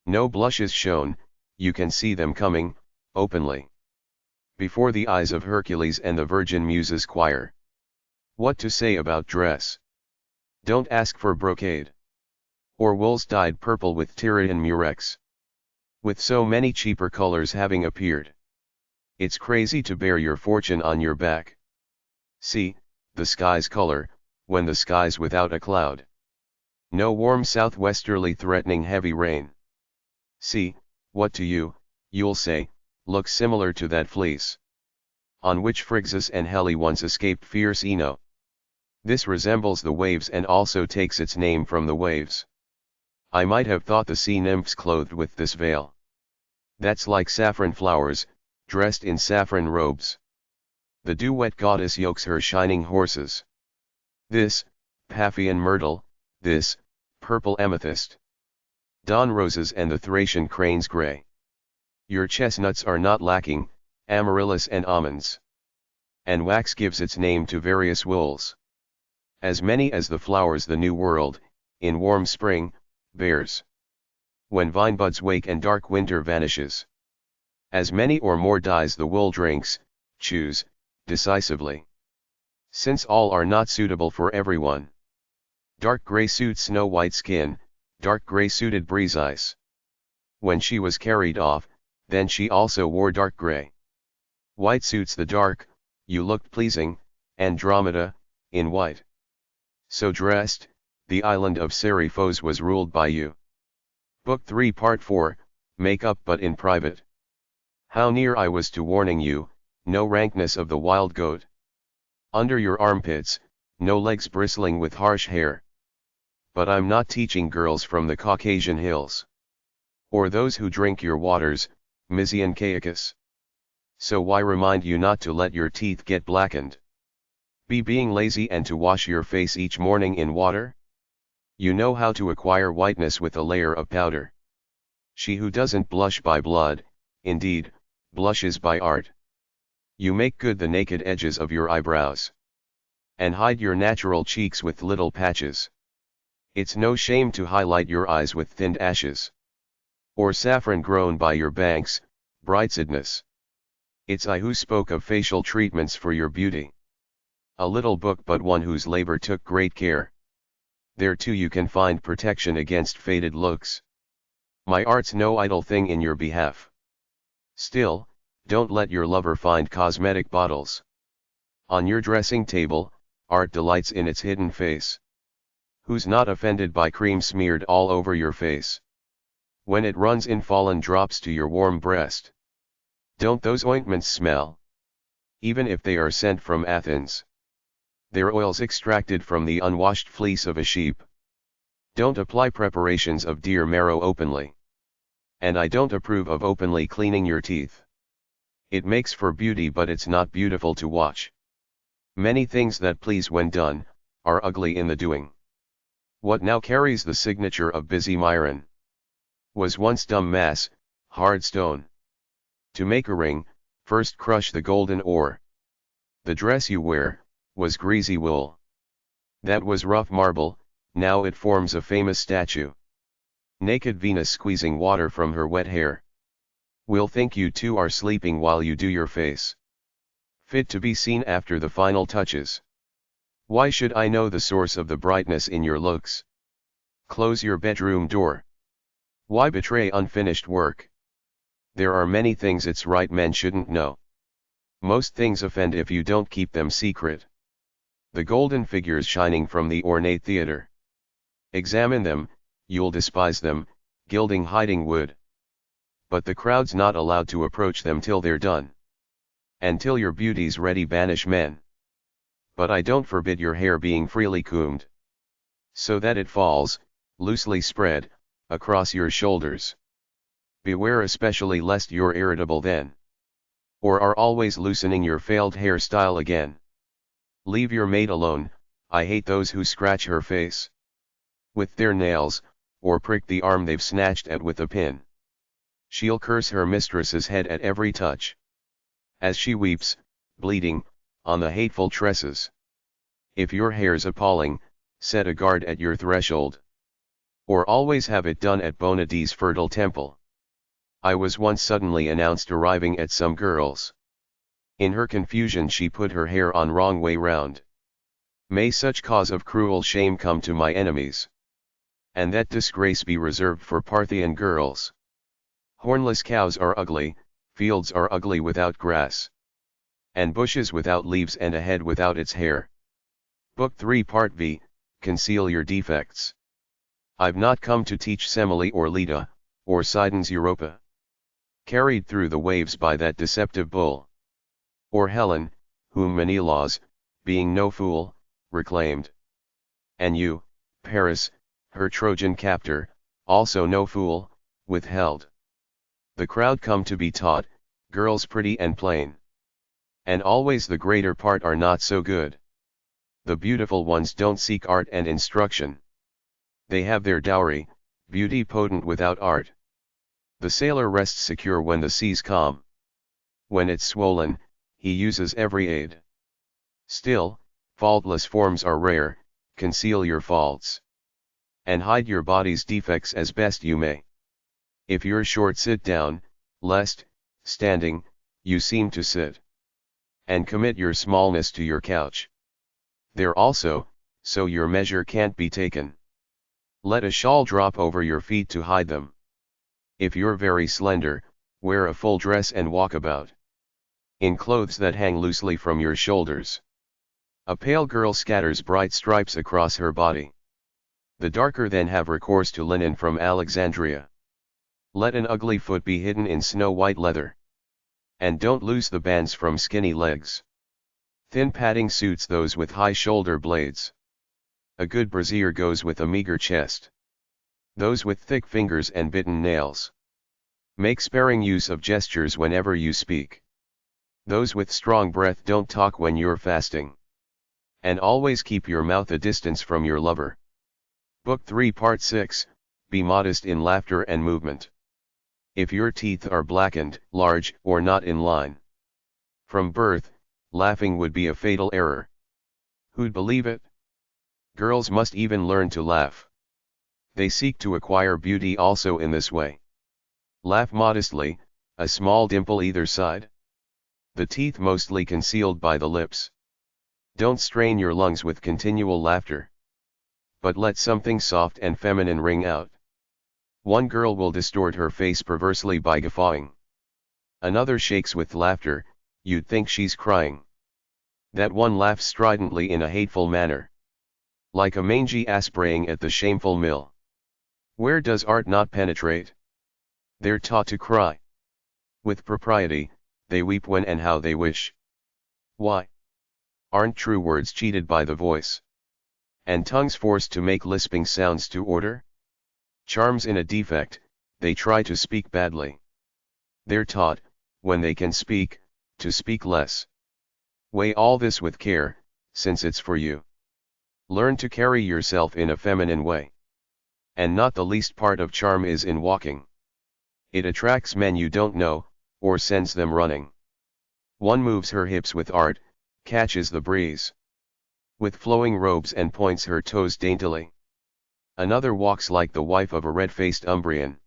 No blushes shown, you can see them coming, openly, before the eyes of Hercules and the Virgin Muses choir. What to say about dress? Don't ask for brocade, or wools dyed purple with Tyrian murex. With so many cheaper colors having appeared, it's crazy to bear your fortune on your back. See, the sky's color, when the sky's without a cloud. No warm southwesterly threatening heavy rain. See, what to you, you'll say, looks similar to that fleece, on which Phrixus and Helle once escaped fierce Ino. This resembles the waves and also takes its name from the waves. I might have thought the sea nymphs clothed with this veil. That's like saffron flowers, dressed in saffron robes. The dew-wet goddess yokes her shining horses. This, Paphian myrtle, this, purple amethyst. Dawn roses and the Thracian crane's gray. Your chestnuts are not lacking, amaryllis and almonds. And wax gives its name to various wools. As many as the flowers the new world, in warm spring, bears. When vine buds wake and dark winter vanishes. As many or more dyes the wool drinks, choose, decisively. Since all are not suitable for everyone. Dark gray suits Snow White skin, dark gray suited Breeze Ice. When she was carried off, then she also wore dark gray. White suits the dark, you looked pleasing, Andromeda, in white. So dressed, the island of Seriphos was ruled by you. Book 3 Part 4, Make Up but in Private. How near I was to warning you, no rankness of the wild goat. Under your armpits, no legs bristling with harsh hair. But I'm not teaching girls from the Caucasian hills. Or those who drink your waters, Mysian Caicus. So why remind you not to let your teeth get blackened? Be being lazy and to wash your face each morning in water? You know how to acquire whiteness with a layer of powder. She who doesn't blush by blood, indeed, blushes by art. You make good the naked edges of your eyebrows, and hide your natural cheeks with little patches. It's no shame to highlight your eyes with thinned ashes, or saffron grown by your banks, brightsidness. It's I who spoke of facial treatments for your beauty. A little book, but one whose labor took great care. There too you can find protection against faded looks. My art's no idle thing in your behalf. Still, don't let your lover find cosmetic bottles on your dressing table. Art delights in its hidden face. Who's not offended by cream smeared all over your face, when it runs in fallen drops to your warm breast? Don't those ointments smell? Even if they are sent from Athens. Their oils extracted from the unwashed fleece of a sheep. Don't apply preparations of deer marrow openly. And I don't approve of openly cleaning your teeth. It makes for beauty, but it's not beautiful to watch. Many things that please when done, are ugly in the doing. What now carries the signature of busy Myron was once dumb mass, hard stone. To make a ring, first crush the golden ore. The dress you wear, was greasy wool. That was rough marble, now it forms a famous statue. Naked Venus squeezing water from her wet hair. We'll think you two are sleeping while you do your face. Fit to be seen after the final touches. Why should I know the source of the brightness in your looks? Close your bedroom door. Why betray unfinished work? There are many things it's right men shouldn't know. Most things offend if you don't keep them secret. The golden figures shining from the ornate theater. Examine them, you'll despise them, gilding hiding wood. But the crowd's not allowed to approach them till they're done. And till your beauty's ready banish men. But I don't forbid your hair being freely combed, so that it falls, loosely spread, across your shoulders. Beware especially lest you're irritable then. Or are always loosening your failed hairstyle again. Leave your mate alone, I hate those who scratch her face with their nails, or prick the arm they've snatched at with a pin. She'll curse her mistress's head at every touch, as she weeps, bleeding, on the hateful tresses. If your hair's appalling, set a guard at your threshold. Or always have it done at Bonadi's fertile temple. I was once suddenly announced arriving at some girl's. In her confusion she put her hair on wrong way round. May such cause of cruel shame come to my enemies. And that disgrace be reserved for Parthian girls. Hornless cows are ugly, fields are ugly without grass, and bushes without leaves and a head without its hair. Book 3 Part V, Conceal Your Defects. I've not come to teach Semele or Leda, or Sidon's Europa, carried through the waves by that deceptive bull. Or Helen, whom Menelaus, being no fool, reclaimed. And you, Paris, her Trojan captor, also no fool, withheld. The crowd come to be taught, girls pretty and plain. And always the greater part are not so good. The beautiful ones don't seek art and instruction. They have their dowry, beauty potent without art. The sailor rests secure when the sea's calm. When it's swollen, he uses every aid. Still, faultless forms are rare, conceal your faults. And hide your body's defects as best you may. If you're short, sit down, lest, standing, you seem to sit. And commit your smallness to your couch. There also, so your measure can't be taken. Let a shawl drop over your feet to hide them. If you're very slender, wear a full dress and walk about in clothes that hang loosely from your shoulders. A pale girl scatters bright stripes across her body. The darker then have recourse to linen from Alexandria. Let an ugly foot be hidden in snow-white leather. And don't lose the bands from skinny legs. Thin padding suits those with high shoulder blades. A good brassiere goes with a meager chest. Those with thick fingers and bitten nails. Make sparing use of gestures whenever you speak. Those with strong breath don't talk when you're fasting. And always keep your mouth a distance from your lover. Book 3 Part 6, Be modest in laughter and movement. If your teeth are blackened, large, or not in line from birth, laughing would be a fatal error. Who'd believe it? Girls must even learn to laugh. They seek to acquire beauty also in this way. Laugh modestly, a small dimple either side. The teeth mostly concealed by the lips. Don't strain your lungs with continual laughter. But let something soft and feminine ring out. One girl will distort her face perversely by guffawing. Another shakes with laughter, you'd think she's crying. That one laughs stridently in a hateful manner. Like a mangy ass braying at the shameful mill. Where does art not penetrate? They're taught to cry. With propriety, they weep when and how they wish. Why? Aren't true words cheated by the voice? And tongues forced to make lisping sounds to order? Charms in a defect, they try to speak badly. They're taught, when they can speak, to speak less. Weigh all this with care, since it's for you. Learn to carry yourself in a feminine way. And not the least part of charm is in walking. It attracts men you don't know, or sends them running. One moves her hips with art, catches the breeze. With flowing robes and points her toes daintily. Another walks like the wife of a red-faced Umbrian.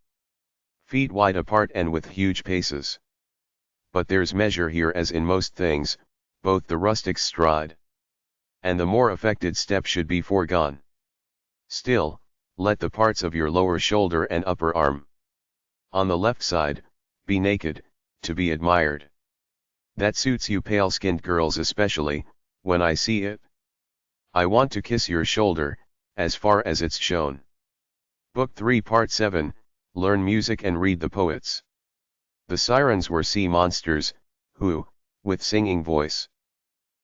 Feet wide apart and with huge paces. But there's measure here as in most things, both the rustic's stride and the more affected step should be foregone. Still, let the parts of your lower shoulder and upper arm on the left side be naked, to be admired. That suits you pale-skinned girls especially, when I see it. I want to kiss your shoulder, as far as it's shown. Book 3 Part 7, Learn music and read the poets. The sirens were sea monsters, who, with singing voice,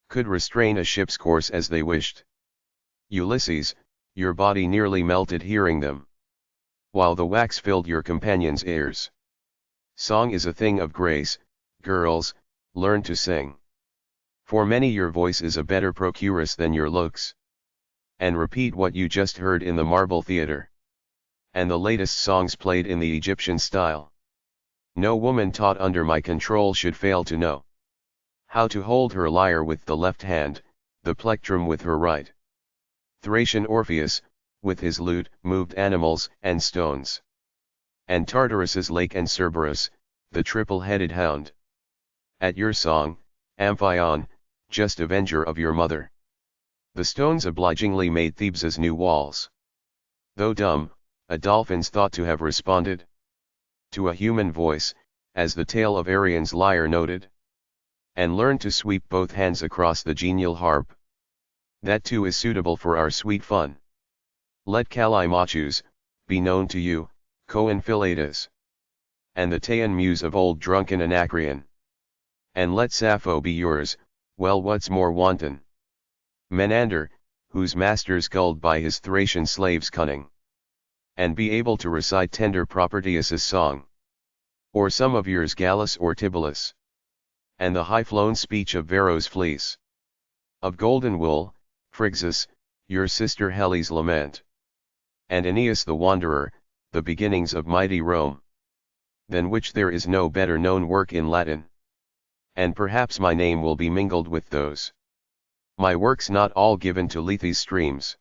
could restrain a ship's course as they wished. Ulysses, your body nearly melted hearing them, while the wax filled your companion's ears. Song is a thing of grace, girls, learn to sing. For many your voice is a better procuress than your looks. And repeat what you just heard in the Marble Theatre. And the latest songs played in the Egyptian style. No woman taught under my control should fail to know how to hold her lyre with the left hand, the plectrum with her right. Thracian Orpheus, with his lute, moved animals and stones. And Tartarus's lake and Cerberus, the triple-headed hound. At your song, Amphion, just avenger of your mother. The stones obligingly made Thebes's new walls. Though dumb, a dolphin's thought to have responded to a human voice, as the tale of Arian's lyre noted. And learned to sweep both hands across the genial harp. That too is suitable for our sweet fun. Let Callimachus be known to you, Co-Enfilatus, and the Teian muse of old drunken Anacreon. And let Sappho be yours, well what's more wanton? Menander, whose master's gulled by his Thracian slaves' cunning. And be able to recite tender Propertius's song. Or some of yours Gallus or Tibullus. And the high-flown speech of Varro's fleece. Of golden wool, Phrixus, your sister Heli's lament. And Aeneas the wanderer, the beginnings of mighty Rome. Than which there is no better known work in Latin. And perhaps my name will be mingled with those. My works not all given to Lethe's streams.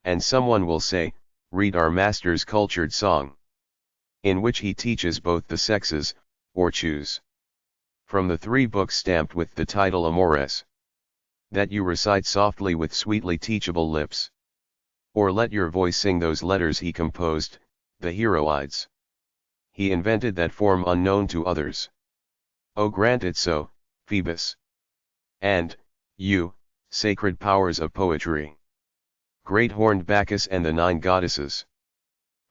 And someone will say, read our master's cultured song. In which he teaches both the sexes, or choose. From the 3 books stamped with the title Amores. That you recite softly with sweetly teachable lips. Or let your voice sing those letters he composed, the Heroides. He invented that form unknown to others. Oh grant it so, Phoebus. And, you, sacred powers of poetry. Great horned Bacchus and the 9 goddesses.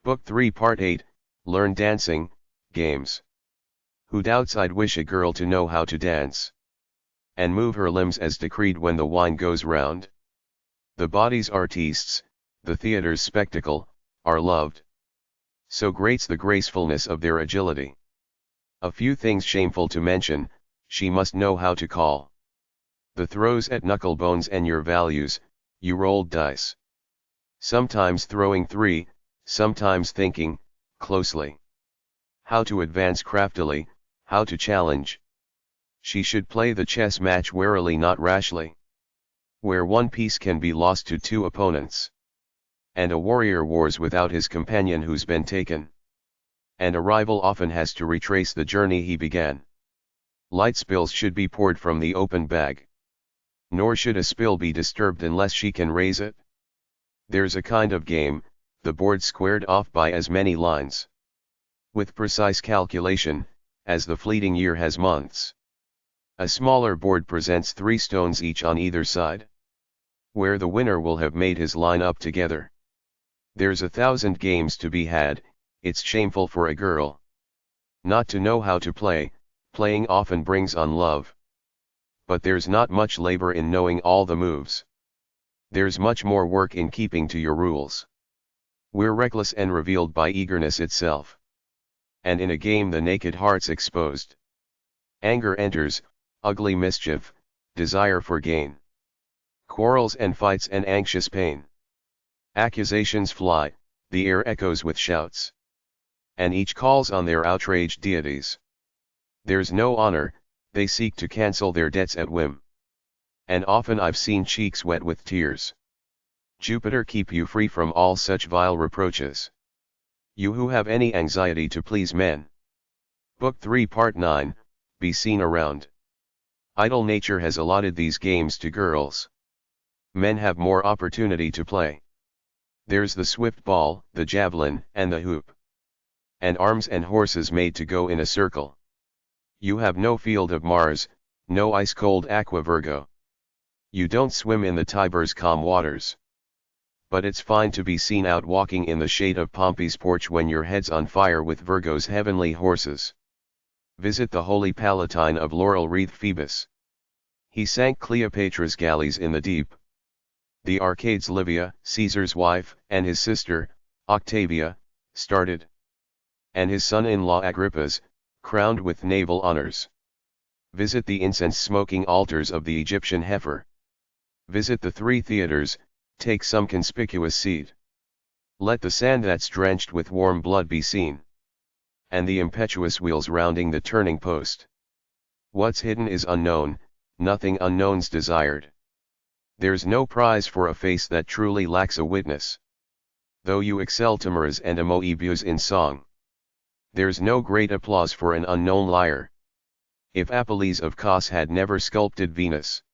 Book 3 Part 8, Learn Dancing, Games. Who doubts I'd wish a girl to know how to dance? And move her limbs as decreed when the wine goes round? The body's artistes, the theatre's spectacle, are loved. So great's the gracefulness of their agility. A few things shameful to mention, she must know how to call. The throws at knuckle bones and your values, you rolled dice. Sometimes throwing 3, sometimes thinking, closely. How to advance craftily, how to challenge. She should play the chess match warily not rashly. Where one piece can be lost to 2 opponents. And a warrior wars without his companion who's been taken. And a rival often has to retrace the journey he began. Light spills should be poured from the open bag. Nor should a spill be disturbed unless she can raise it. There's a kind of game, the board squared off by as many lines. With precise calculation, as the fleeting year has months. A smaller board presents 3 stones each on either side. Where the winner will have made his line up together. There's 1,000 games to be had, it's shameful for a girl not to know how to play, playing often brings on love. But there's not much labor in knowing all the moves. There's much more work in keeping to your rules. We're reckless and revealed by eagerness itself. And in a game the naked heart's exposed. Anger enters, ugly mischief, desire for gain. Quarrels and fights and anxious pain. Accusations fly, the air echoes with shouts. And each calls on their outraged deities. There's no honor, they seek to cancel their debts at whim. And often I've seen cheeks wet with tears. Jupiter keep you free from all such vile reproaches. You who have any anxiety to please men. Book 3 Part 9, Be Seen Around. Idle nature has allotted these games to girls. Men have more opportunity to play. There's the swift ball, the javelin, and the hoop. And arms and horses made to go in a circle. You have no field of Mars, no ice-cold Aqua Virgo. You don't swim in the Tiber's calm waters. But it's fine to be seen out walking in the shade of Pompey's porch when your head's on fire with Virgo's heavenly horses. Visit the holy Palatine of laurel-wreathed Phoebus. He sank Cleopatra's galleys in the deep. The Arcades Livia, Caesar's wife, and his sister, Octavia, started. And his son-in-law Agrippa's, crowned with naval honors. Visit the incense-smoking altars of the Egyptian heifer. Visit the 3 theaters, take some conspicuous seat. Let the sand that's drenched with warm blood be seen. And the impetuous wheels rounding the turning post. What's hidden is unknown, nothing unknown's desired. There's no prize for a face that truly lacks a witness. Though you excel Tamaras and Amoebius in song. There's no great applause for an unknown liar. If Apelles of Kos had never sculpted Venus,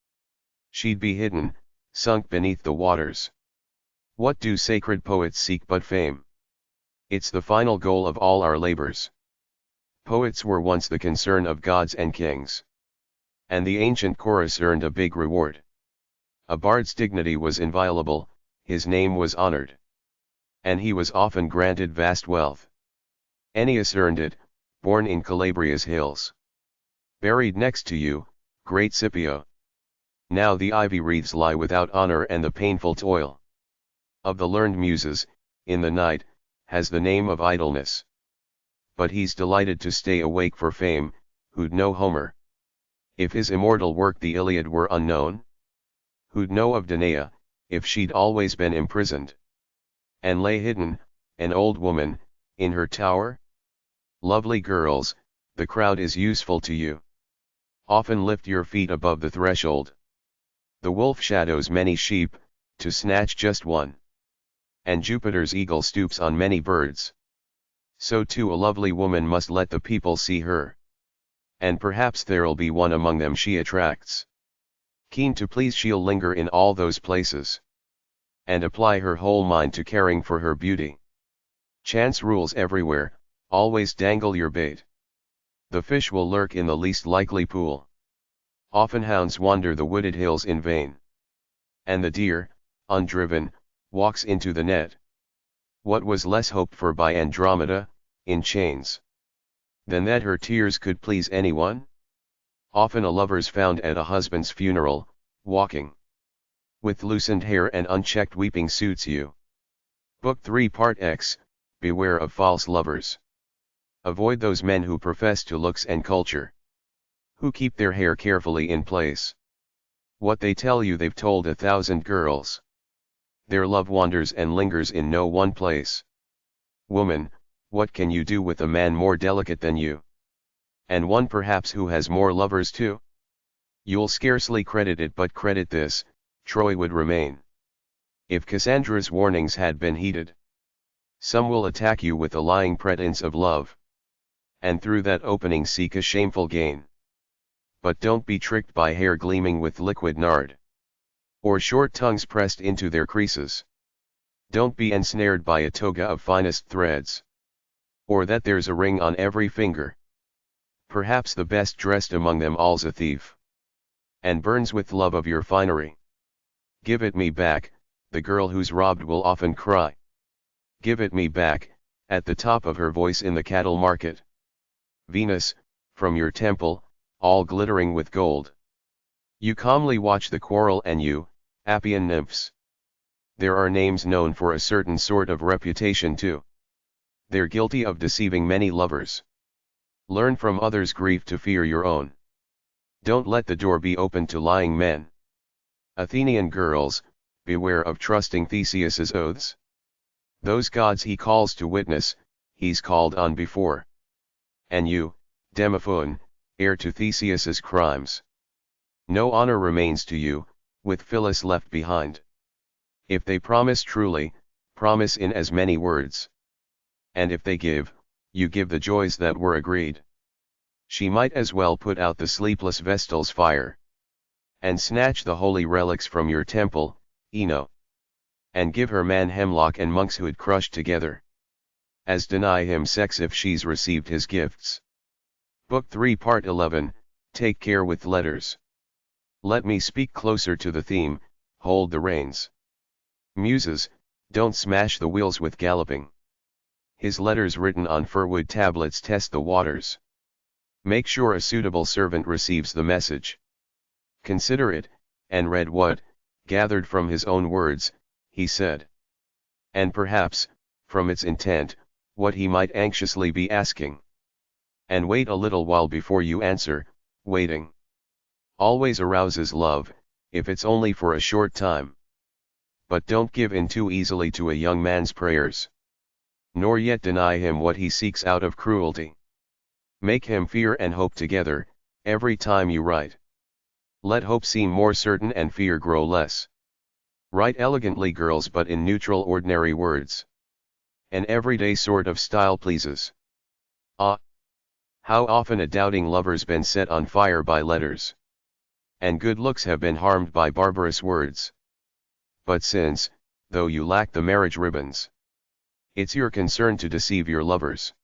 she'd be hidden, sunk beneath the waters. What do sacred poets seek but fame? It's the final goal of all our labors. Poets were once the concern of gods and kings. And the ancient chorus earned a big reward. A bard's dignity was inviolable, his name was honored. And he was often granted vast wealth. Ennius earned it, born in Calabria's hills. Buried next to you, great Scipio. Now the ivy wreaths lie without honor and the painful toil of the learned muses, in the night, has the name of idleness. But he's delighted to stay awake for fame, who'd know Homer? If his immortal work the Iliad were unknown? Who'd know of Danae, if she'd always been imprisoned? And lay hidden, an old woman, in her tower? Lovely girls, the crowd is useful to you. Often lift your feet above the threshold. The wolf shadows many sheep, to snatch just one. And Jupiter's eagle stoops on many birds. So too a lovely woman must let the people see her. And perhaps there'll be one among them she attracts. Keen to please she'll linger in all those places. And apply her whole mind to caring for her beauty. Chance rules everywhere, always dangle your bait. The fish will lurk in the least likely pool. Often hounds wander the wooded hills in vain. And the deer, undriven, walks into the net. What was less hoped for by Andromeda, in chains, than that her tears could please anyone? Often a lover's found at a husband's funeral, walking with loosened hair and unchecked weeping suits you. Book 3 Part X, Beware of false lovers. Avoid those men who profess to looks and culture. Who keep their hair carefully in place. What they tell you they've told 1,000 girls. Their love wanders and lingers in no one place. Woman, what can you do with a man more delicate than you? And one perhaps who has more lovers too? You'll scarcely credit it, but credit this, Troy would remain. If Cassandra's warnings had been heeded. Some will attack you with a lying pretense of love. And through that opening seek a shameful gain. But don't be tricked by hair gleaming with liquid nard. Or short tongues pressed into their creases. Don't be ensnared by a toga of finest threads. Or that there's a ring on every finger. Perhaps the best dressed among them all's a thief. And burns with love of your finery. Give it me back, the girl who's robbed will often cry. Give it me back, at the top of her voice in the cattle market. Venus, from your temple, all glittering with gold. You calmly watch the quarrel and you, Appian nymphs. There are names known for a certain sort of reputation too. They're guilty of deceiving many lovers. Learn from others' grief to fear your own. Don't let the door be open to lying men. Athenian girls, beware of trusting Theseus's oaths. Those gods he calls to witness, he's called on before. And you, Demophon, heir to Theseus's crimes. No honor remains to you, with Phyllis left behind. If they promise truly, promise in as many words. And if they give, you give the joys that were agreed. She might as well put out the sleepless Vestal's fire. And snatch the holy relics from your temple, Ino. And give her man hemlock and monkshood crushed together. As deny him sex if she's received his gifts. Book 3 Part 11, Take care with letters. Let me speak closer to the theme, hold the reins. Muses, don't smash the wheels with galloping. His letters written on firwood tablets test the waters. Make sure a suitable servant receives the message. Consider it, and read what, gathered from his own words, he said. And perhaps, from its intent, what he might anxiously be asking. And wait a little while before you answer, Waiting always arouses love, if it's only for a short time. But don't give in too easily to a young man's prayers. Nor yet deny him what he seeks out of cruelty. Make him fear and hope together, every time you write. Let hope seem more certain and fear grow less. Write elegantly, girls, but in neutral, ordinary words. An everyday sort of style pleases. Ah! How often a doubting lover's been set on fire by letters. And good looks have been harmed by barbarous words. But since, though you lack the marriage ribbons, it's your concern to deceive your lovers,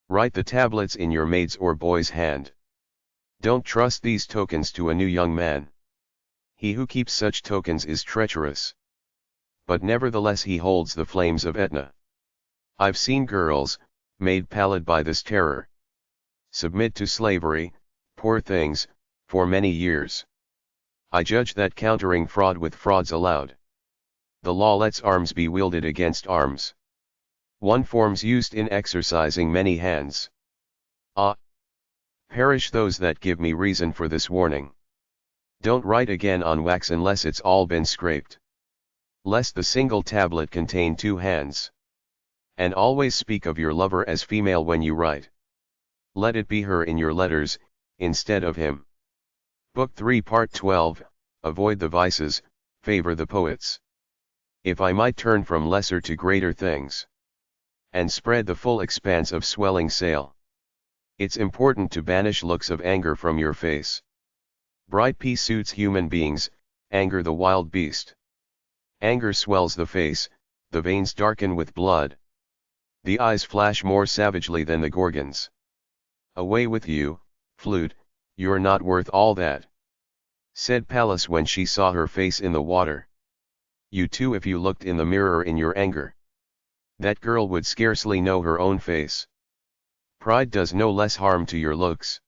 write the tablets in your maid's or boy's hand. Don't trust these tokens to a new young man. He who keeps such tokens is treacherous. But nevertheless he holds the flames of Etna. I've seen girls, made pallid by this terror, submit to slavery, poor things, for many years. I judge that countering fraud with fraud's allowed. The law lets arms be wielded against arms. One form's used in exercising many hands. Ah! Perish those that give me reason for this warning. Don't write again on wax unless it's all been scraped. Lest the single tablet contain two hands. And always speak of your lover as female when you write. Let it be her in your letters, instead of him. Book 3 Part 12, Avoid the vices, favor the poets. If I might turn from lesser to greater things, and spread the full expanse of swelling sail, it's important to banish looks of anger from your face. Bright peace suits human beings, anger the wild beast. Anger swells the face, the veins darken with blood. The eyes flash more savagely than the Gorgons. Away with you, flute, you're not worth all that, said Pallas when she saw her face in the water. You too, if you looked in the mirror in your anger. That girl would scarcely know her own face. Pride does no less harm to your looks.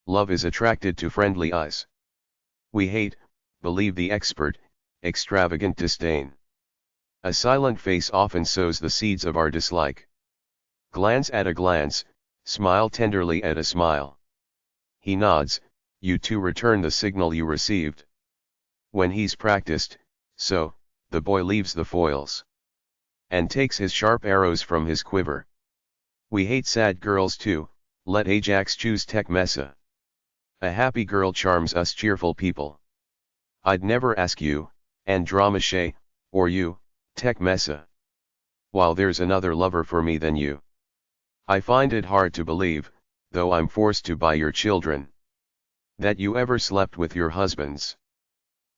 Love is attracted to friendly eyes. We hate, believe the expert, extravagant disdain. A silent face often sows the seeds of our dislike. Glance at a glance, smile tenderly at a smile. He nods, you too return the signal you received. When he's practiced, so, the boy leaves the foils, and takes his sharp arrows from his quiver. We hate sad girls too, let Ajax choose Tecmessa. A happy girl charms us cheerful people. I'd never ask you, Andromache, or you, Tecmessa, while there's another lover for me than you. I find it hard to believe, though I'm forced to by your children, that you ever slept with your husbands.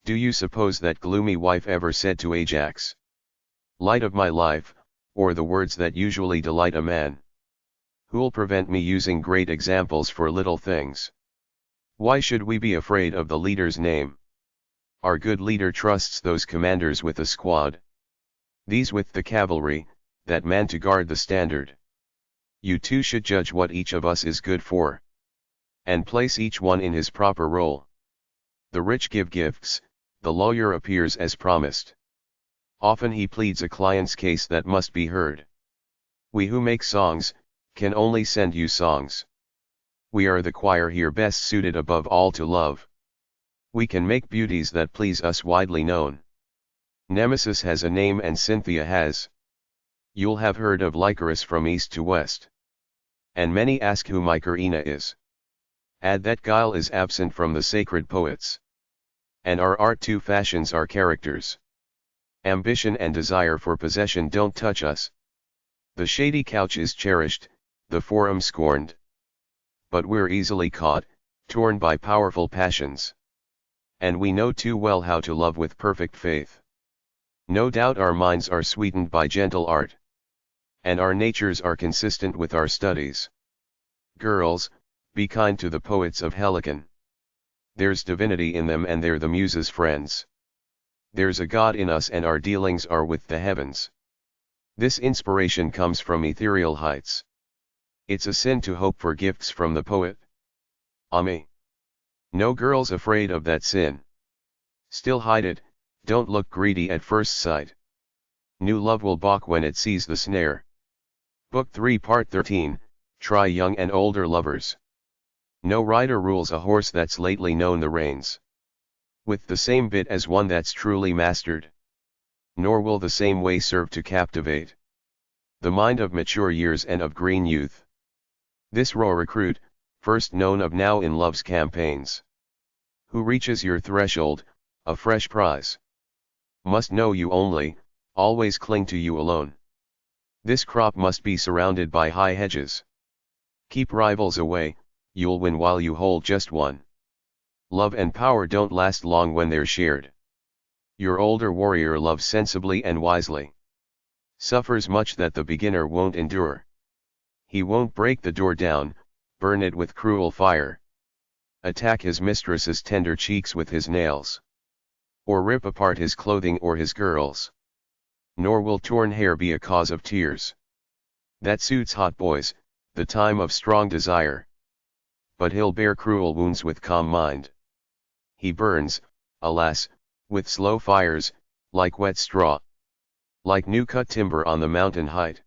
Do you suppose that gloomy wife ever said to Ajax, "Light of my life," or the words that usually delight a man? Who'll prevent me using great examples for little things? Why should we be afraid of the leader's name? Our good leader trusts those commanders with a squad, these with the cavalry, that man to guard the standard. You too should judge what each of us is good for, and place each one in his proper role. The rich give gifts, the lawyer appears as promised. Often he pleads a client's case that must be heard. We who make songs, can only send you songs. We are the choir here best suited above all to love. We can make beauties that please us widely known. Nemesis has a name and Cynthia has. You'll have heard of Lycoris from east to west. And many ask who Mycarina is. Add that guile is absent from the sacred poets. And our art too fashions our characters. Ambition and desire for possession don't touch us. The shady couch is cherished, the forum scorned. But we're easily caught, torn by powerful passions. And we know too well how to love with perfect faith. No doubt our minds are sweetened by gentle art. And our natures are consistent with our studies. Girls, be kind to the poets of Helicon. There's divinity in them and they're the muses' friends. There's a God in us and our dealings are with the heavens. This inspiration comes from ethereal heights. It's a sin to hope for gifts from the poet. Amen. No girl's afraid of that sin. Still hide it, don't look greedy at first sight. New love will balk when it sees the snare. Book 3 Part 13, Try Young and Older Lovers. No rider rules a horse that's lately known the reins with the same bit as one that's truly mastered. Nor will the same way serve to captivate the mind of mature years and of green youth. This raw recruit, first known of now in love's campaigns, who reaches your threshold, a fresh prize, must know you only, always cling to you alone. This crop must be surrounded by high hedges. Keep rivals away, you'll win while you hold just one. Love and power don't last long when they're shared. Your older warrior loves sensibly and wisely. Suffers much that the beginner won't endure. He won't break the door down, burn it with cruel fire, attack his mistress's tender cheeks with his nails, or rip apart his clothing or his girls. Nor will torn hair be a cause of tears. That suits hot boys, the time of strong desire. But he'll bear cruel wounds with calm mind. He burns, alas, with slow fires, like wet straw, like new-cut timber on the mountain height.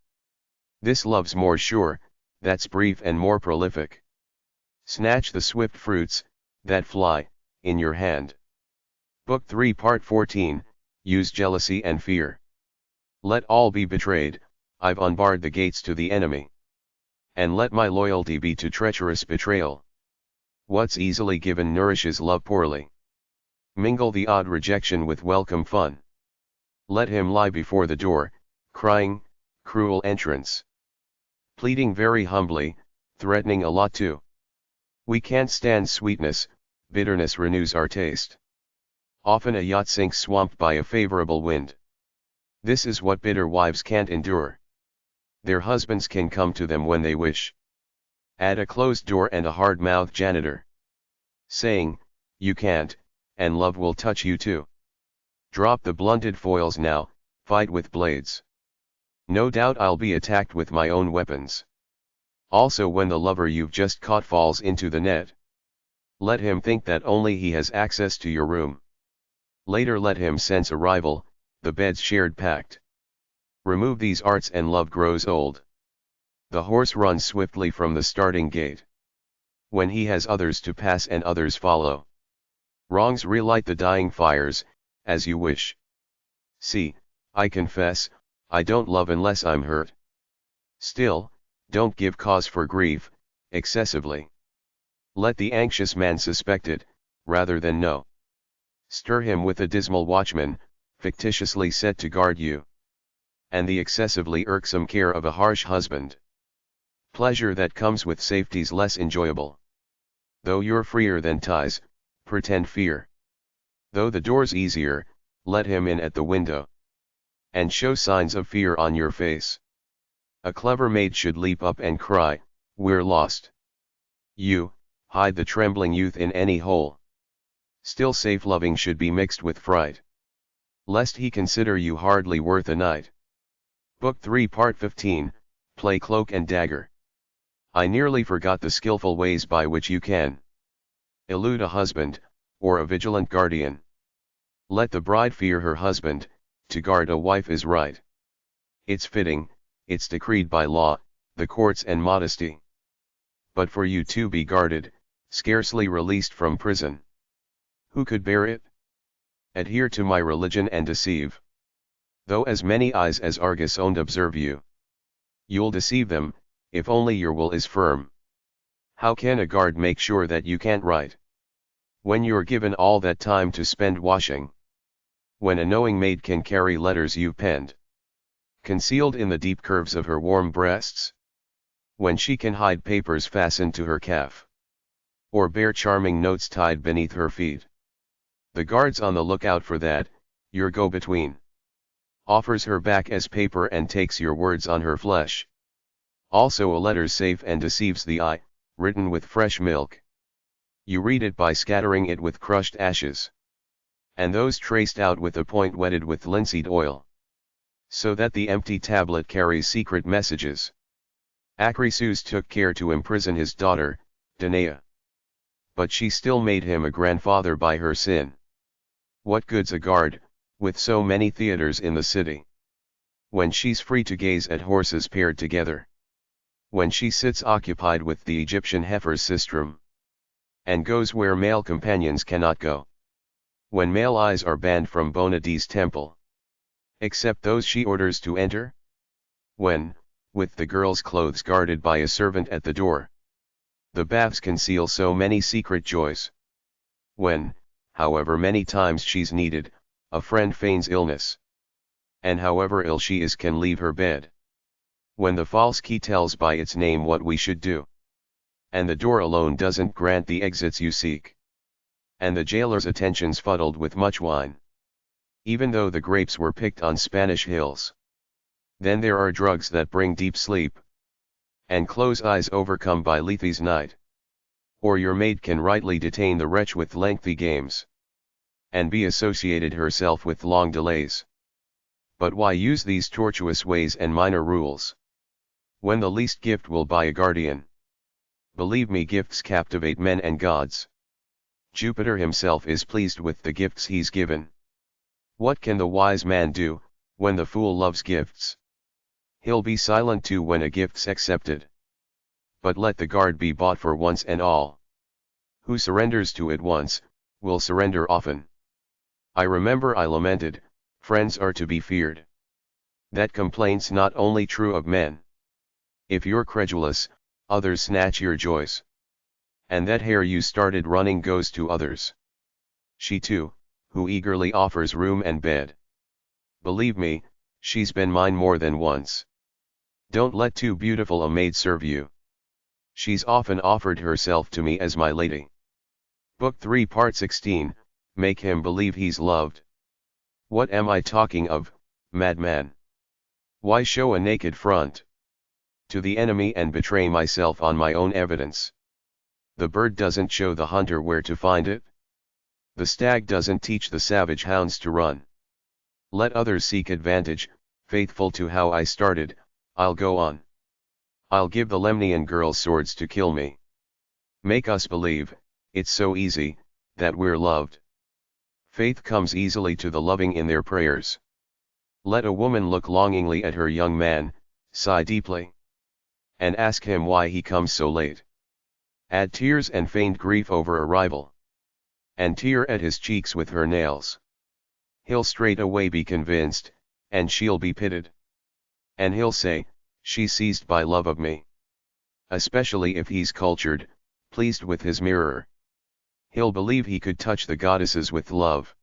This love's more sure, that's brief and more prolific. Snatch the swift fruits, that fly, in your hand. Book 3 Part 14, Use Jealousy and Fear. Let all be betrayed, I've unbarred the gates to the enemy. And let my loyalty be to treacherous betrayal. What's easily given nourishes love poorly. Mingle the odd rejection with welcome fun. Let him lie before the door, crying, cruel entrance. Pleading very humbly, threatening a lot too. We can't stand sweetness, bitterness renews our taste. Often a yacht sinks swamped by a favorable wind. This is what bitter wives can't endure. Their husbands can come to them when they wish. Add a closed door and a hard-mouthed janitor, saying, you can't, and love will touch you too. Drop the blunted foils now, fight with blades. No doubt I'll be attacked with my own weapons. Also when the lover you've just caught falls into the net, let him think that only he has access to your room. Later let him sense a rival, the bed's shared pact. Remove these arts and love grows old. The horse runs swiftly from the starting gate. When he has others to pass and others follow. Wrongs relight the dying fires, as you wish. See, I confess, I don't love unless I'm hurt. Still, don't give cause for grief, excessively. Let the anxious man suspect it, rather than know. Stir him with a dismal watchman, fictitiously set to guard you. And the excessively irksome care of a harsh husband. Pleasure that comes with safety's less enjoyable. Though you're freer than ties, pretend fear. Though the door's easier, let him in at the window. And show signs of fear on your face. A clever maid should leap up and cry, we're lost. You, hide the trembling youth in any hole. Still safe loving should be mixed with fright. Lest he consider you hardly worth a night. Book 3 Part 15, Play Cloak and Dagger. I nearly forgot the skillful ways by which you can elude a husband, or a vigilant guardian. Let the bride fear her husband, to guard a wife is right. It's fitting, it's decreed by law, the courts and modesty. But for you to be guarded, scarcely released from prison. Who could bear it? Adhere to my religion and deceive. Though as many eyes as Argus owned observe you, you'll deceive them, if only your will is firm. How can a guard make sure that you can't write? When you're given all that time to spend washing. When a knowing maid can carry letters you've penned, concealed in the deep curves of her warm breasts. When she can hide papers fastened to her calf, or bear charming notes tied beneath her feet. The guard's on the lookout for that, your go-between. Offers her back as paper and takes your words on her flesh. Also a letter's safe and deceives the eye, written with fresh milk. You read it by scattering it with crushed ashes. And those traced out with a point wetted with linseed oil. So that the empty tablet carries secret messages. Acrisius took care to imprison his daughter, Danae. But she still made him a grandfather by her sin. What good's a guard, with so many theaters in the city? When she's free to gaze at horses paired together. When she sits occupied with the Egyptian heifer's sistrum. and goes where male companions cannot go. When male eyes are banned from Bonadi's temple, except those she orders to enter? When, with the girl's clothes guarded by a servant at the door, the baths conceal so many secret joys. When, however many times she's needed, a friend feigns illness, and however ill she is can leave her bed. When the false key tells by its name what we should do, and the door alone doesn't grant the exits you seek, and the jailer's attention's fuddled with much wine, even though the grapes were picked on Spanish hills. Then there are drugs that bring deep sleep, and close eyes overcome by Lethe's night. Or your maid can rightly detain the wretch with lengthy games, and be associated herself with long delays. But why use these tortuous ways and minor rules, when the least gift will buy a guardian? Believe me, gifts captivate men and gods. Jupiter himself is pleased with the gifts he's given. What can the wise man do, when the fool loves gifts? He'll be silent too when a gift's accepted. But let the guard be bought for once and all. Who surrenders to it once, will surrender often. I remember I lamented, friends are to be feared. That complaint's not only true of men. If you're credulous, others snatch your joys. And that hare you started running goes to others. She too, who eagerly offers room and bed. Believe me, she's been mine more than once. Don't let too beautiful a maid serve you. She's often offered herself to me as my lady. Book 3 Part 16, Make him believe he's loved. What am I talking of, madman? Why show a naked front to the enemy and betray myself on my own evidence? The bird doesn't show the hunter where to find it. The stag doesn't teach the savage hounds to run. Let others seek advantage, faithful to how I started, I'll go on. I'll give the Lemnian girls swords to kill me. Make us believe, it's so easy, that we're loved. Faith comes easily to the loving in their prayers. Let a woman look longingly at her young man, sigh deeply, and ask him why he comes so late. Add tears and feigned grief over arrival, and tear at his cheeks with her nails. He'll straightway be convinced, and she'll be pitied. And he'll say, she's seized by love of me. Especially if he's cultured, pleased with his mirror. He'll believe he could touch the goddesses with love.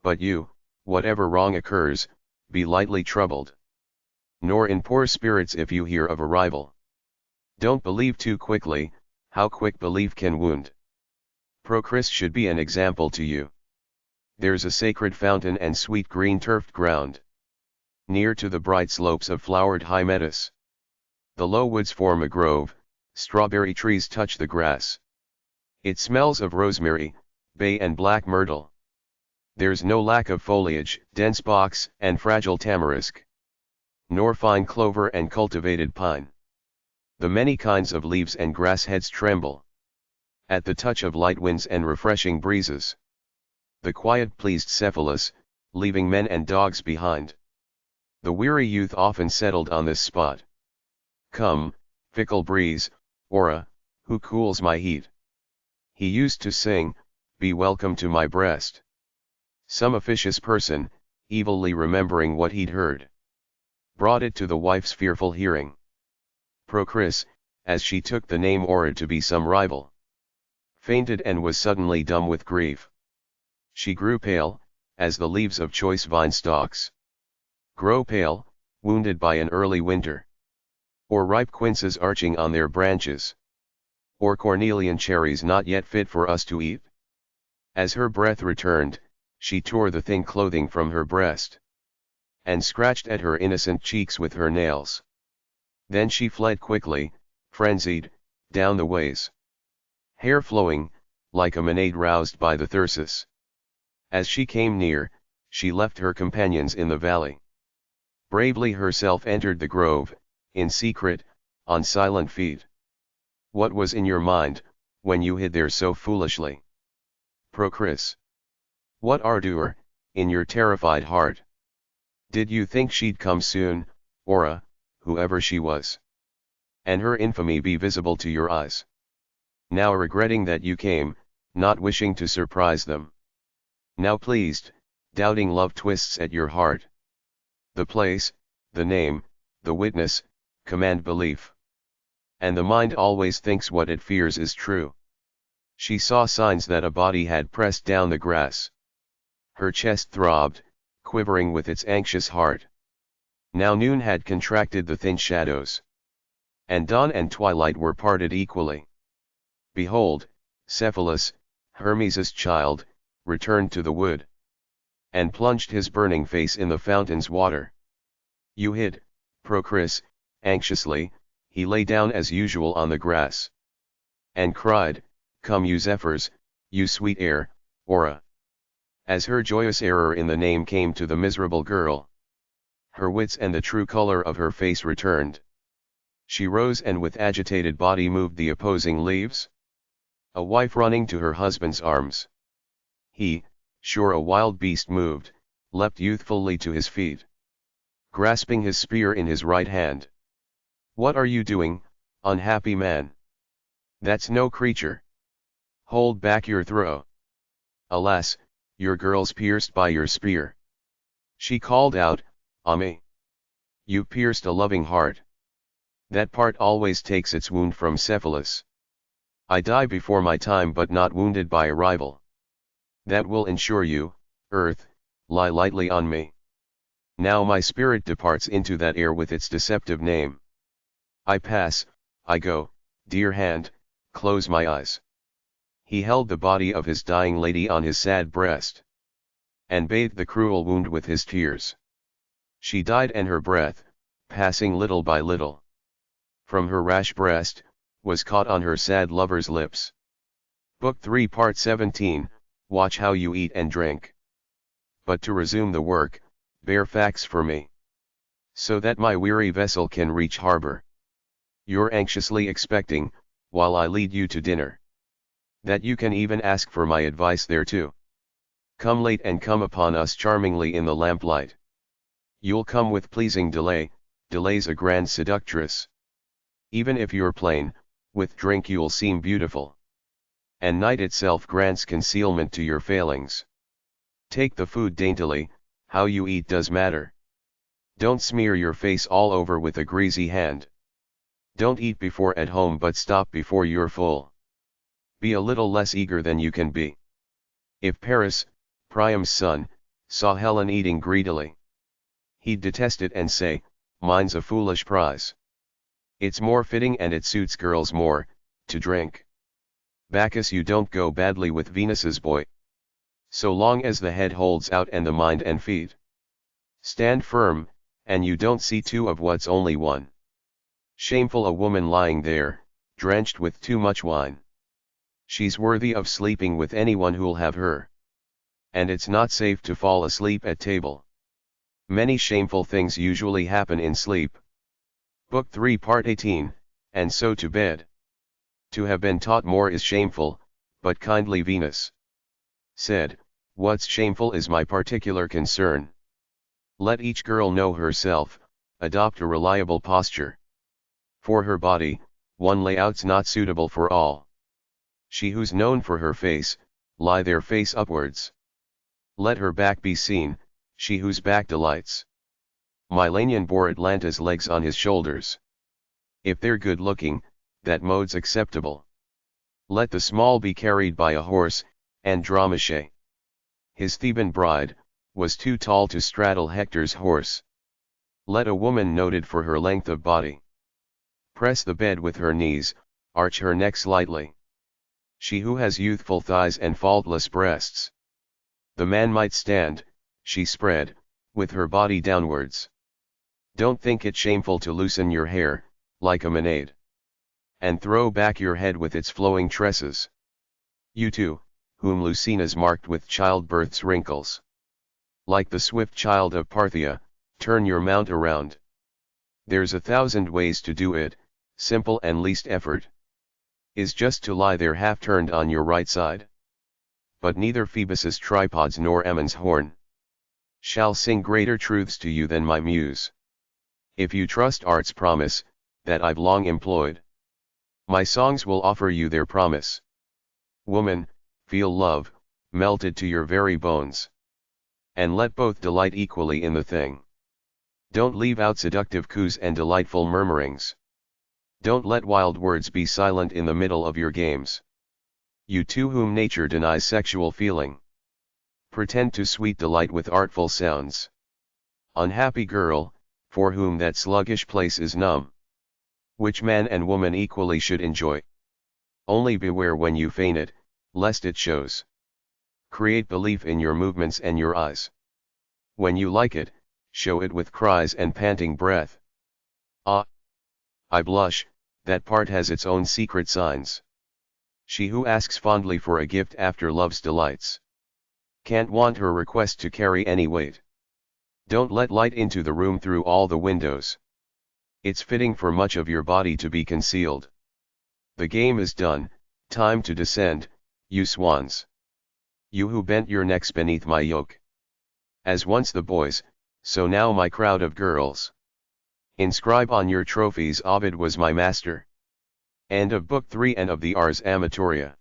But you, whatever wrong occurs, be lightly troubled. Nor in poor spirits if you hear of a rival. Don't believe too quickly, how quick belief can wound. Procris should be an example to you. There's a sacred fountain and sweet green turfed ground, near to the bright slopes of flowered Hymettus. The low woods form a grove, strawberry trees touch the grass. It smells of rosemary, bay and black myrtle. There's no lack of foliage, dense box and fragile tamarisk, nor fine clover and cultivated pine. The many kinds of leaves and grass heads tremble at the touch of light winds and refreshing breezes. The quiet pleased Cephalus, leaving men and dogs behind. The weary youth often settled on this spot. Come, fickle breeze, Aura, who cools my heat. He used to sing, be welcome to my breast. Some officious person, evilly remembering what he'd heard, brought it to the wife's fearful hearing. Procris, as she took the name Aura to be some rival, fainted and was suddenly dumb with grief. She grew pale, as the leaves of choice vine stalks grow pale, wounded by an early winter, or ripe quinces arching on their branches, or cornelian cherries not yet fit for us to eat. As her breath returned, she tore the thin clothing from her breast, and scratched at her innocent cheeks with her nails. Then she fled quickly, frenzied, down the ways, hair flowing, like a maenad roused by the thyrsus. As she came near, she left her companions in the valley. Bravely herself entered the grove, in secret, on silent feet. What was in your mind, when you hid there so foolishly? Procris. What ardor, in your terrified heart? Did you think she'd come soon, Aura, whoever she was, and her infamy be visible to your eyes? Now regretting that you came, not wishing to surprise them. Now pleased, doubting love twists at your heart. The place, the name, the witness, command belief. And the mind always thinks what it fears is true. She saw signs that a body had pressed down the grass. Her chest throbbed, quivering with its anxious heart. Now noon had contracted the thin shadows. And dawn and twilight were parted equally. Behold, Cephalus, Hermes' child, returned to the wood. And plunged his burning face in the fountain's water. You hid, Procris, anxiously, he lay down as usual on the grass. And cried, Come you zephyrs, you sweet air, Aura. As her joyous error in the name came to the miserable girl, her wits and the true color of her face returned. She rose and with agitated body moved the opposing leaves. A wife running to her husband's arms. He, sure a wild beast moved, leapt youthfully to his feet, grasping his spear in his right hand. What are you doing, unhappy man? That's no creature. Hold back your throw. Alas, your girl's pierced by your spear. She called out, Ame. You pierced a loving heart. That part always takes its wound from Cephalus. I die before my time but not wounded by a rival. That will ensure you, earth, lie lightly on me. Now my spirit departs into that air with its deceptive name. I pass, I go, dear hand, close my eyes. He held the body of his dying lady on his sad breast, and bathed the cruel wound with his tears. She died and her breath, passing little by little from her rash breast, was caught on her sad lover's lips. Book 3 Part 17, Watch how you eat and drink. But to resume the work, bear facts for me, so that my weary vessel can reach harbor. You're anxiously expecting, while I lead you to dinner, that you can even ask for my advice thereto. Come late and come upon us charmingly in the lamplight. You'll come with pleasing delay, delay's a grand seductress. Even if you're plain, with drink you'll seem beautiful. And night itself grants concealment to your failings. Take the food daintily, how you eat does matter. Don't smear your face all over with a greasy hand. Don't eat before at home but stop before you're full. Be a little less eager than you can be. If Paris, Priam's son, saw Helen eating greedily, he'd detest it and say, mine's a foolish prize. It's more fitting and it suits girls more, to drink. Bacchus, you don't go badly with Venus's boy. So long as the head holds out and the mind and feet stand firm, and you don't see two of what's only one. Shameful a woman lying there, drenched with too much wine. She's worthy of sleeping with anyone who'll have her. And it's not safe to fall asleep at table. Many shameful things usually happen in sleep. Book 3 Part 18, And so to bed. To have been taught more is shameful, but kindly Venus said, what's shameful is my particular concern. Let each girl know herself, adopt a reliable posture. For her body, one layout's not suitable for all. She who's known for her face, lie there face upwards. Let her back be seen, she whose back delights. Milanion bore Atlanta's legs on his shoulders. If they're good looking, that mode's acceptable. Let the small be carried by a horse, Andromache. His Theban bride, was too tall to straddle Hector's horse. Let a woman noted for her length of body press the bed with her knees, arch her neck slightly. She who has youthful thighs and faultless breasts. The man might stand, she spread, with her body downwards. Don't think it shameful to loosen your hair, like a maid, and throw back your head with its flowing tresses. You too, whom Lucina's marked with childbirth's wrinkles. Like the swift child of Parthia, turn your mount around. There's 1,000 ways to do it, simple and least effort is just to lie there half turned on your right side. But neither Phoebus's tripods nor Ammon's horn shall sing greater truths to you than my muse. If you trust art's promise, that I've long employed, My songs will offer you their promise. Woman, feel love, melted to your very bones. And let both delight equally in the thing. Don't leave out seductive coos and delightful murmurings. Don't let wild words be silent in the middle of your games. You to whom nature denies sexual feeling. Pretend to sweet delight with artful sounds. Unhappy girl, for whom that sluggish place is numb. Which man and woman equally should enjoy. Only beware when you feign it, lest it shows. Create belief in your movements and your eyes. When you like it, show it with cries and panting breath. Ah! I blush, that part has its own secret signs. She who asks fondly for a gift after love's delights can't want her request to carry any weight. Don't let light into the room through all the windows. It's fitting for much of your body to be concealed. The game is done, time to descend, you swans. You who bent your necks beneath my yoke. As once the boys, so now my crowd of girls. Inscribe on your trophies Ovid was my master. End of Book 3 and of the Ars Amatoria.